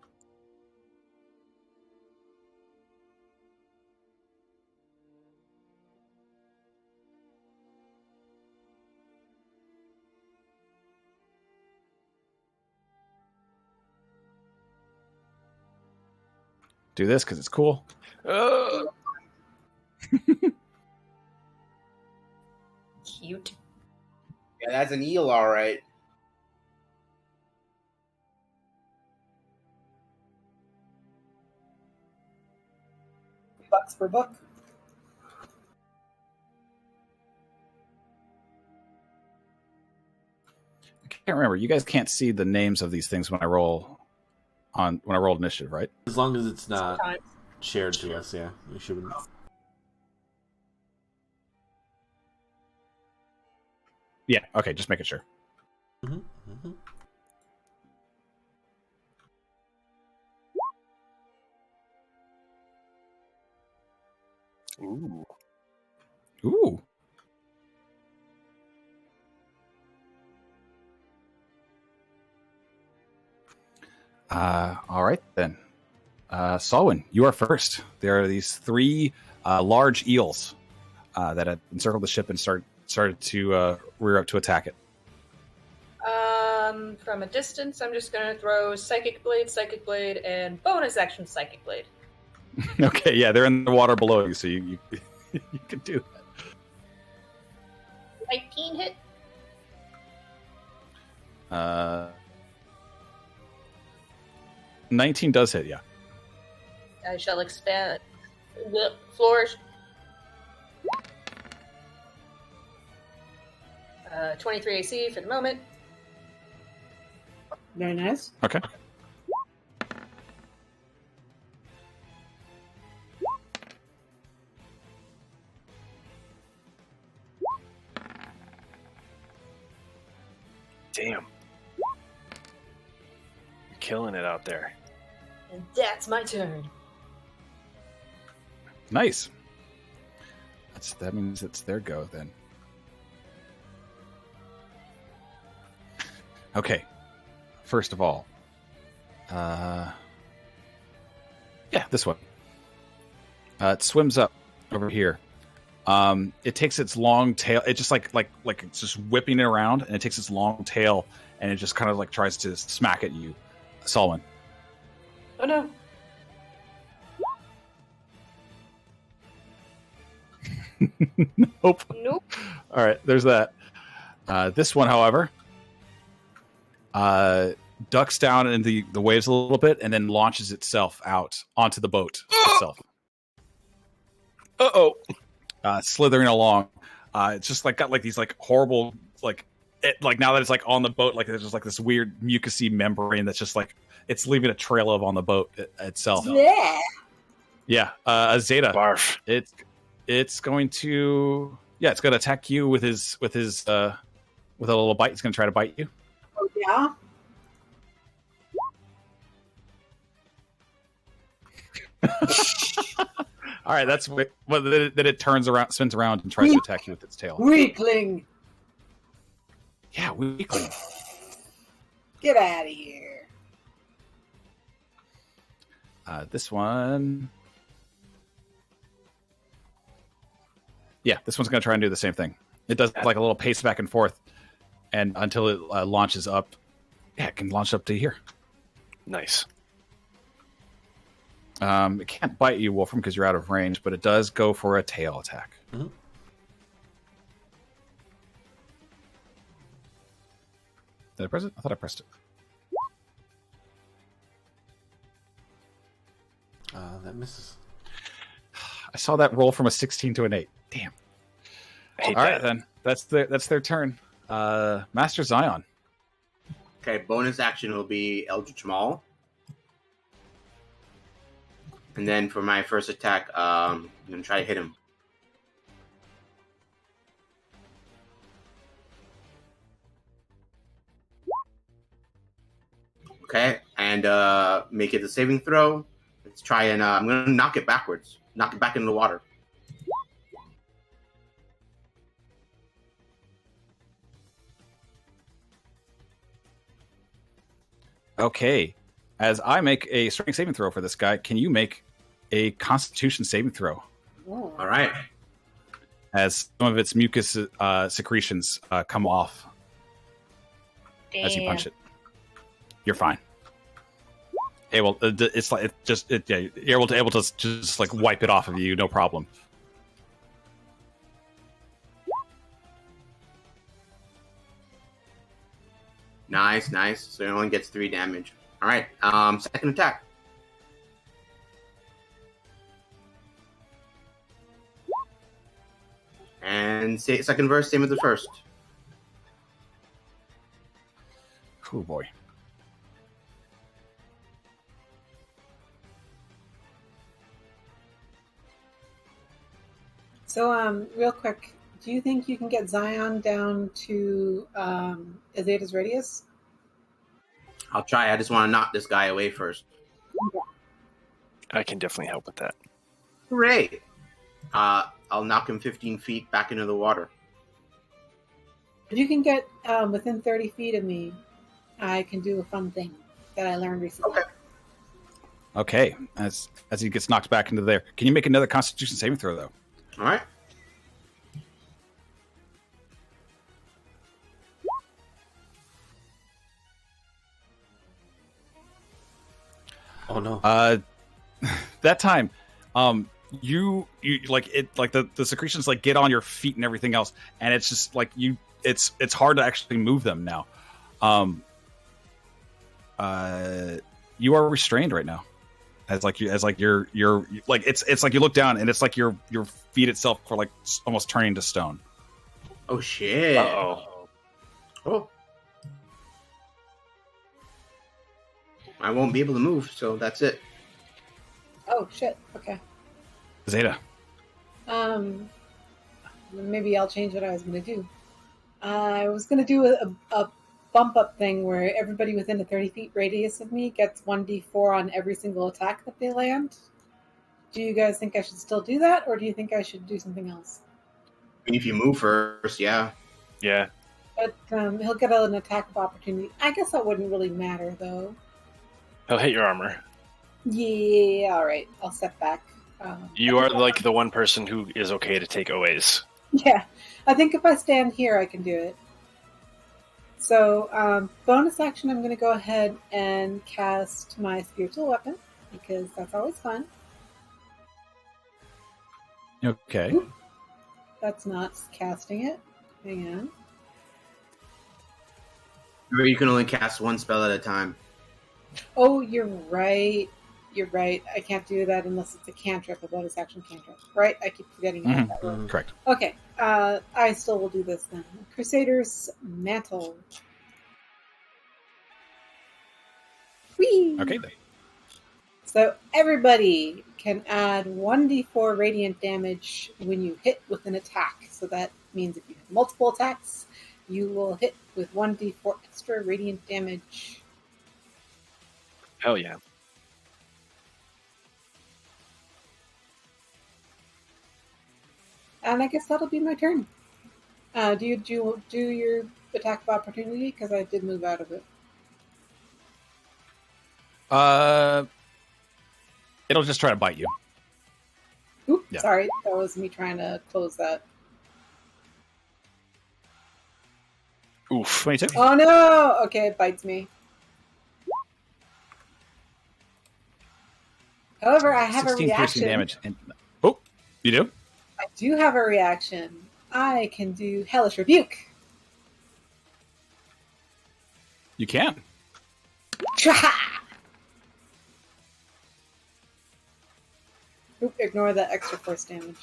Do this because it's cool. Cute. Yeah, that's an eel, all right. Bucks per book. I can't remember. You guys can't see the names of these things when I roll initiative, right? As long as it's not Sometimes. shared to us, yeah, we shouldn't. Yeah. Okay. Just making sure. Mm-hmm. Mm-hmm. Ooh. Ooh. All right then. Solwynn, you are first. There are these 3 large eels that had encircled the ship and started to rear up to attack it. From a distance, I'm just gonna throw Psychic Blade, and bonus action Psychic Blade. Okay, yeah, they're in the water below you, so you you can do that. 19 hit. 19 does hit, yeah. I shall expand. Flourish. 23 AC for the moment. Very nice. Okay. Damn. You're killing it out there. And that's my turn. Nice. That means it's their go then. Okay. First of all, yeah, this one. It swims up over here. It takes its long tail. It just like it's just whipping it around, and it takes its long tail, and it just kind of like tries to smack at you, Solwynn. Oh no. Nope. Nope. All right, there's that. This one, however, ducks down in the waves a little bit and then launches itself out onto the boat itself. Uh-oh. Slithering along. It's just like got like these like horrible like now that it's like on the boat, like there's just like this weird mucousy membrane that's just like it's leaving a trail of on the boat itself. Yeah. Yeah. Azadeh. Barf. It's going to it's going to attack you with a little bite. It's going to try to bite you. Oh, yeah. All right, that's then it turns around, spins around, and tries to attack you with its tail. Weakling. Yeah, weakling. Get out of here. This one. Yeah, this one's going to try and do the same thing. It does like a little pace back and forth, and until it launches up. Yeah, it can launch up to here. Nice. It can't bite you, Wolfram, because you're out of range, but it does go for a tail attack. Mm-hmm. Did I press it? I thought I pressed it. That misses. I saw that roll from a 16 to an 8. Damn. All right, then. That's their turn. Master Zion. Okay, bonus action will be Eldritch Maul. And then for my first attack, I'm going to try to hit him. Okay, and make it a saving throw. Let's try and I'm going to knock it backwards. Knock it back into the water. Okay. As I make a strength saving throw for this guy, can you make a Constitution saving throw? Oh. All right. As some of its mucus secretions come off as you punch it. You're fine. Able, it's like you're able to just like wipe it off of you, no problem. Nice. So it only gets 3 damage. All right. Second attack. And second verse, same as the first. Oh boy. So, real quick, do you think you can get Zion down to Azadeh's radius? I'll try. I just want to knock this guy away first. I can definitely help with that. Hooray! I'll knock him 15 feet back into the water. If you can get within 30 feet of me, I can do a fun thing that I learned recently. Okay. As he gets knocked back into there, can you make another Constitution saving throw though? All right. Oh no. That time, you like it, like the secretions like get on your feet and everything else, and it's just like it's hard to actually move them now. You are restrained right now. As you're like it's like you look down and it's like your feet itself are like almost turning to stone. Oh shit! Uh-oh. Oh. I won't be able to move, so that's it. Oh shit! Okay. Zeta. Maybe I'll change what I was going to do. I was going to do a bump up thing where everybody within a 30 feet radius of me gets 1d4 on every single attack that they land. Do you guys think I should still do that, or do you think I should do something else? If you move first, yeah. Yeah. But he'll get an attack of opportunity. I guess that wouldn't really matter, though. He'll hit your armor. Yeah, all right. I'll step back. You are like the one person who is okay to take OAs. Yeah, I think if I stand here, I can do it. So, bonus action, I'm going to go ahead and cast my spiritual weapon, because that's always fun. Okay. Oop. That's not casting it. Hang on. Or you can only cast one spell at a time. Oh, you're right. You're right. I can't do that unless it's a cantrip, a bonus action cantrip. Right? I keep forgetting about that rule. Correct. Okay. I still will do this then. Crusader's Mantle. Whee! Okay then. So everybody can add 1d4 radiant damage when you hit with an attack. So that means if you have multiple attacks, you will hit with 1d4 extra radiant damage. Hell yeah. And I guess that'll be my turn. Do you do your attack of opportunity? Because I did move out of it. It'll just try to bite you. Oop, Yeah. Sorry, that was me trying to close that. Oof. 22. Oh no! Okay, it bites me. However, I have a 16 piercing reaction. damage. And, oh, you do? I do have a reaction. I can do Hellish Rebuke. You can. Oop, ignore the extra force damage.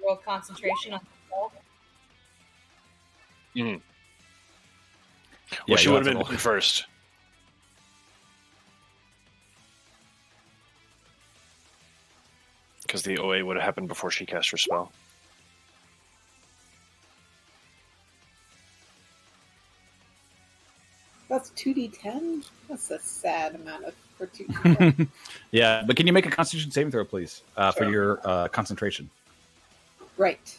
Roll concentration on the spell. Well, Yeah, she you'll would have have to been roll. first. Because the OA would have happened before she cast her spell. That's 2d10? That's a sad amount for 2d10. Yeah, but can you make a Constitution saving throw, please, for Sure. your concentration? Right.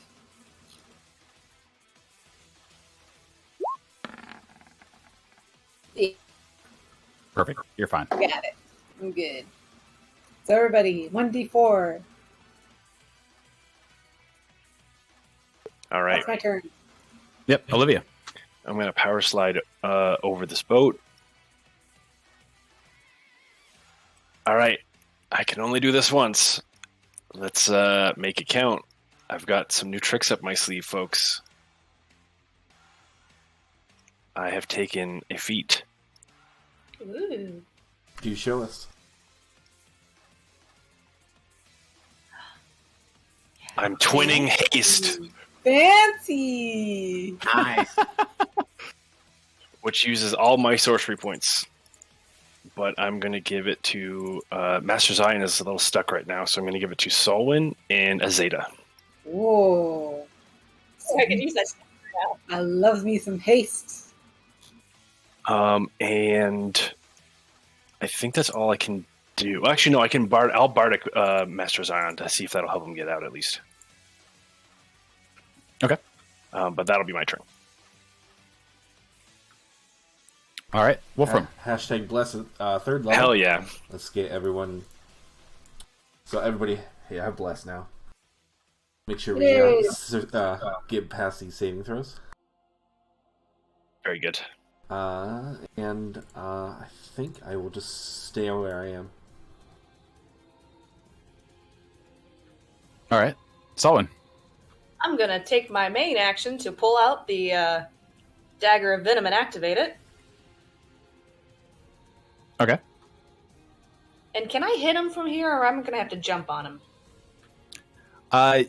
Perfect. You're fine. Got it. I'm good. So everybody, 1d4. All right. That's my turn. Yep, Olivia. I'm going to power slide over this boat. All right. I can only do this once. Let's make it count. I've got some new tricks up my sleeve, folks. I have taken a feat. Ooh. Do you show us? I'm twinning haste, Fancy! Nice. which uses all my sorcery points. But I'm going to give it to Master Zion is a little stuck right now, so I'm going to give it to Solwynn and Azadeh. Whoa. So I could use that. I love me some haste. And I think that's all I can do. Actually, no, I'll bardic Master Zion to see if that'll help him get out at least. Okay. But that'll be my turn. All right, Wolfram. Hashtag bless third level. Hell yeah. Let's get everyone. So everybody, hey, I have bless now. Make sure we get past these saving throws. Very good. And I think I will just stay where I am. All right, Solwynn. I'm gonna take my main action to pull out the dagger of venom and activate it. Okay. And can I hit him from here, or I'm gonna have to jump on him?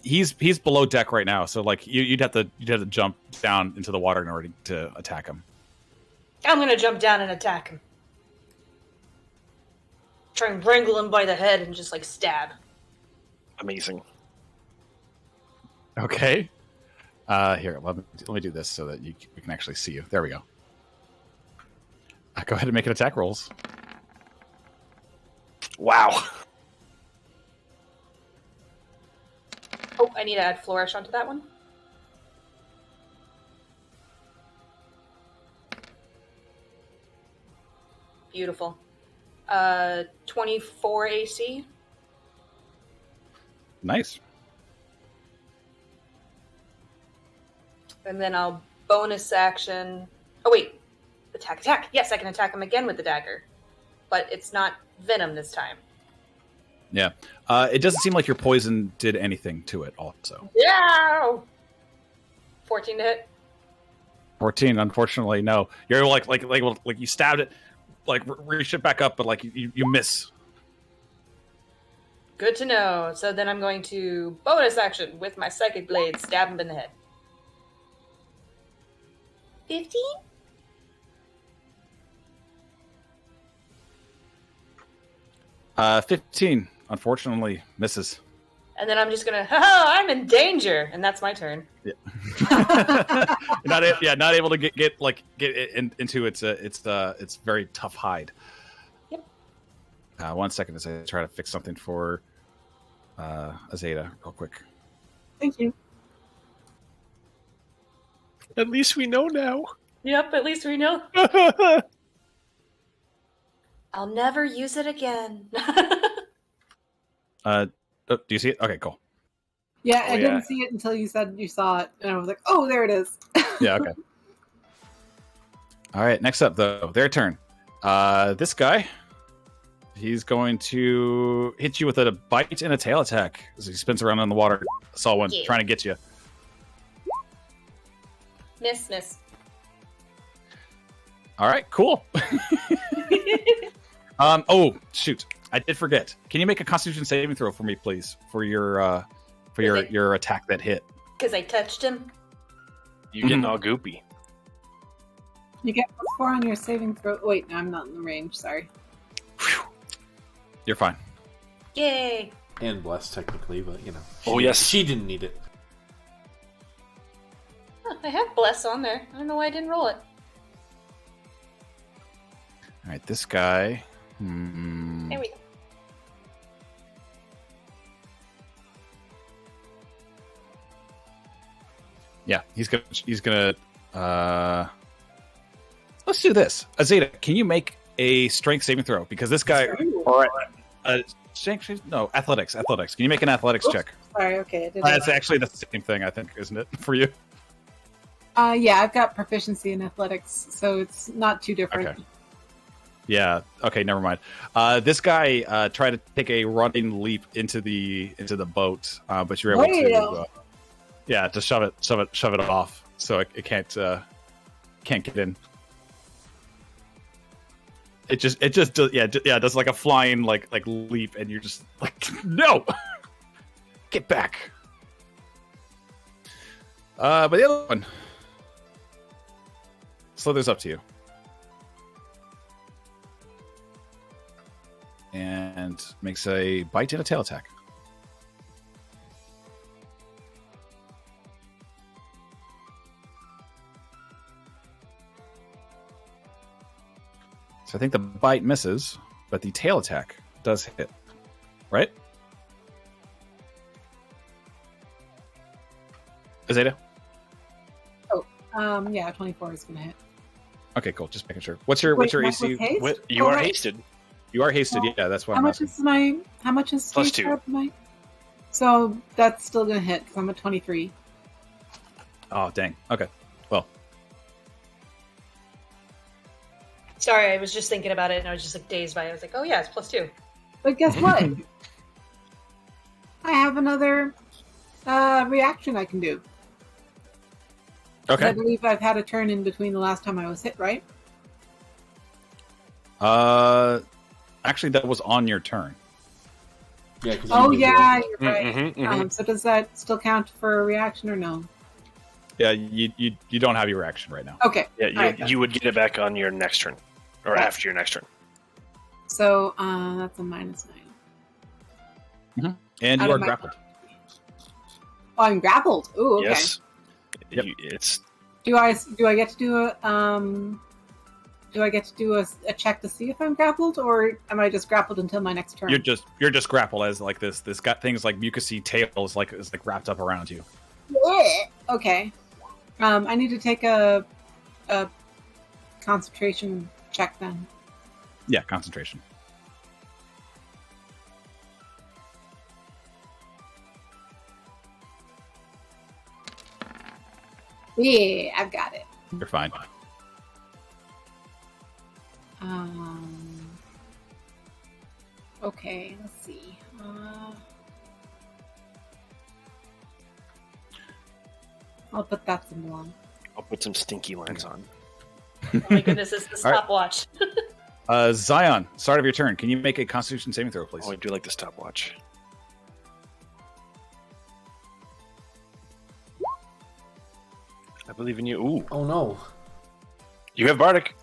He's below deck right now, so like you'd have to jump down into the water in order to attack him. I'm gonna jump down and attack him. Try and wrangle him by the head and just like stab. Amazing. Okay. Here, let me do this so that we can actually see you. There we go. Go ahead and make an attack rolls. Wow. Oh, I need to add flourish onto that one. Beautiful. 24 AC. Nice. And then I'll bonus action. Oh, wait. Attack. Yes, I can attack him again with the dagger. But it's not venom this time. Yeah. It doesn't seem like your poison did anything to it also. Yeah! 14 to hit. 14, unfortunately, no. You're like you stabbed it, like reach it back up, but like you miss. Good to know. So then I'm going to bonus action with my psychic blade, stab him in the head. 15? Uh, 15, unfortunately, misses. And then I'm just gonna, I'm in danger, and that's my turn. Yeah. not able to get into its very tough hide. Yep. 1 second as I try to fix something for Azadeh real quick. Thank you. At least we know now. Yep, at least we know. I'll never use it again. Do you see it? Okay, cool. Yeah, I didn't see it until you said you saw it, and I was like, oh, there it is. Yeah, okay. All right, next up, though, their turn. This guy, he's going to hit you with a bite and a tail attack as he spins around in the water. Solwynn, trying to get you. Miss. All right, cool. Oh, shoot. I did forget. Can you make a Constitution saving throw for me, please, for your attack that hit? Because I touched him. You're getting all goopy. You get +4 on your saving throw. Wait, no, I'm not in the range. Sorry. You're fine. Yay! And blessed, technically, but, you know. Oh, yes. She didn't need it. Huh, I have bless on there. I don't know why I didn't roll it. All right, this guy. There we go. Yeah, he's gonna. Let's do this. Azadeh, can you make a strength saving throw because this guy. All right. No, athletics. Can you make an athletics check? Sorry, okay. That's actually the same thing, I think, isn't it, for you? Yeah, I've got proficiency in athletics, so it's not too different. Okay. Yeah. Okay. Never mind. This guy tried to take a running leap into the boat, but you're able to, to shove it off, so it can't get in. It just does, does like a flying like leap, and you're just like, no, get back. But the other one, slithers up to you and makes a bite and a tail attack. So I think the bite misses, but the tail attack does hit. Right? Azadeh? Yeah, 24 is going to hit. Okay, cool. Just making sure. What's your AC? You are hasted. You are hasted. Yeah, that's why. How much is Plus haste 2? So that's still going to hit because I'm at 23. Oh, dang. Okay. Well. Sorry, I was just thinking about it and I was just like dazed by it. I was like, oh yeah, it's plus 2. But guess what? I have another reaction I can do. Okay. I believe I've had a turn in between the last time I was hit, right? Actually, that was on your turn. Yeah. You're right. Mm-hmm. So does that still count for a reaction or no? Yeah, you don't have your reaction right now. Okay. Yeah, you would get it back on your next turn, or after your next turn. So that's a -9. Mm-hmm. And you are grappled. Oh, I'm grappled. Ooh, okay. Yes. Yep. It's Do I get to do a check to see if I'm grappled, or am I just grappled until my next turn? You're just grappled as like this got things like mucousy tails is like wrapped up around you. Okay. I need to take a concentration check then. Yeah, concentration. Yeah, I've got it. You're fine. Okay, let's see. I'll put that symbol on. I'll put some stinky lines on. Oh my goodness, it's the stopwatch. Zion, start of your turn. Can you make a Constitution saving throw, please? Oh, I do like the stopwatch. I believe in you. Ooh. Oh no. You have Bardic.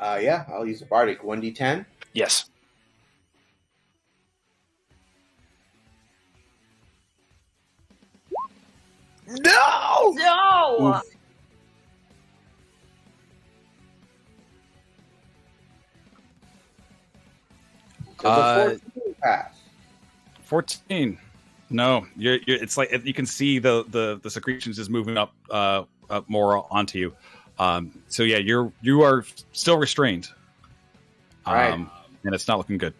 Yeah, I'll use the Bardic. 1d10. Yes. No! No! Oof. Does a 14 pass? 14. No, you're it's like you can see the secretions is moving up more onto you. So yeah, you are still restrained. Right. And it's not looking good.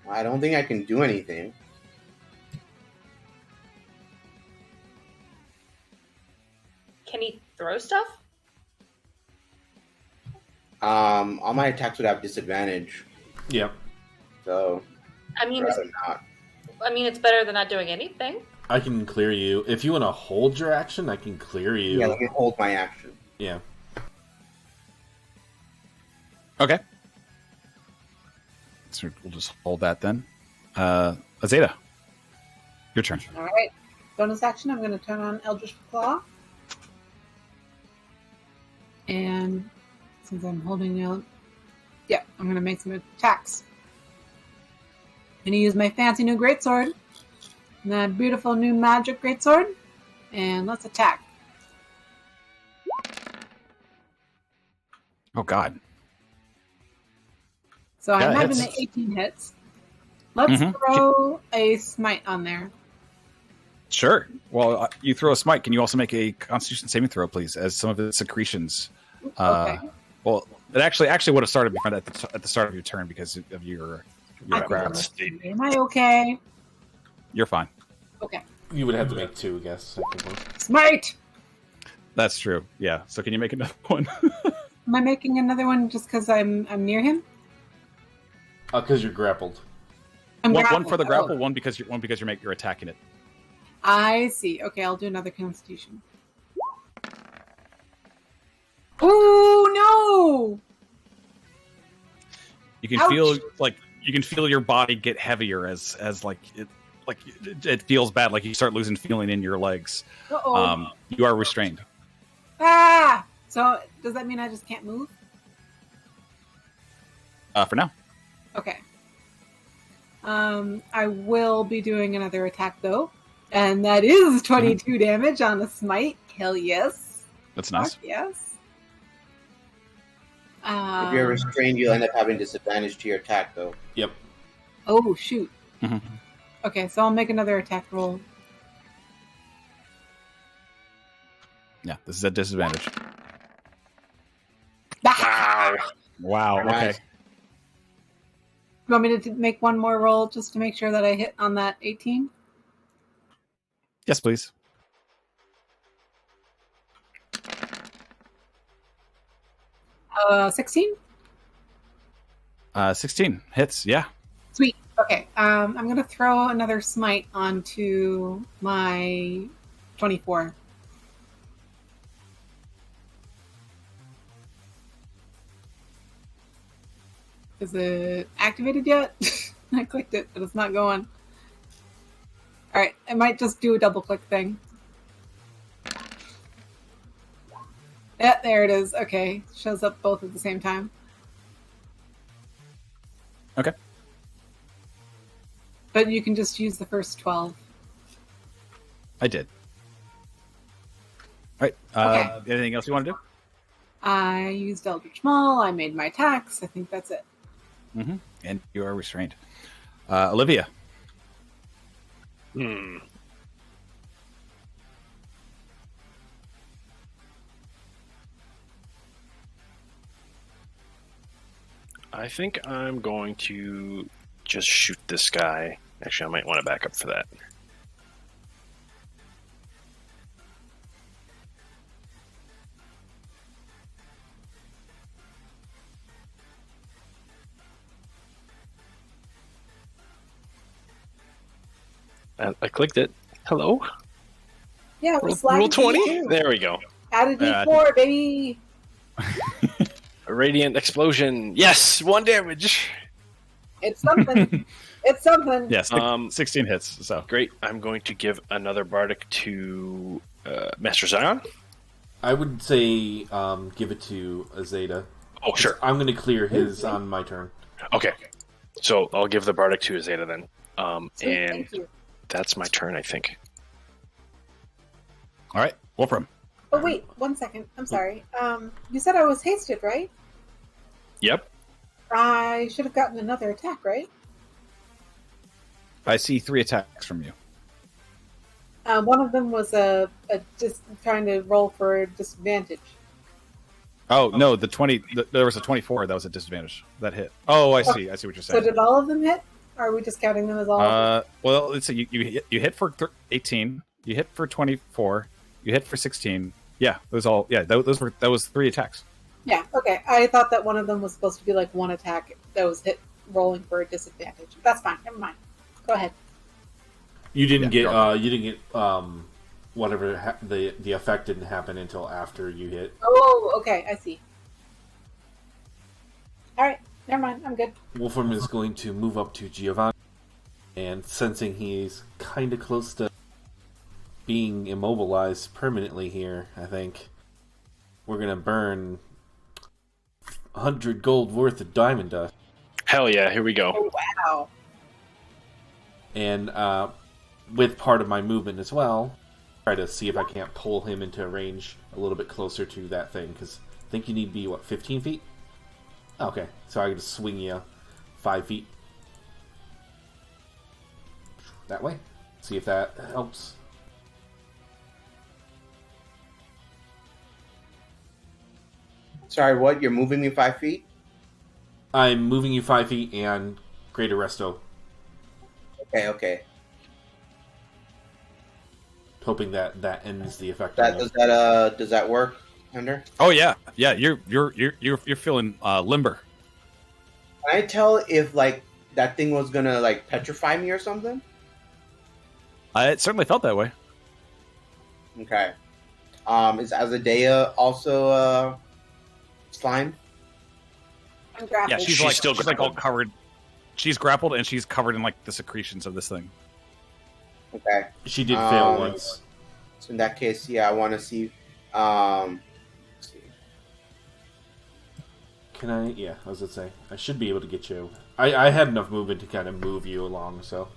I don't think I can do anything. Can he throw stuff? All my attacks would have disadvantage, Yep. so I mean, rather not. it's better than not doing anything. I can clear you. If you want to hold your action, I can clear you. Yeah, let me hold my action. Yeah. Okay. So we'll just hold that then. Azadeh, your turn. All right. Bonus action. I'm going to turn on Eldritch Claw, and since I'm holding I'm going to make some attacks. I'm going to use my fancy new greatsword, that beautiful new magic greatsword, and let's attack. Oh God. So I Yeah, imagine hits. the 18 hits. Let's throw a smite on there. Sure. Well, you throw a smite. Can you also make a Constitution saving throw, please, as some of the secretions? Okay. Well, it actually would have started at the start of your turn because of your grab. Am I okay? You're fine. Okay. You would have to make 2, I guess. Smite! That's true. Yeah. So can you make another one? Am I making another one just because I'm near him? Because you're grappled. One for the grapple, one because you're attacking it. I see. Okay, I'll do another Constitution. Oh no! You can feel your body get heavier as it feels bad, like you start losing feeling in your legs. Uh-oh. You are restrained. Ah! So does that mean I just can't move? For now. Okay. I will be doing another attack though, and that is 22 damage on a smite. Hell yes. That's nice. Fuck yes. If you're restrained, you'll end up having disadvantage to your attack, though. Yep. Oh shoot. Mm-hmm. Okay, so I'll make another attack roll. Yeah, this is a disadvantage. Ah! Wow. Okay. You want me to make one more roll just to make sure that I hit on that 18? Yes, please. Uh, 16? 16 hits. Yeah. Sweet. Okay. I'm going to throw another smite onto my 24. Is it activated yet? I clicked it, but it's not going. Alright, I might just do a double click thing. Yeah, there it is. Okay. Shows up both at the same time. Okay. But you can just use the first 12. I did. All right. Okay. Anything else you want to do? I used Eldritch Maul. I made my attacks. I think that's it. Mm-hmm. And you are restrained. Olivia. I think I'm going to just shoot this guy. Actually, I might want to back up for that. I clicked it. Hello? Yeah, Roll 20? There we go. Add a D4, baby. A radiant explosion. Yes, 1 damage. It's something. It's something. Yes, 16 hits. So great. I'm going to give another bardic to Master Zion. I would say give it to Azadeh. Oh, sure. I'm going to clear his on my turn. Okay. So I'll give the bardic to Azadeh then. Sweet, and thank you. that's my turn, I think. all right, Wolfram. Oh, wait. 1 second. I'm sorry. You said I was hasted, right? Yep. I should have gotten another attack, right? I see 3 attacks from you. One of them was just trying to roll for disadvantage. Oh no, the 20. There was a 24 that was a disadvantage. That hit. Oh, I see. I see what you're So saying. did all of them hit? Or are we just counting them as all of them? Well, let's see. You hit for 18. You hit for 24. You hit for 16. Yeah, those all. Yeah, that was 3 attacks. Yeah, okay. I thought that one of them was supposed to be like one attack that was hit rolling for a disadvantage. That's fine. Never mind. Go ahead. You didn't get whatever the effect didn't happen until after you hit. Oh, okay. I see. All right. Never mind. I'm good. Wolfram is going to move up to Giovanni, and sensing he's kind of close to being immobilized permanently here, I think we're going to burn 100 gold worth of diamond dust. Hell yeah, here we go. Oh, wow. And with part of my movement as well, try to see if I can't pull him into a range a little bit closer to that thing, because I think you need to be, 15 feet? Okay, so I can just swing you 5 feet. That way. See if that helps. Sorry, what? You're moving me 5 feet? I'm moving you 5 feet and Greater Resto. Okay. Hoping that ends the effect. On you. Does that work, Hunter? Oh yeah. You're feeling limber. Can I tell if like that thing was gonna like petrify me or something? It certainly felt that way. Okay. Is Azadeh also slime? I'm grappled. Yeah, she's still like all covered. She's grappled and she's covered in like the secretions of this thing. Okay. She did fail once. So in that case, yeah, I want to see. Let's see. Can I? Yeah, I was gonna say I should be able to get you. I had enough movement to kind of move you along, so.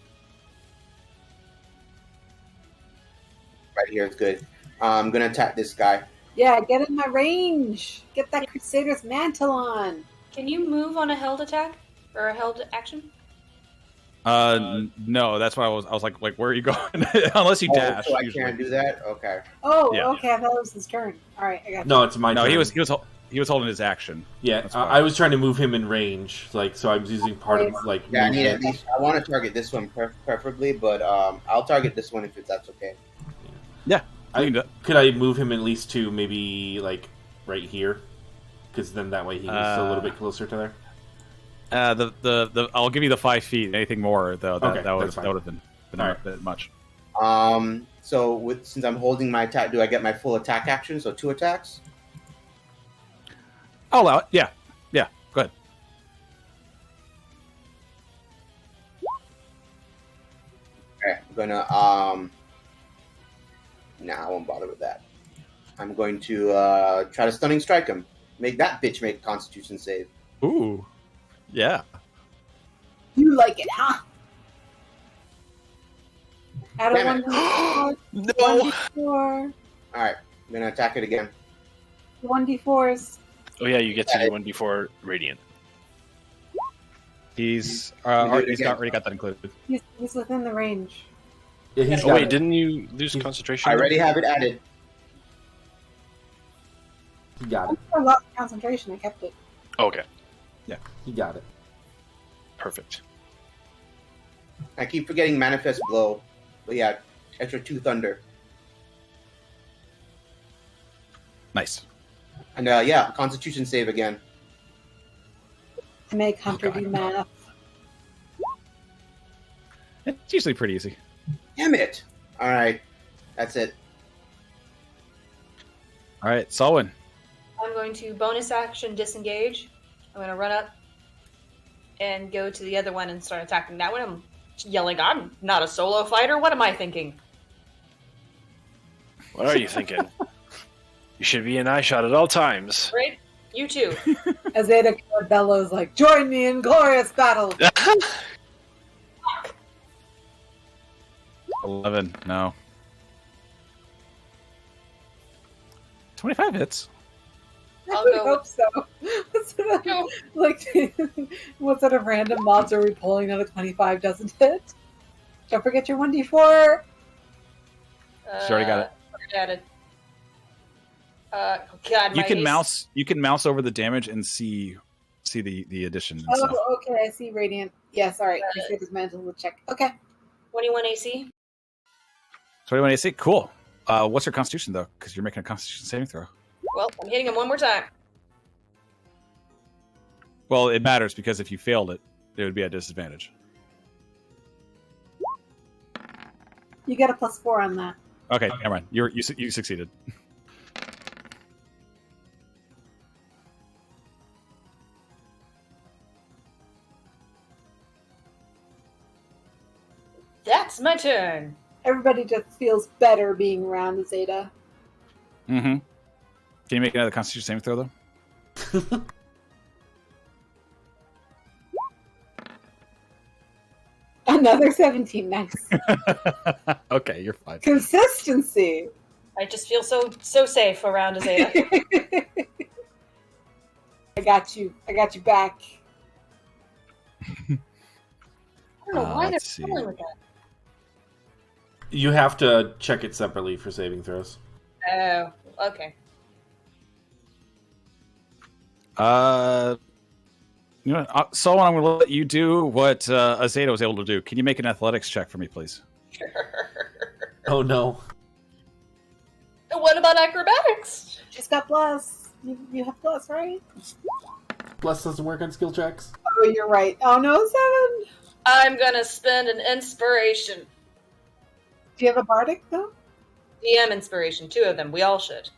Right here is good. I'm gonna attack this guy. Yeah, get in my range. Get that Crusader's mantle on. Can you move on a held attack or a held action? No, that's why I was like, where are you going? Unless you dash. So I usually. can't do that. Okay. Oh, Yeah. okay. I thought it was his turn. All right, I got you. No, it's my turn. He was holding his action. Yeah, That's fine. I was trying to move him in range, like so. I was using part of like. Yeah, I need at movement. least. I want to target this one preferably, but I'll target this one if that's okay. Yeah, I can do it. Could I move him at least to maybe like right here? Because then that way he gets a little bit closer to there. I'll give you the 5 feet. Anything more though, Okay, that would that's fine. have been All a right. bit much. So since I'm holding my attack, do I get my full attack action? So 2 attacks. I'll allow it. Yeah. Go ahead. Okay, I'm gonna Nah, I won't bother with that. I'm going to try to stunning strike him. Make that bitch make a Constitution save. Ooh. Yeah. You like it, huh? Out of Damn it. 1d4. No. 1d4. All right, I'm gonna attack it again. 1d4s. Oh yeah, you get to do 1d4 radiant. He's do it he's again. already got that included. He's within the range. Yeah, he's Oh got wait, it. didn't you lose concentration? I already have it added. He got it. I lost concentration. I kept it. Okay, He got it. perfect. I keep forgetting Manifest Blow. But yeah, extra 2 thunder. Nice. And yeah, Constitution save again. To make Hunter God. do math. It's usually pretty easy. Damn it! All right, that's it. All right, Solwynn. I'm going to bonus action disengage. I'm going to run up and go to the other one and start attacking that one. I'm yelling, I'm not a solo fighter. What am I thinking? What are you thinking? You should be an eye shot at all times. Right? You too. Azadeh bellows like, "Join me in glorious battle." 11. No. 25 hits. I I'll would go hope so. What sort of random mobs are we pulling out of 25 doesn't hit? Don't forget your 1d4. She already got it. Already added. God, You my can AC mouse. You can mouse over the damage and see the addition. And stuff. Oh, okay. I see radiant. Yes, all right. Crusader's mantle will check. Okay. 21 AC. 21 AC. Cool. What's your Constitution though? Because you're making a Constitution saving throw. Well, I'm hitting him one more time. Well, it matters because if you failed it, it would be at disadvantage. You get a +4 on that. Okay, never mind. You succeeded. That's my turn. Everybody just feels better being around Azadeh. Mm-hmm. Can you make another Constitution saving throw though? Another 17. Nice. Okay, you're fine. Consistency. I just feel so safe around Azadeh. I got you. I got you back. I don't know why they're let's see. struggling with that. You have to check it separately for saving throws. Oh, okay. You know, Solwynn, I'm going to let you do what Azadeh was able to do. Can you make an athletics check for me, please? Sure. Oh no. And what about acrobatics? She's got plus. You have plus, right? Plus doesn't work on skill checks. Oh, you're right. Oh no, 7. I'm gonna spend an inspiration. Do you have a bardic though? DM inspiration, 2 of them. We all should.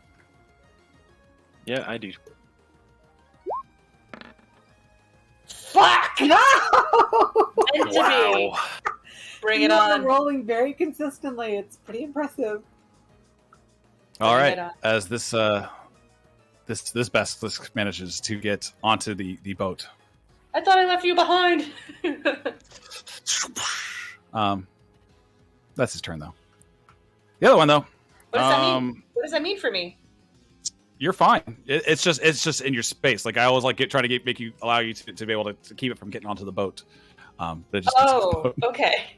Yeah, I do. Fuck! No! Meant to be. Bring it You are on. rolling very consistently. It's pretty impressive. All Bring right. it on. As this this basilisk manages to get onto the boat. I thought I left you behind. That's his turn though. The other one though. What does that mean? What does that mean for me? You're fine. It's just in your space. Like I always like try to allow you to be able to keep it from getting onto the boat. But it just gets on the boat. Okay.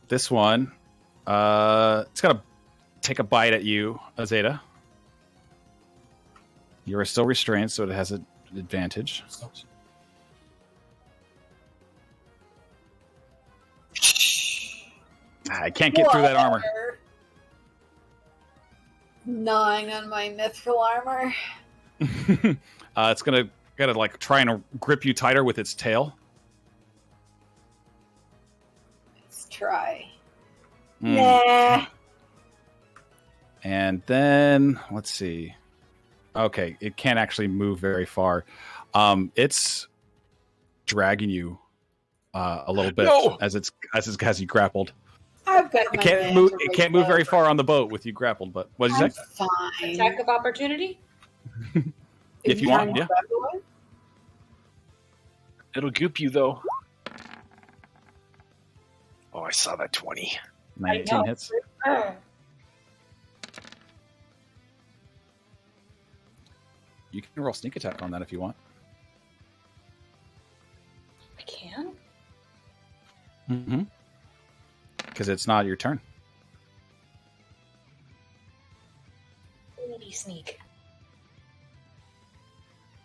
This one, it's gonna take a bite at you, Azadeh. You are still restrained, so it has an advantage. I can't get through that armor. Gnawing on my mithril armor. It's gonna like try and grip you tighter with its tail. Let's try. Mm. Nah. And then let's see. Okay, it can't actually move very far. It's dragging you a little bit as you grappled. I've got It my can't man move. to It reach can't move very over. far on the boat with you grappled. But what did you I'm say? fine. Attack of opportunity? If you want, trying to yeah. grab the one? It'll goop you though. Oh, I saw that 20. 19 hits. You can roll sneak attack on that if you want. I can? Mm-hmm. Because it's not your turn. Maybe sneak.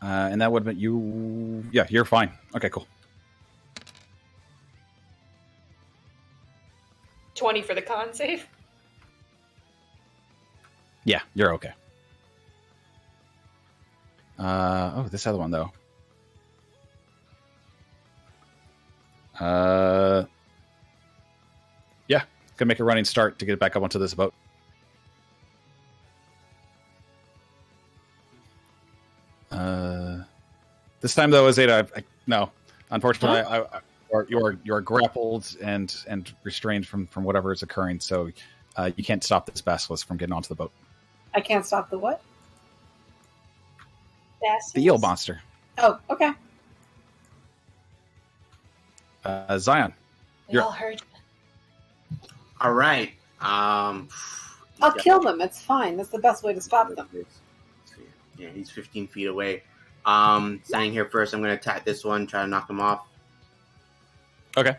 And that would have been you. Yeah, you're fine. Okay, cool. 20 for the con save. Yeah, you're okay. This other one though. Yeah, gonna make a running start to get back up onto this boat. This time though, Azadeh, no. Unfortunately, you are grappled and restrained from whatever is occurring, so you can't stop this basilisk from getting onto the boat. I can't stop the what? The eel monster. Oh, okay. Zion. We all heard you. All right. I'll kill them. It's fine. That's the best way to stop them. Yeah, he's 15 feet away. Standing here first, I'm going to attack this one, try to knock him off. Okay.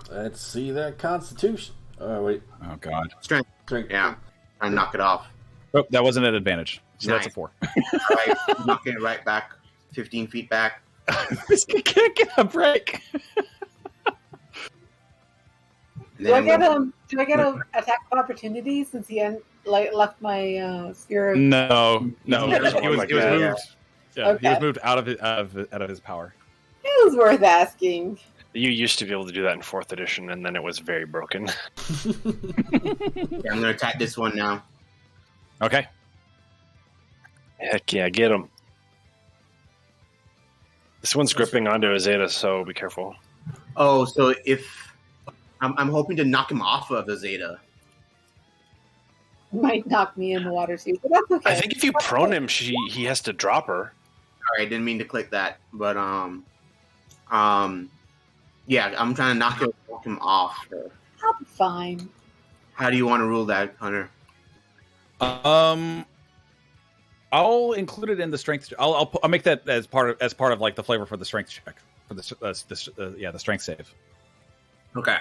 Let's see that Constitution. Oh wait. Oh God. Strength. Yeah. I knock it off. Oh, that wasn't an advantage. So Nice. that's a 4. All right, knocking it right back, 15 feet back. This kid can't get a break. And Do I then get a attack of opportunity since he left my sphere? No. He was He was like moved. that, Yeah, Okay. he was moved out of his power. It was worth asking. You used to be able to do that in 4th edition, and then it was very broken. yeah, I'm going to attack this one now. Okay. Heck yeah, get him. This one's gripping onto Azadeh, so be careful. Oh, so if I'm hoping to knock him off of Azadeh. Might knock me in the water too, but that's okay. I think if you prone him, he has to drop her. Sorry, I didn't mean to click that, but Yeah, I'm trying to knock him off. I'll be fine. How do you want to rule that, Hunter? I'll include it in the strength. I'll make that as part of like the flavor for the strength check for the strength save. Okay,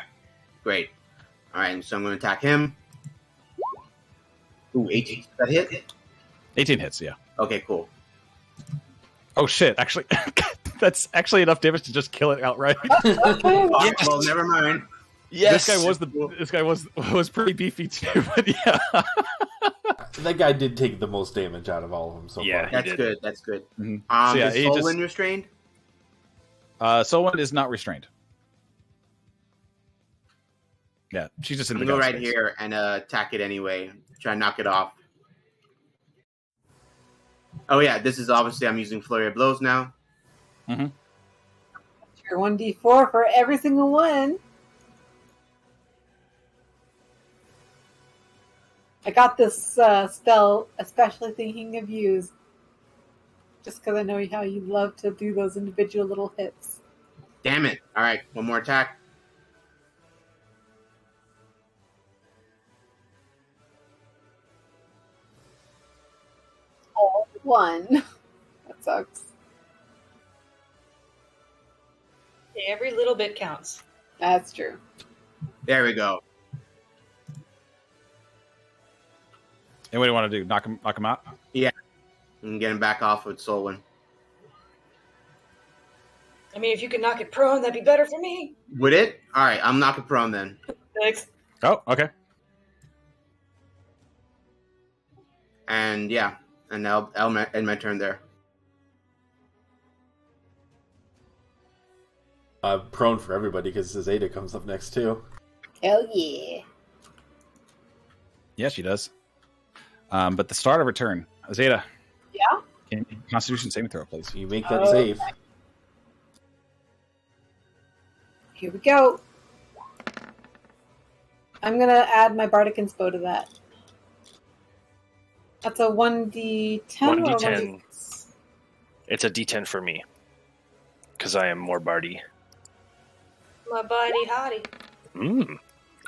great. All right, so I'm going to attack him. Ooh, 18. Does that hit? 18 hits. Yeah. Okay, cool. Oh shit! Actually, that's actually enough damage to just kill it outright. Well, never mind. Yes. This guy was pretty beefy too, but yeah. That guy did take the most damage out of all of them so far. That's good. That's good. Mm-hmm. Is Solwynn restrained? Solwynn is not restrained. Yeah, she's just in the go right here and attack it anyway. Try and knock it off. Oh yeah, this is obviously I'm using Flurry of Blows now. Mm-hmm. Your 1d4 for every single one. I got this spell especially thinking of you, just because I know how you love to do those individual little hits. Damn it. All right, one more attack. Oh, 1. That sucks. Every little bit counts. That's true. There we go. And what do you want to do? Knock him out? Yeah. And get him back off with Solwynn. I mean, if you could knock it prone, that'd be better for me. Would it? All right, I'm knocking prone then. Thanks. Oh, okay. And yeah, and I'll end my turn there. Prone for everybody because Azadeh comes up next too. Hell yeah. Yeah, she does. But the start of her turn, Azadeh. Yeah? Constitution saving throw, please. You make that save. Here we go. I'm going to add my Bardic Inspo to that. That's a 1d10 or 1d10. It's a d10 for me. Because I am more bardy. My body hottie. Mm.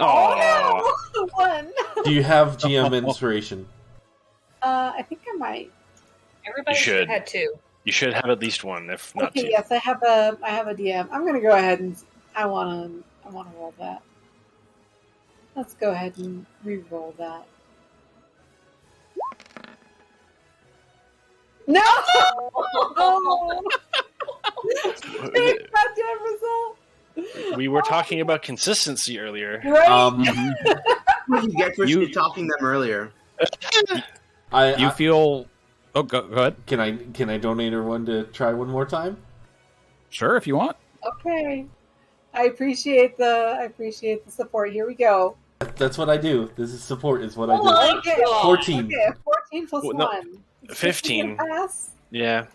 Oh, no! 1. Do you have GM inspiration? I think I might. Everybody You should. had 2. You should have at least one, if not Okay, two. yes, I have a DM. I'm going to go ahead and I want to roll that. Let's go ahead and re-roll that. No! Oh! Goddamn result. We were talking about consistency earlier. Right? What did you get for talking them earlier? You feel... Oh, go ahead. Can I donate her one to try one more time? Sure, if you want. Okay. I appreciate the support. Here we go. That's what I do. This is support is what I do. my Okay. God. 14. Okay, 14 plus Well, no, 1. 15. Pass? Yeah.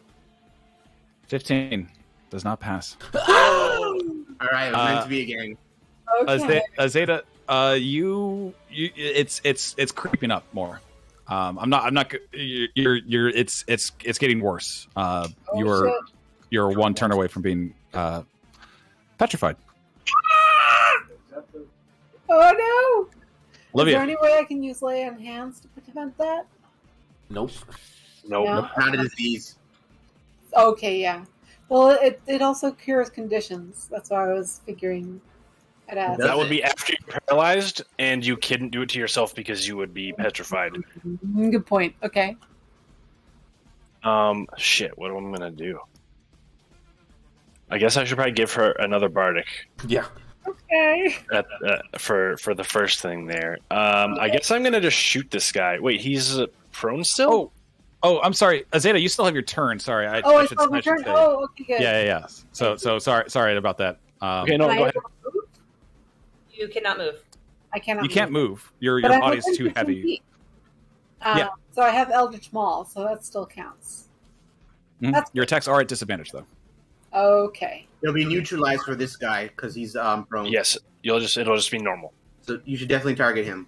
15 does not pass. All right, it was meant to be a gang. Okay. Azadeh, you it's creeping up more. I'm not. It's getting worse. You're one turn away from being petrified. Oh no! Olivia. Is there any way I can use lay on hands to prevent that? Nope. Nope. No? Not a disease. Okay, yeah. Well, it also cures conditions. That's why I was figuring I'd ask. That would be after you're paralyzed, and you couldn't do it to yourself because you would be petrified. Good point. Okay. Shit, what am I gonna do? I guess I should probably give her another bardic. Yeah. Okay. For the first thing there. I guess I'm gonna just shoot this guy. Wait, he's prone still? Oh, I'm sorry, Azadeh. You still have your turn. Sorry, I I should saw my turn. say. Oh, okay, good. Yeah. So sorry about that. Okay, no, Can go I ahead. move? You cannot move. I cannot. You can't move. Your But I'm body's within too 15 heavy. feet. Yeah. So I have Eldritch Maul, so that still counts. Mhm. Your attacks are at disadvantage, though. Okay. It'll be neutralized for this guy because he's prone. Yes, it'll just be normal. So you should definitely target him.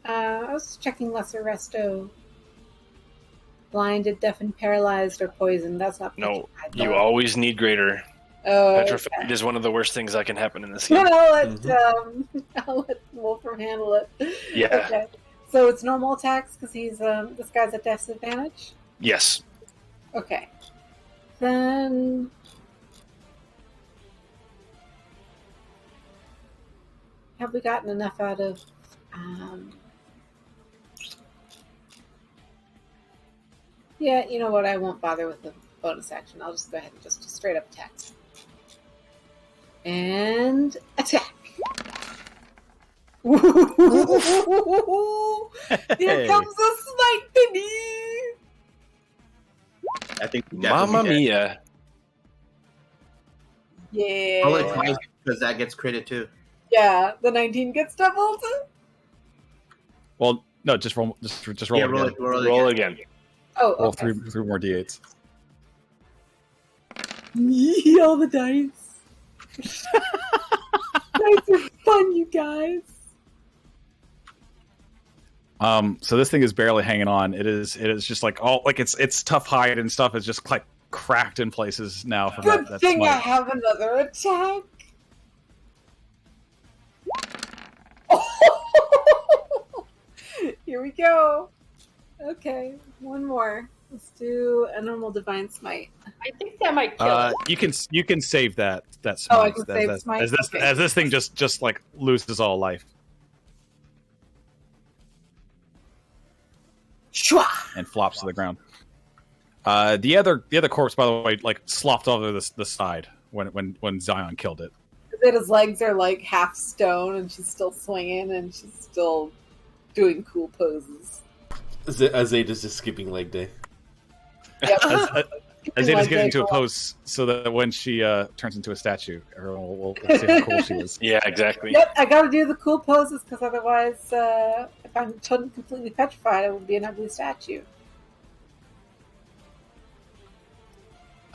I was checking Lesser Resto. Blinded, deafened, paralyzed, or poisoned. That's not No, petrified, you though. always need greater. Oh, Petrified is one of the worst things that can happen in this game. I'll let Wolfram handle it. Yeah. Okay. So it's normal attacks because he's this guy's at disadvantage. Yes. Okay. Then have we gotten enough out of? Yeah, you know what? I won't bother with the bonus action. I'll just go ahead and just straight up attack. And attack. Here comes the smite, baby. I think we Mamma definitely did. mia. Yeah. Roll it twice because that gets credit too. Yeah, the 19 gets doubled. Well, no, just roll. Just roll. Yeah, again. Roll again. Oh, Roll okay. three more d8s. Yeah, all the dice. Dice are fun, you guys. So this thing is barely hanging on. It is just like all like it's tough hide and stuff is just like cracked in places now from Good that thing I smite. have another attack. Here we go. Okay, one more. Let's do a normal divine smite. I think that might kill it. You can save that smite. Oh, I can save smite? Okay. As this thing just like loses all life Shwa! and flops to the ground. The other corpse, by the way, like slopped over the side when Zion killed it. His legs are like half stone, and she's still swinging, and she's still doing cool poses. Azadeh's just skipping leg day. Yep. Azadeh's getting into a pose so that when she turns into a statue, everyone will see how cool she is. Yeah, exactly. Yep, I gotta do the cool poses because otherwise, if I'm completely petrified, I would be an ugly statue.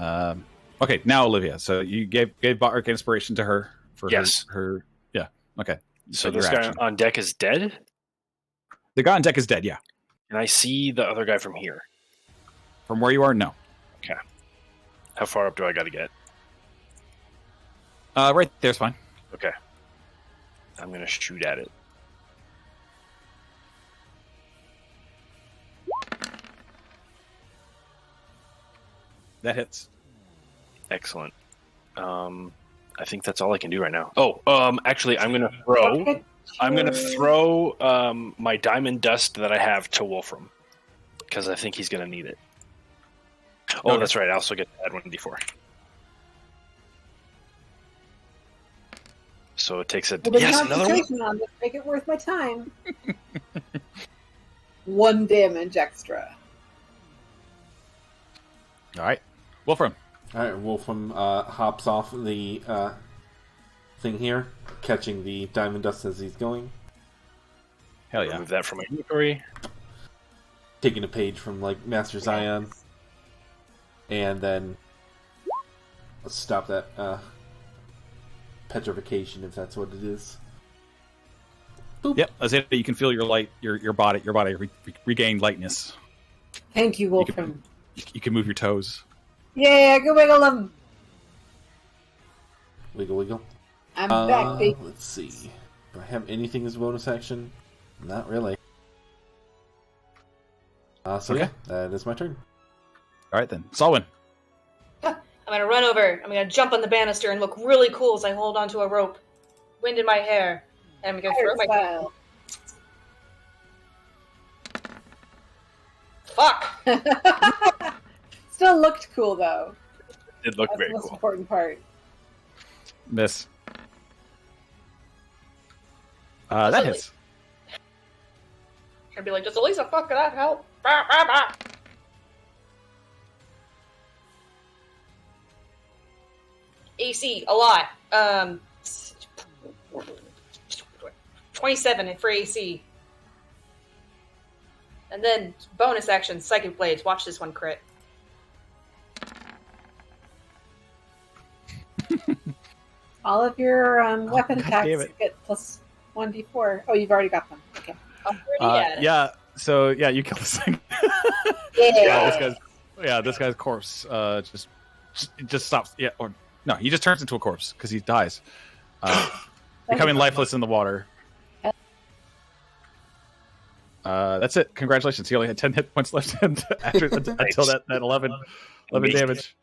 Okay, now Olivia. So you gave Bark inspiration to her for Yes. her. Yeah. Okay. So your this guy action. on deck is dead? The guy on deck is dead. Yeah. Can I see the other guy from here? From where you are, no. How far up do I got to get? Right there's fine. Okay. I'm going to shoot at it. That hits. Excellent. I think that's all I can do right now. Oh, actually, I'm going to throw. Okay. I'm going to throw my diamond dust that I have to Wolfram because I think he's going to need it. Oh, Okay. that's right. I also get to add 1d4. So it takes a Well, then yes, another one. concentration on this. Make it worth my time. 1 damage extra. All right. Wolfram. All right, Wolfram hops off the thing here, catching the diamond dust as he's going, Hell yeah. Remove that from my inventory. taking a page from like Master Zion, and then let's stop that petrification if that's what it is. Boop. Yep. Azadeh, you can feel your body regain lightness. Thank you, Wolfram. You can move your toes. Yeah, go wiggle them. Wiggle, wiggle. I'm back, baby. Let's see. Do I have anything as a bonus action? Not really. So Okay. yeah, that is my turn. All right then. Solwynn. I'm gonna run over. I'm gonna jump on the banister and look really cool as I hold onto a rope. Wind in my hair. And I'm gonna throw my... Style. Fuck! Still looked cool, though. It looked That's very the most cool. important part. Miss. That hits. I'd be like, does Elisa fuck that help? Bah, bah, bah. AC, a lot. 27 for AC. And then bonus action, Psychic Blades. Watch this one crit. All of your weapon God attacks damn it. get plus 1d4. Oh, you've already got them. Okay. Yeah. So yeah, you kill this thing. Yeah. This guy's corpse just stops. Yeah, or No, he just turns into a corpse because he dies, becoming lifeless in the water. That's it. Congratulations. He only had 10 hit points left until that 11 damage.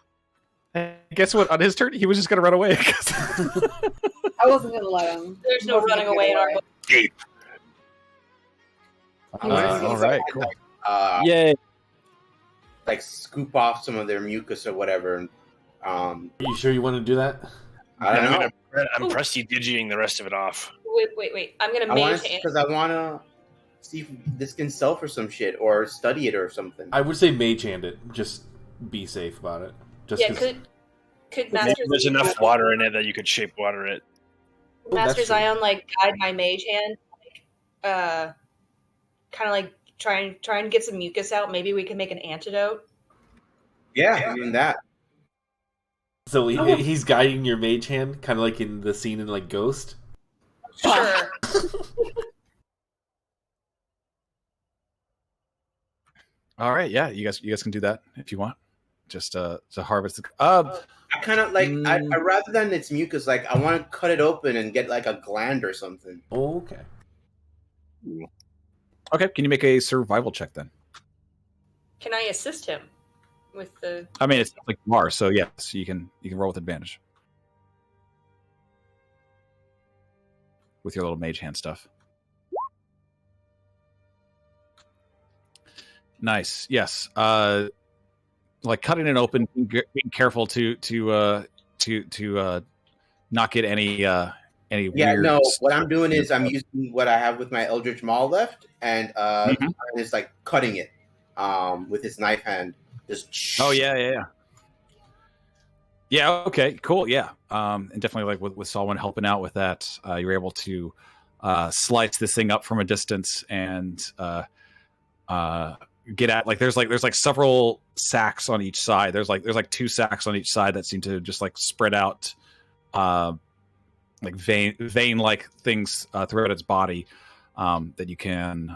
And guess what? On his turn, he was just going to run away. I wasn't going to let him. There's no running away in our book. All right, cool. Yay. Like scoop off some of their mucus or whatever. Are you sure you want to do that? I don't know. I'm prestidigitating the rest of it off. Wait. I'm going to mage hand. Because I want to see if this can sell for some shit or study it or something. I would say mage hand it. Just be safe about it. Just Yeah, could Master Maybe there's enough water in it that you could shape water it. Master Zion like guide my mage hand, kind of like try and get some mucus out. Maybe we can make an antidote. Yeah, even that. So he's guiding your mage hand, kind of like in the scene in like Ghost. Sure. All right, yeah, you guys can do that if you want. Just to harvest. I kind of like. I rather than its mucus, like I want to cut it open and get like a gland or something. Oh, okay. Okay, can you make a survival check then? Can I assist him with the? I mean, it's like Mars, so yes, you can roll with advantage with your little mage hand stuff. Nice. Yes. Like cutting it open, being careful to not get any weird. No, what I'm doing is I'm using what I have with my Eldritch Maul left, and it's like cutting it with his knife hand. Just yeah. Okay, cool. Yeah, and definitely like with Solwynn helping out with that, you're able to slice this thing up from a distance and get at like there's like several sacks on each side. There's like 2 sacks on each side that seem to just like spread out like vein like things throughout its body that you can't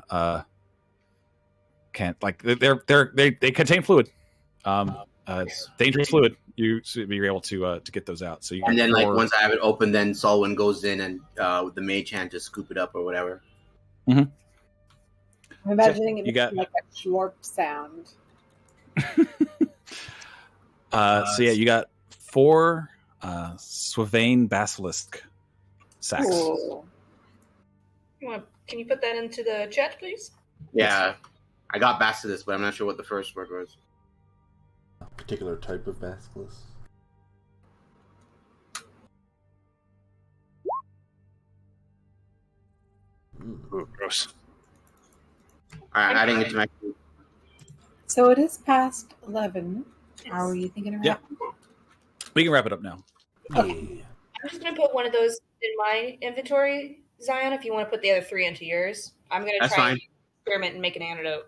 like they contain fluid. It's dangerous fluid. You're able to get those out. So and then like once I have it open, then Solwynn goes in and with the mage hand to scoop it up or whatever. Mm-hmm. I'm imagining it makes like a slurp sound. So yeah, you got 4 Solwynn basilisk sacks. Cool. Can you put that into the chat, please? Yeah, I got basilisk, but I'm not sure what the first word was. A particular type of basilisk. Ooh, gross. All right, adding it to my. So it is past 11. How are you thinking of wrapping? We can wrap it up now. Okay. I'm just gonna put one of those in my inventory, Zion. If you want to put the other 3 into yours, I'm gonna try and experiment and make an antidote.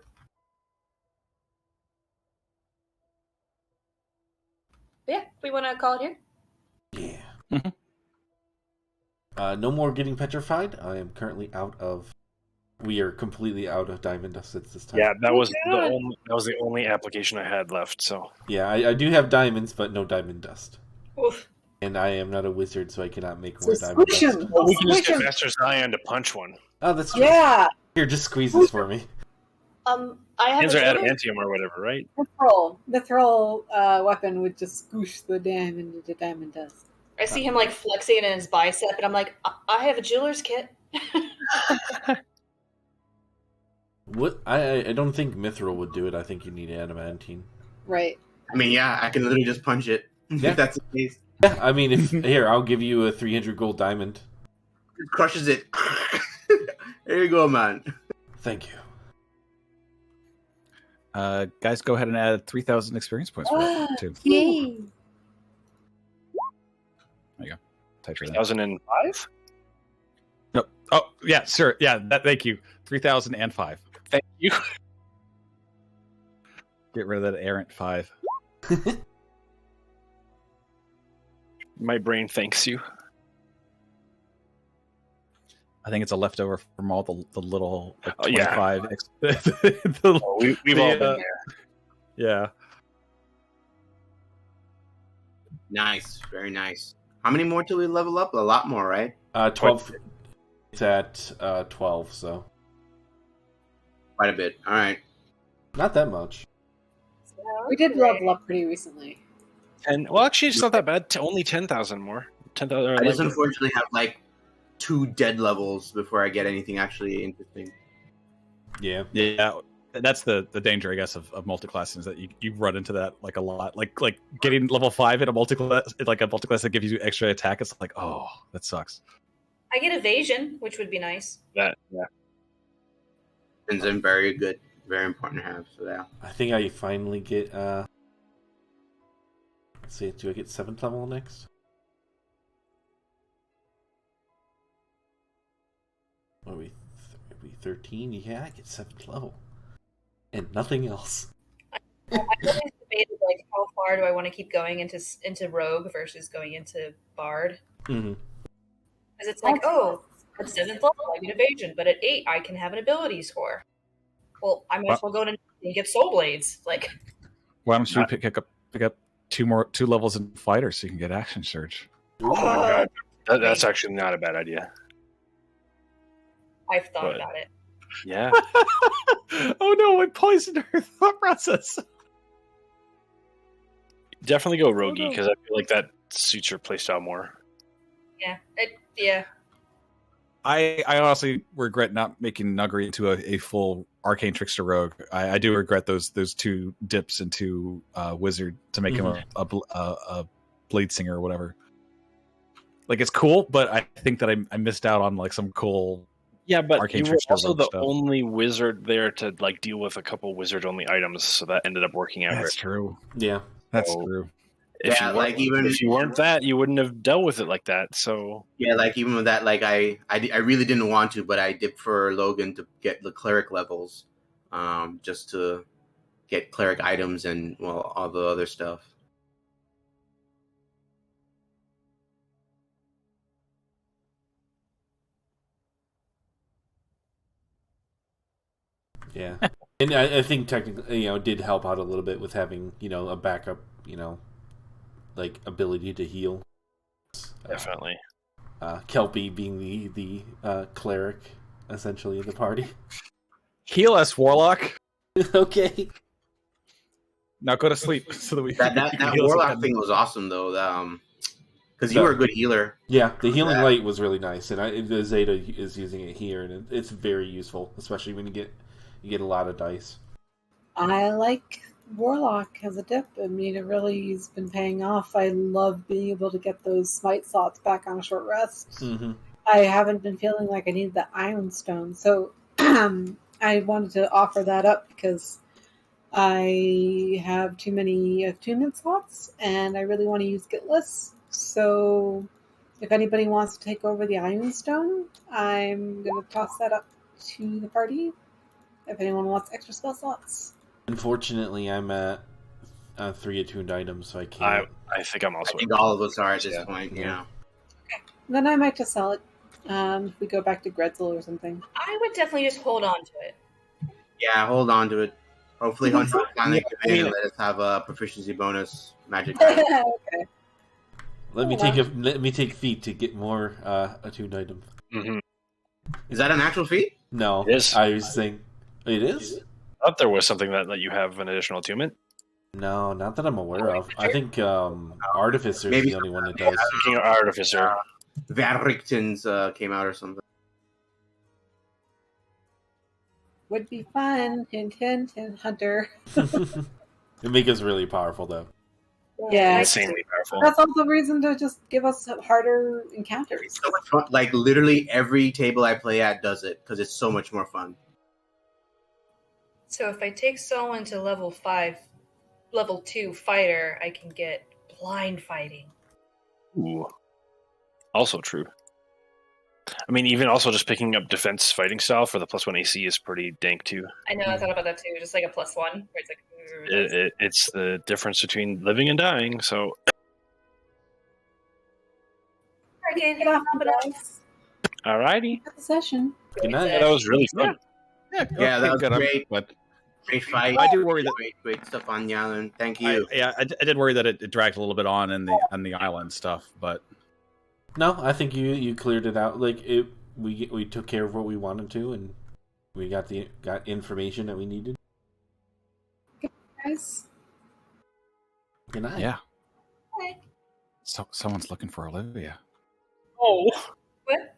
But yeah, we want to call it here. Yeah. Mm-hmm. No more getting petrified. I am currently out of. We are completely out of diamond dust at this time. Yeah, that was the only application I had left. So yeah, I do have diamonds, but no diamond dust. Oof. And I am not a wizard, so I cannot make more diamond dust. well, we can just get Master Zion to punch one. Oh, that's true. Yeah. Here, just squeeze this for me. I have Hands are adamantium or whatever, right? The throw weapon would just scoosh the diamond into diamond dust. I see him like flexing in his bicep, and I'm like, I have a jeweler's kit. What? I don't think mithril would do it. I think you need adamantine. Right. I mean, yeah, I can literally just punch it. Yeah. If that's the case. Yeah, I mean, here, I'll give you a 300 gold diamond. It crushes it. There you go, man. Thank you. Guys, go ahead and add 3,000 experience points for that too. Yay. There you go. Type for that. 2005? No. Oh, yeah, sure. Yeah, thank you. 3,005. Thank you. Get rid of that errant 5. My brain thanks you. I think it's a leftover from all the little like, Oh, yeah. 25. We've all been there. Yeah. Nice, very nice. How many more till we level up? A lot more, right? 12. It's at 12, so Quite a bit. All right. not that much. We did level up pretty recently. And well, actually, it's not that bad. Only 10,000 more. 10,000. I just unfortunately have like 2 dead levels before I get anything actually interesting. Yeah. That's the danger, I guess, of multiclassing is that you run into that like a lot. Like getting level 5 in a multiclass, that gives you extra attack. It's like, oh, that sucks. I get evasion, which would be nice. Yeah. And then very good, very important to have. So yeah. I think I finally get. Let's see, do I get 7th level next? What are we 13? Yeah, I get 7th level. And nothing else. I always debated like how far do I want to keep going into rogue versus going into bard. Mm-hmm. Because it's like, at 7th level I get evasion, but at 8 I can have an ability score. Well, I might as well go and get soul blades. Like, why don't you pick up 2 levels in fighter so you can get action surge? Oh my god, that's actually not a bad idea. I've thought about it. Yeah. Oh no, I poisoned her thought process. Definitely go roguey because I feel like that suits your playstyle more. Yeah. I honestly regret not making Nuggery into a full arcane trickster rogue. I do regret those 2 dips into wizard to make him a blade singer or whatever. Like, it's cool, but I think that I missed out on like some cool. Yeah, but arcane you were also the stuff. only wizard there to like deal with a couple wizard only items, so that ended up working out. That's true. Yeah, that's So, true. If Yeah, you like, even if you weren't that, you wouldn't have dealt with it like that. So Yeah, like even with that, like I really didn't want to, but I dipped for Logan to get the cleric levels, just to get cleric items and all the other stuff. yeah. And I think technically, it did help out a little bit with having, a backup, like ability to heal. definitely. Kelpie being the cleric, essentially, of the party. Heal us, Warlock. Okay. Now go to sleep so that we That you can heal us warlock again. thing was awesome though. Because you were a good healer. Yeah, the healing light was really nice, and Azadeh is using it here, and it's very useful, especially when you get a lot of dice. I like Warlock as a dip. I mean, it really has been paying off. I love being able to get those smite slots back on a short rest. Mm-hmm. I haven't been feeling like I need the Iron Stone, so I wanted to offer that up because I have too many attunement slots, and I really want to use Gitless. So if anybody wants to take over the Iron Stone, I'm going to toss that up to the party. If anyone wants extra spell slots. Unfortunately, I'm at 3 attuned items, so I can't. I think I'm also. I think all of us are at this Yeah. point. Yeah. Then I might just sell it. If we go back to Gretzel or something. I would definitely just hold on to it. Yeah, hold on to it. Hopefully, Hunter will finally activate and let us have a proficiency bonus magic. Okay. Let me take feet to get more attuned items. Mm-hmm. Is that an actual feat? No, It is. I was saying it is. I thought there was something that you have an additional attunement. No, not that I'm aware of. I think Artificer is Maybe the only one that does. Speaking of Artificer, Variktons came out or something. Would be fun. Hint, hint, hint, Hunter. It makes us really powerful, though. Yeah. insanely powerful. That's also the reason to just give us harder encounters. So much fun. Like literally every table I play at does it because it's so much more fun. So if I take Solwynn to level 2 fighter, I can get blind fighting. Ooh. Also true. I mean, even also just picking up defense fighting style for the +1 AC is pretty dank too. I know, I thought about that too. Just like a +1, where it's like. It's the difference between living and dying. So, Again, Get off the dice. alrighty. At the session. Good night. That was really fun. Yeah, that was good. great. But Great fight. I do worry that Great stuff on the island. Thank you. I did worry that it dragged a little bit on the island stuff, but No, I think you cleared it out. Like we took care of what we wanted to, and we got information that we needed. Guys. Good night. yeah. So someone's looking for Olivia. Oh What?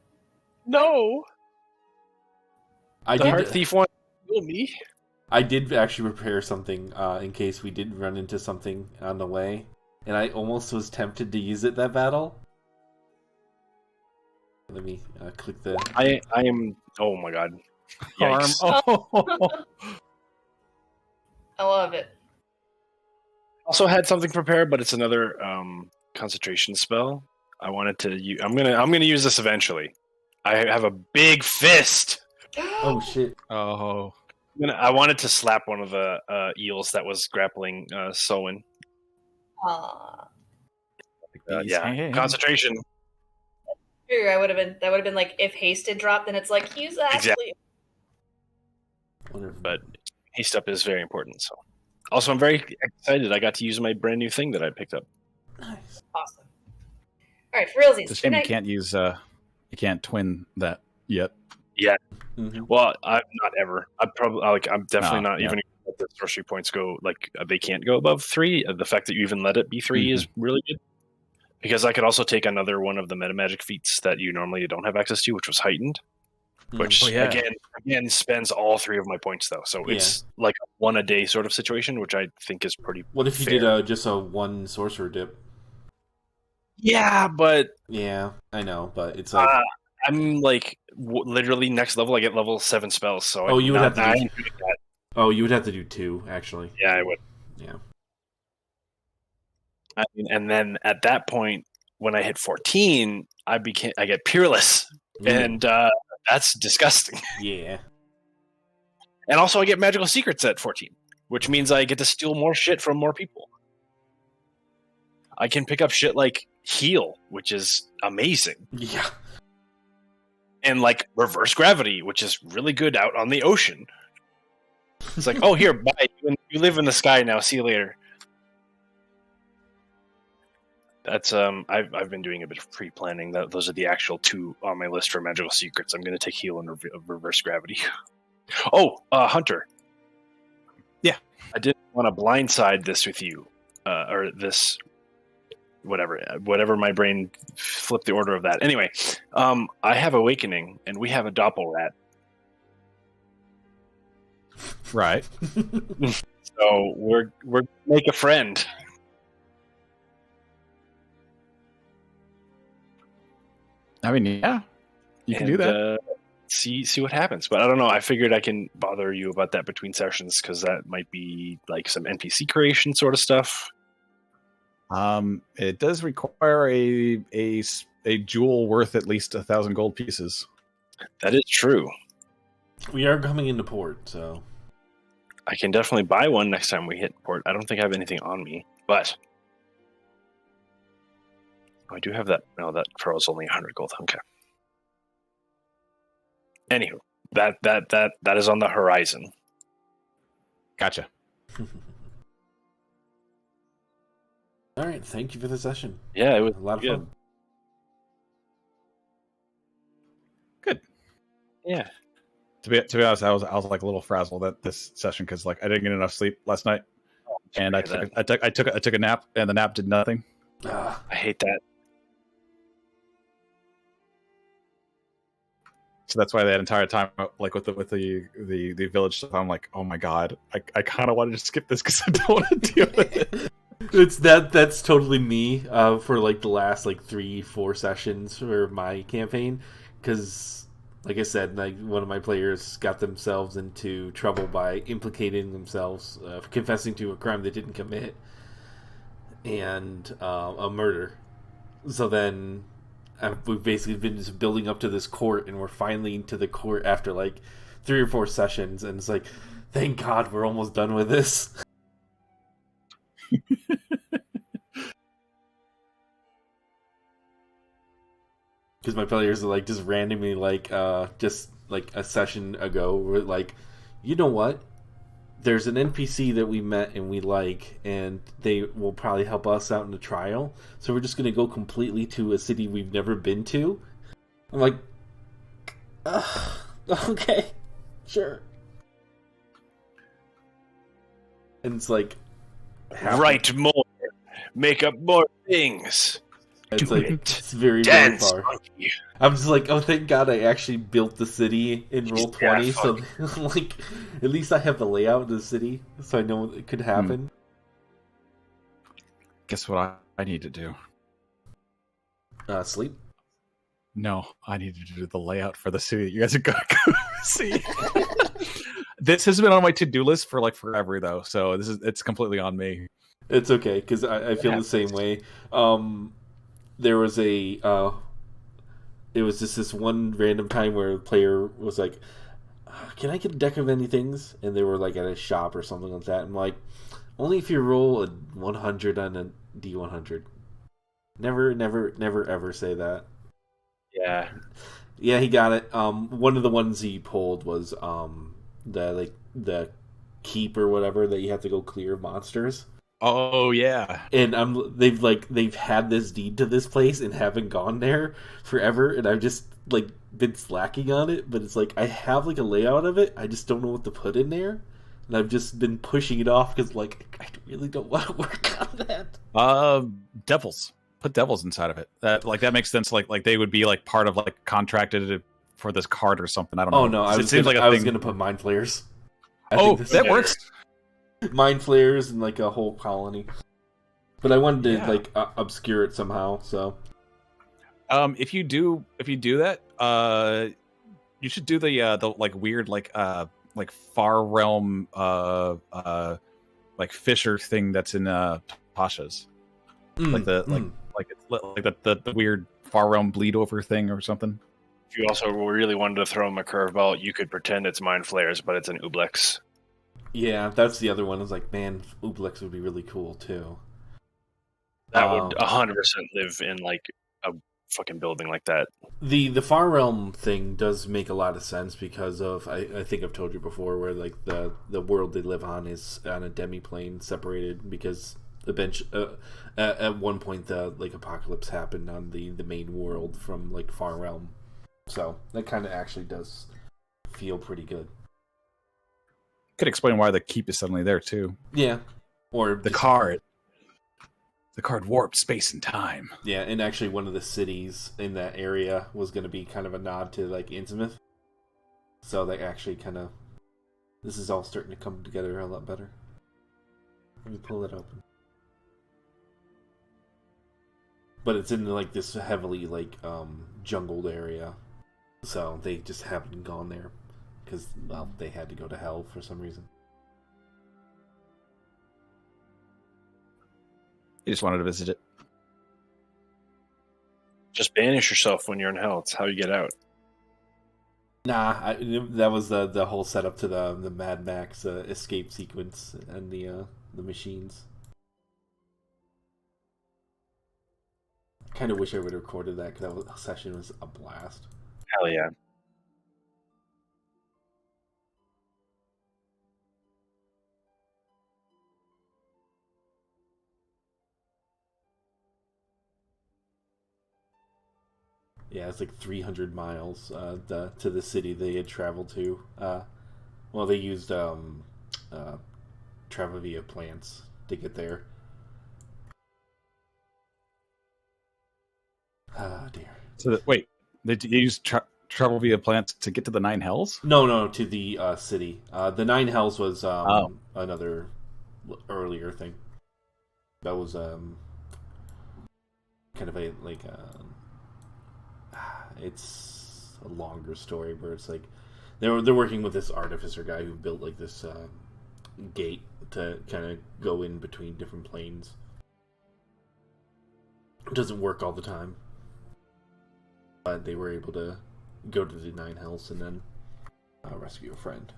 no! I The heart did. thief wants to kill me. I did actually prepare something in case we did run into something on the way, and I almost was tempted to use it that battle. Let me click the. I am. Oh my god! Harm. Yikes. Oh. I love it. Also had something prepared, but it's another concentration spell. I wanted to. I'm gonna use this eventually. I have a big fist. Oh shit! Oh. I wanted to slap one of the eels that was grappling Solwynn. Aw. Yeah, concentration. True, that would have been like if haste had dropped, then it's like he's actually Exactly. Whatever. But haste up is very important. So, also, I'm very excited. I got to use my brand new thing that I picked up. Nice. awesome. All right, for realsies. It's a shame you can't use you can't twin that yet. Yeah. Mm-hmm. Well, I'm not ever. I'm definitely No, not yeah. even let the sorcery points go. Like they can't go above 3. The fact that you even let it be 3 is really good. Because I could also take another one of the meta magic feats that you normally don't have access to, which was heightened. Which Oh, yeah. again spends all 3 of my points though. So it's like a 1 a day sort of situation, which I think is pretty. What if you fair. did just a 1 sorcerer dip? Yeah, but Yeah, I know, but it's like I'm like literally next level. I get level 7 spells. So Oh, you would have to do- I ain't doing that. you would have to do 2 actually. Yeah, I would. Yeah. I mean, and then at that point, when I hit 14, I get peerless, and that's disgusting. Yeah. And also, I get magical secrets at 14, which means I get to steal more shit from more people. I can pick up shit like heal, which is amazing, Yeah. and like reverse gravity, which is really good out on the ocean. It's like, oh, here, bye. You live in the sky now. See you later. That's I've been doing a bit of pre-planning. Those are the actual 2 on my list for magical secrets. I'm going to take heal and reverse gravity. Oh, Hunter. Yeah. I didn't want to blindside this with you, or this, whatever. My brain flipped the order of that. Anyway, I have awakening, and we have a doppel rat. Right. So we're gonna make a friend. I mean, yeah, you can do that. See what happens. But I don't know. I figured I can bother you about that between sessions because that might be like some NPC creation sort of stuff. It does require a jewel worth at least 1,000 gold pieces. That is true. We are coming into port, so I can definitely buy one next time we hit port. I don't think I have anything on me, but I do have that. No, that pearl is only 100 gold. Okay. Anywho, that is on the horizon. Gotcha. all right. Thank you for the session. Yeah, it was A lot of good. fun. Good. Yeah. To be honest, I was like a little frazzled at this session because like I didn't get enough sleep last night, and I took a nap, and the nap did nothing. Ah, I hate that. So that's why that entire time, like with the village stuff, I'm like, oh my god, I kind of wanted to skip this because I don't want to deal with it. That's totally me for like the last like 3-4 sessions for my campaign, because like I said, like one of my players got themselves into trouble by implicating themselves, confessing to a crime they didn't commit, and a murder. So then we've basically been just building up to this court, and we're finally to the court after like 3 or 4 sessions, and it's like, thank God we're almost done with this. Because my players are like just randomly like just like a session ago were like, you know what? there's an NPC that we met and we like, and they will probably help us out in the trial. So we're just going to go completely to a city we've never been to. I'm like, okay, sure. And it's like, write more, make up more things. It's Do like it. it's very Dance, very far. monkey. I'm just like, oh, thank God I actually built the city in Roll20, so like at least I have the layout of the city, so I know what could happen. Guess what I need to do? Sleep. No, I need to do the layout for the city that you guys are gonna go see. This has been on my to-do list for like forever, though, so it's completely on me. It's okay because I feel the same way. There was it was just this one random time where a player was like, "Can I get a deck of any things?" And they were like at a shop or something like that. I'm like, only if you roll a 100 on a D100. Never ever say that. Yeah, he got it. One of the ones he pulled was the keep or whatever that you have to go clear monsters. Oh yeah, And they've had this deed to this place and haven't gone there forever, and I've just like been slacking on it. But it's like I have like a layout of it, I just don't know what to put in there, and I've just been pushing it off because like I really don't want to work on that. Devils. Put devils inside of it. That makes sense. Like they would be like part of like contracted for this card or something. I don't know. Oh no, I was gonna put mind flayers. That works. Mind flayers and like a whole colony. But I wanted to like obscure it somehow. So, if you do that, you should do the like weird like far realm like Fisher thing that's in Pasha's. The weird far realm bleed over thing or something. If you also really wanted to throw him a curveball, you could pretend it's Mind Flayers, but it's an Ublex. Yeah, that's the other one. I was like, man, Ublex would be really cool too. That would 100% live in like a fucking building like that. The Far Realm thing does make a lot of sense because of I think I've told you before where like the world they live on is on a demi-plane separated because at one point the like apocalypse happened on the main world from like Far Realm. So that kind of actually does feel pretty good. Could explain why the keep is suddenly there too. Yeah, or the card warped space and time. Yeah, and actually one of the cities in that area was going to be kind of a nod to like Innsmouth. So they actually this is all starting to come together a lot better. Let me pull it open. But it's in like this heavily like jungled area. So they just haven't gone there because well they had to go to hell for some reason. You just wanted to visit it. Just banish yourself when you're in hell. It's how you get out. Nah, that was the whole setup to the Mad Max escape sequence and the machines. Kind of wish I would have recorded that because that session was a blast. Hell yeah. Yeah, it's like 300 miles to the city they had traveled to. Well, they used travel via plants to get there. Ah, dear. So wait, they used travel via plants to get to the Nine Hells? No, to the city. The Nine Hells was another earlier thing. That was kind of a like. It's a longer story where it's like they're working with this artificer guy who built like this gate to kind of go in between different planes. It doesn't work all the time, but they were able to go to the Nine Hells and then rescue a friend.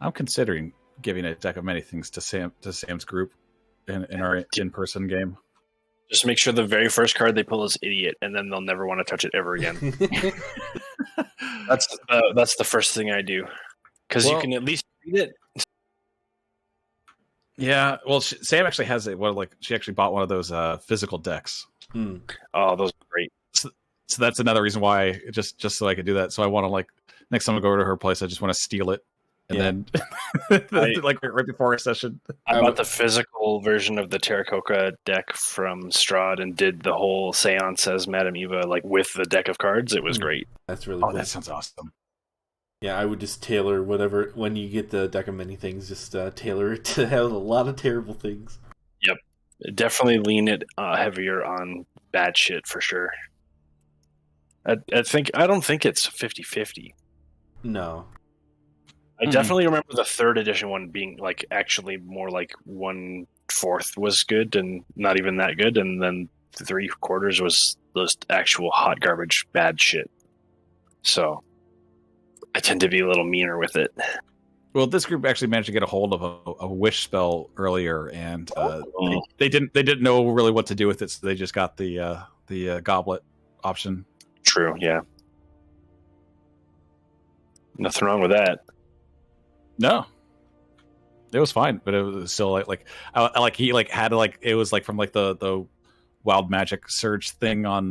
I'm considering giving a deck of many things to Sam's group in our in-person game. Just make sure the very first card they pull is Idiot, and then they'll never want to touch it ever again. That's the first thing I do, because you can at least read it. Yeah, well, Sam actually has she actually bought one of those physical decks. Oh, those are great. So that's another reason why, just so I could do that. So I want to next time I go to her place, I just want to steal it. And then, right before our session, I bought the physical version of the Terracotta deck from Strahd and did the whole seance as Madame Eva, with the deck of cards. It was great. That's really cool. That sounds awesome. Yeah, I would just tailor whatever, when you get the deck of many things, just tailor it to have a lot of terrible things. Yep. Definitely lean it heavier on bad shit for sure. I don't think it's 50-50. No. I definitely remember the 3rd edition one being actually more like 1/4 was good and not even that good, and then 3/4 was just actual hot garbage bad shit. So I tend to be a little meaner with it. Well, this group actually managed to get a hold of a wish spell earlier, and they didn't know really what to do with it, so they just got the goblet option. True, yeah. Nothing wrong with that. No, it was fine, but it was still he had it was from the wild magic surge thing on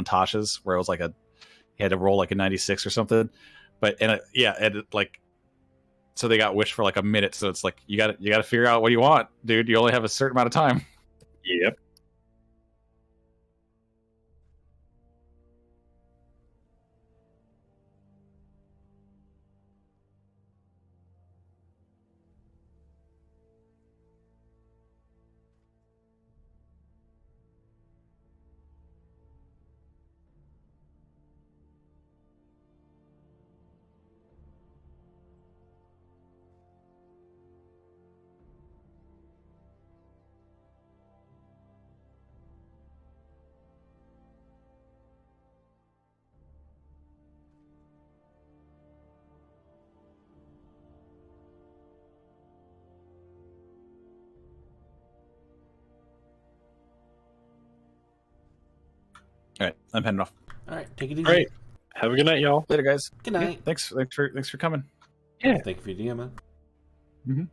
Tasha's, where it was he had to roll a 96 or something. But so they got wish for a minute. So it's you got to figure out what you want, dude. You only have a certain amount of time. Yep. All right, I'm heading off. All right, take it easy. Great. Have a good night, y'all. Later, guys. Good night. Yeah, thanks for coming. Yeah. Thank you for your DM, man. Mm-hmm.